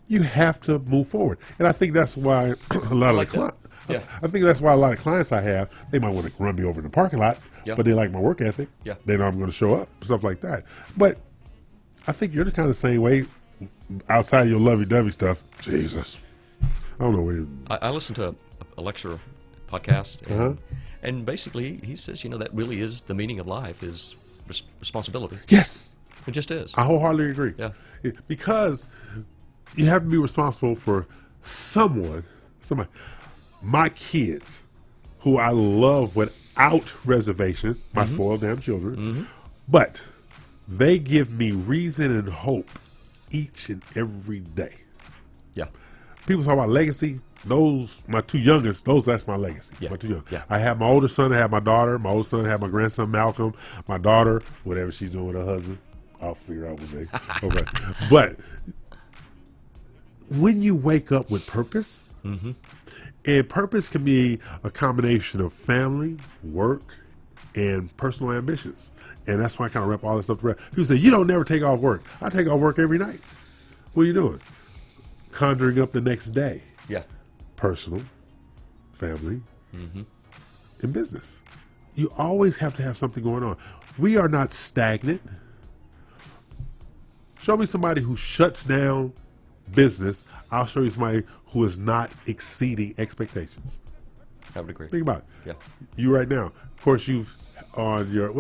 You have to move forward. And I think that's why a lot of the clients, I think that's why a lot of clients I have, they might want to run me over in the parking lot, but they like my work ethic. Yeah. They know I'm going to show up, stuff like that. But I think you're the kind of same way outside of your lovey-dovey stuff. Jesus. I don't know where I listened to a lecture podcast, and basically he says, that really is the meaning of life is responsibility. Yes. It just is. I wholeheartedly agree. Yeah. Because you have to be responsible for somebody. My kids, who I love without reservation, my spoiled damn children, but they give me reason and hope each and every day. Yeah. People talk about legacy. Those, my two youngest, that's my legacy. Yeah. My two young. Yeah. I have my older son, I have my daughter. My older son, I have my grandson Malcolm. My daughter, whatever she's doing with her husband, I'll figure out one day. Okay. But when you wake up with purpose, and purpose can be a combination of family, work, and personal ambitions. And that's why I kind of wrap all this stuff together. People say, you don't never take off work. I take off work every night. What are you doing? Conjuring up the next day. Yeah. Personal, family, and business. You always have to have something going on. We are not stagnant. Show me somebody who shuts down business. I'll show you somebody who is not exceeding expectations. I would agree. Think about it. Yeah. You right now, of course, you've on your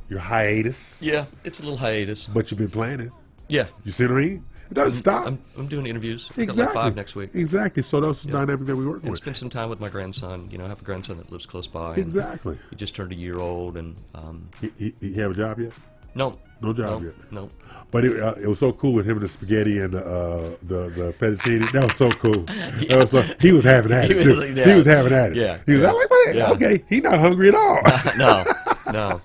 your hiatus. Yeah, it's a little hiatus. But you've been planning. Yeah. You see what I mean? It doesn't stop. I'm doing interviews. I've Exactly. got like 5 next week. Exactly. So that's the dynamic that we work And with. spend some time with my grandson. I have a grandson that lives close by. Exactly. He just turned a year old, and He have a job yet? No. No job No, yet. no. But it was so cool with him and the spaghetti and the fettuccine. That was so cool. Yeah. That was he was having at it too. He was having at it. Yeah. He was like, wait, Yeah. okay, he's not hungry at all. No.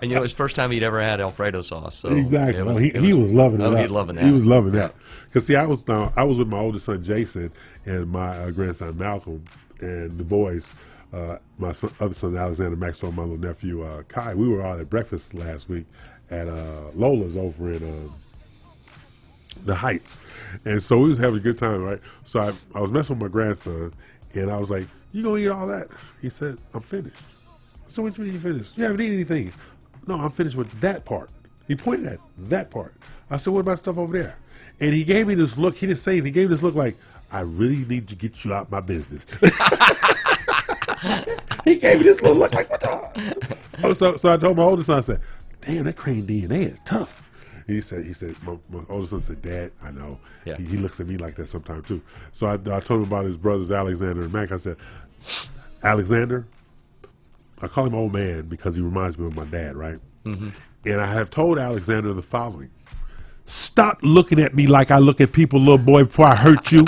And it was the first time he'd ever had Alfredo sauce. So Exactly. it No, he was loving it. Oh, up. he's loving that. He was loving that. Because see, I was with my oldest son Jason and my grandson Malcolm and the boys. My other son Alexander Maxwell, my little nephew Kai. We were all at breakfast last week at Lola's over in the Heights, and so we was having a good time, right? So I was messing with my grandson, and I was like, "You gonna eat all that?" He said, "I'm finished." So what you mean you finished? You haven't eaten anything. No, I'm finished with that part. He pointed at that part. I said, what about stuff over there? And he gave me this look. He didn't say anything. He gave me this look like, I really need to get you out my business. He gave me this little look like, what the? So I told my oldest son, I said, damn, that crane DNA is tough. He said, my oldest son said, Dad, I know. Yeah. He looks at me like that sometimes too. So I told him about his brothers, Alexander and Mac. I said, Alexander, I call him old man because he reminds me of my dad, right? And I have told Alexander the following: stop looking at me like I look at people, little boy, before I hurt you.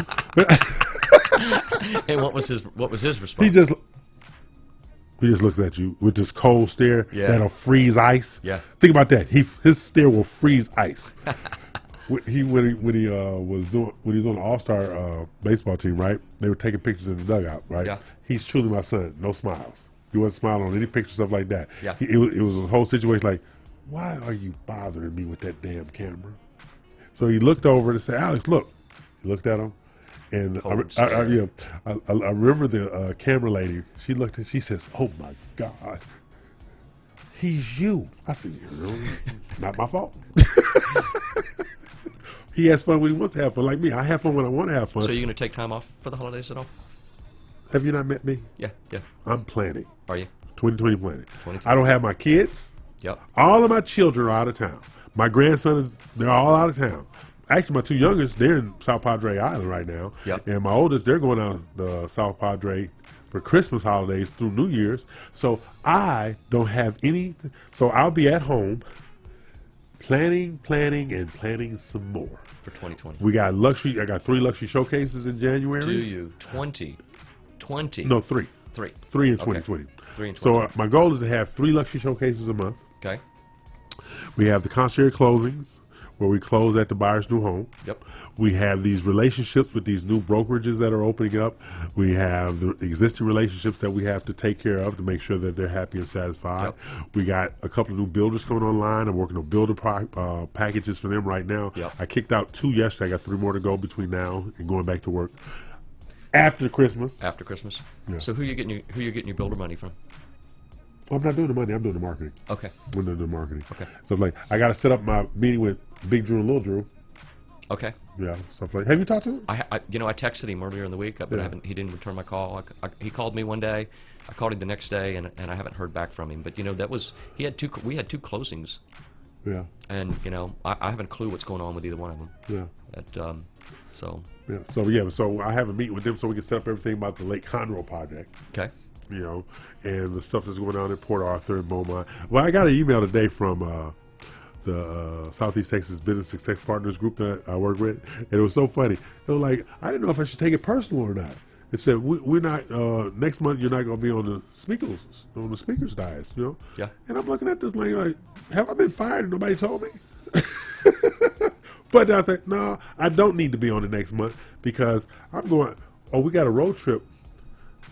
And what was his response? He just looks at you with this cold stare that'll freeze ice. Yeah. Think about that. His stare will freeze ice. when he was on the All-Star baseball team, right? They were taking pictures in the dugout, right? Yeah. He's truly my son. No smiles. He wasn't smiling on any picture, stuff like that. Yeah. It was a whole situation like, why are you bothering me with that damn camera? So he looked over and said, Alex, look. He looked at him. And I remember the camera lady, she looked and she says, oh my God, he's you. I said, not my fault. He has fun when he wants to have fun, like me. I have fun when I want to have fun. So you're going to take time off for the holidays at all? Have you not met me? Yeah. I'm planning. Are you? 2020 planning. 2020. I don't have my kids. Yep. All of my children are out of town. My grandson they're all out of town. Actually, my two youngest, they're in South Padre Island right now. Yep. And my oldest, they're going out to South Padre for Christmas holidays through New Year's. So I don't have any. So I'll be at home planning, and planning some more. For 2020. We got luxury. I got 3 luxury showcases in January. Do you? 20? No, 3. 3. 3 in Okay. 2020. 3 in 2020. So my goal is to have 3 luxury showcases a month. Okay. We have the concierge closings, where we close at the buyer's new home. Yep. We have these relationships with these new brokerages that are opening up. We have the existing relationships that we have to take care of to make sure that they're happy and satisfied. Yep. We got a couple of new builders coming online. I'm working on builder packages for them right now. Yep. I kicked out 2 yesterday. I got 3 more to go between now and going back to work after Christmas. After Christmas. Yeah. So who you getting your builder money from? Well, I'm not doing the money. I'm doing the marketing. Okay. I'm doing the marketing. Okay. So like, I got to set up my meeting with Big Drew and Little Drew. Okay. Yeah, stuff like. Have you talked to him? I texted him earlier in the week, but he didn't return my call. He called me one day. I called him the next day, and I haven't heard back from him. But we had two closings. Yeah. And I haven't a clue what's going on with either one of them. Yeah. So. Yeah. So I have a meeting with them so we can set up everything about the Lake Conroe project. Okay. And the stuff that's going on in Port Arthur and Beaumont. Well, I got an email today from the Southeast Texas Business Success Partners group that I work with, and it was so funny. It was like, I didn't know if I should take it personal or not. It said, we're not, next month you're not going to be on the speakers dais, Yeah. And I'm looking at this like, have I been fired and nobody told me? But I think, no, I don't need to be on the next month because I'm going, we got a road trip.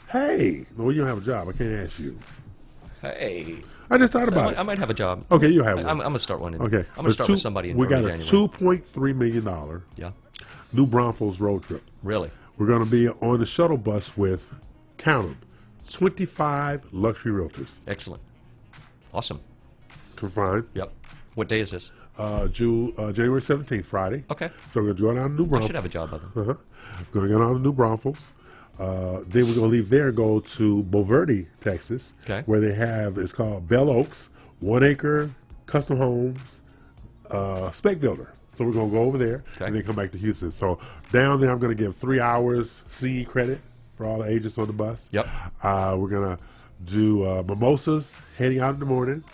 Hey, no, you don't have a job. I can't ask you. Hey. I just thought about it. I might have a job. Okay, you have one. I'm going to start one. Okay. I'm going to start with somebody in We got a January. $2.3 million New Braunfels road trip. Really? We're going to be on the shuttle bus with, count them, 25 luxury realtors. Excellent. Awesome. Confined. Yep. What day is this? January 17th, Friday. Okay. So we're going to go down to New Braunfels. I should have a job by then. We're going to go down to New Braunfels. Then we're going to leave there and go to Bulverde, Texas, where they have, it's called Bell Oaks, 1 acre, custom homes, spec builder. So we're going to go over there and then come back to Houston. So down there, I'm going to give 3 hours CE credit for all the agents on the bus. Yep. We're going to do mimosas heading out in the morning.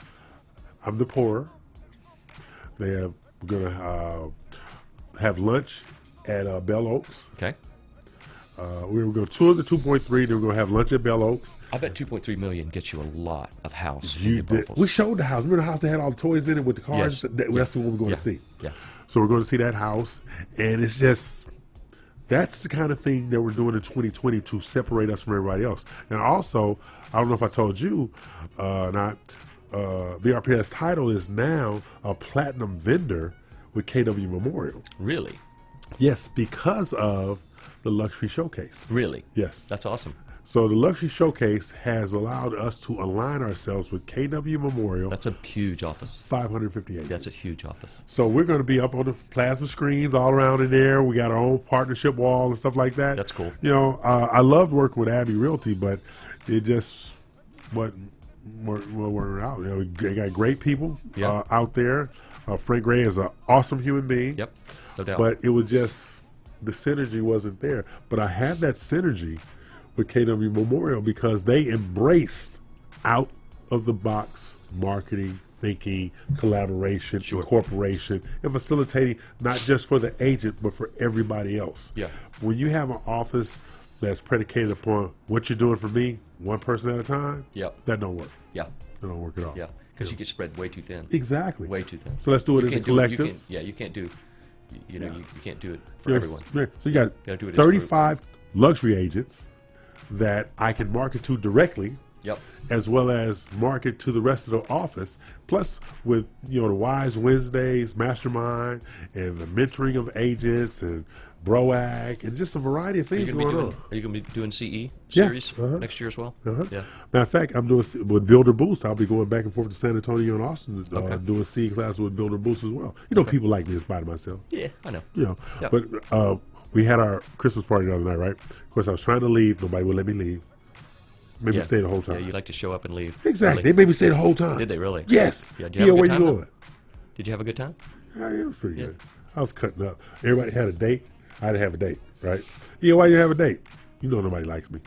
I'm the pourer. We're going to have lunch at Bell Oaks. Okay. We're going to tour the 2.3, then we're going to have lunch at Bell Oaks. I bet 2.3 million gets you a lot of house. We showed the house. Remember the house that had all the toys in it with the cars? Yes. That's what we're going to see. Yeah. So we're going to see that house, and it's just, that's the kind of thing that we're doing in 2020 to separate us from everybody else. And also, I don't know if I told you, BRPS title is now a platinum vendor with KW Memorial. Really? Yes, because of the luxury showcase. Really? Yes. That's awesome. So the luxury showcase has allowed us to align ourselves with KW Memorial. That's a huge office. 558. That's a huge office. So we're going to be up on the plasma screens all around in there. We got our own partnership wall and stuff like that. That's cool. I loved working with Abbey Realty, but it just wasn't out. We got great people out there. Frank Gray is an awesome human being. Yep, no doubt. But it was just, the synergy wasn't there. But I had that synergy with KW Memorial because they embraced out of the box marketing, thinking, collaboration, incorporation, and facilitating not just for the agent but for everybody else. Yeah. When you have an office that's predicated upon what you're doing for me, one person at a time, that don't work. Yeah. That don't work at all. Yeah, because you get spread way too thin. Exactly. Way too thin. So let's do it in the collective. You can't do, you can't do it for everyone. Yeah. So you got do it 35 luxury agents that I can market to directly, as well as market to the rest of the office. Plus, with the Wise Wednesdays, Mastermind, and the mentoring of agents and BROAC, and just a variety of things going on. Are you going to be doing CE series next year as well? Yeah. Matter of fact, I'm doing with Builder Boost. I'll be going back and forth to San Antonio and Austin doing CE classes with Builder Boost as well. People like me in spite of myself. Yeah, I know. But we had our Christmas party the other night, right? Of course, I was trying to leave. Nobody would let me leave. Made me stay the whole time. Yeah, you like to show up and leave. Exactly. They made me stay the whole time. Did they really? Yes. Yeah, did you have a good where time? you going? Did you have a good time? Yeah, it was pretty good. I was cutting up. Everybody had a date. I didn't have a date, right? Yeah, why you have a date? Nobody likes me.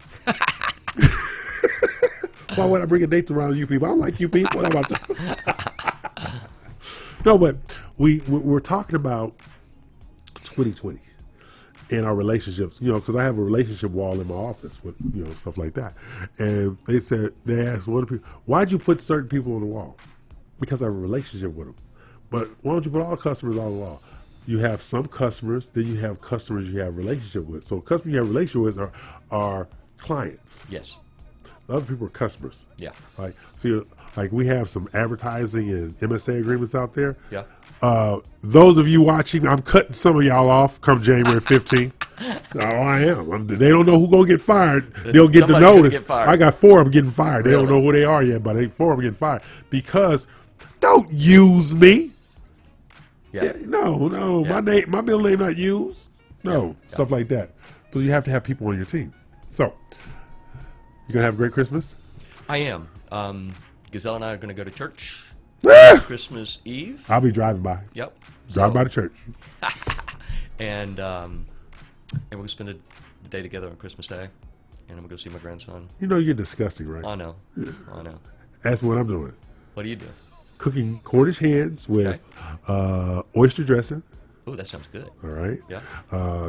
Why would I bring a date around you people? I don't like you people. What about that? No, but we're talking about 2020 and our relationships, because I have a relationship wall in my office with, stuff like that. And they asked one of the people, why'd you put certain people on the wall? Because I have a relationship with them. But why don't you put all customers on the wall? You have some customers, then you have customers you have a relationship with. So customers you have a relationship with are clients. Yes. The other people are customers. Yeah. Like we have some advertising and MSA agreements out there. Yeah. Those of you watching, I'm cutting some of y'all off come January 15th. I am. They don't know who's going to get fired. They'll get the notice. I got 4 of them getting fired. They don't know who they are yet, but 4 of them getting fired. Because don't use me. Yeah, no. Yeah. My middle name not used. No, stuff like that. But you have to have people on your team. So, you gonna have a great Christmas? I am. Gazelle and I are going to go to church Christmas Eve. I'll be driving by. Yep. Drive by the church. And we're going to spend the day together on Christmas Day. And I'm going to go see my grandson. You know you're disgusting, right? I know. I know. That's what I'm doing. What do you do? Cooking Cornish hens with oyster dressing. Oh, that sounds good. All right. Yeah.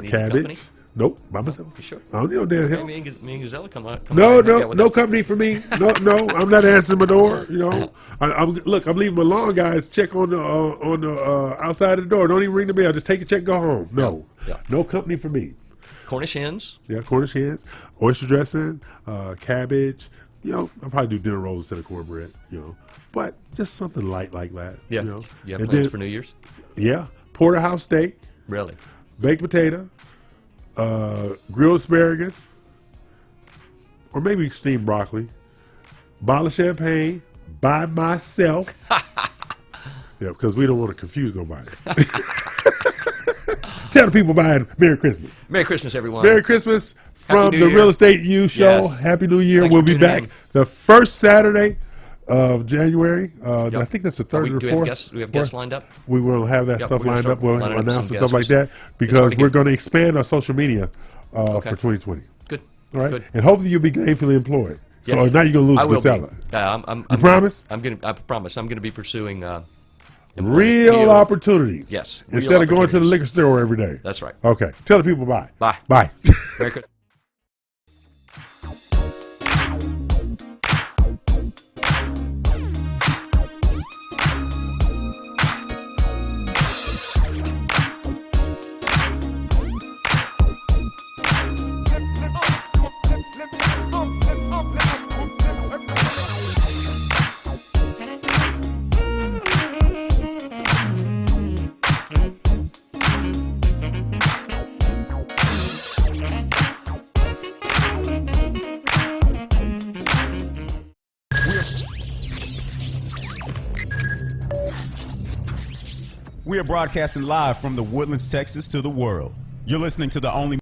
Need Cabbage. company? Nope, by myself. You sure? I don't need no damn help. Me and Gazelle come out. No company for me. No, I'm not answering my door. You know, I'm leaving my lawn guys check on the outside of the door. Don't even ring the bell. Just take a check, go home. No, no company for me. Cornish hens. Yeah, Cornish hens, oyster dressing, cabbage. You know, I'll probably do dinner rolls instead of cornbread. You know, but just something light like that. Yeah. You know? You have plans for New Year's? Yeah, porterhouse steak. Really? Baked potato. Grilled asparagus, or maybe steamed broccoli, bottle of champagne by myself. Yeah, because we don't want to confuse nobody. Tell the people buying Merry Christmas. Merry Christmas, everyone. Merry Christmas from the Real Estate U Show. Yes. Happy New Year. Thanks We'll for be tuning back in. the first Saturday of January. I think that's the 3rd or Do 4th. we have guests lined up? We will have that stuff we're gonna lined start up. We'll lining up announce some and stuff like guests. that because It's we're already going to expand our social media for 2020. Good. All right, Good. and hopefully you'll be gainfully employed. Yes. So now you're going to I lose will Casella. be. You promise? I promise. I'm going to be pursuing real opportunities. Yes. Instead of going to the liquor store every day. That's right. Okay. Tell the people bye. Bye. Bye. Merry Christmas. We are broadcasting live from the Woodlands, Texas to the world. You're listening to the only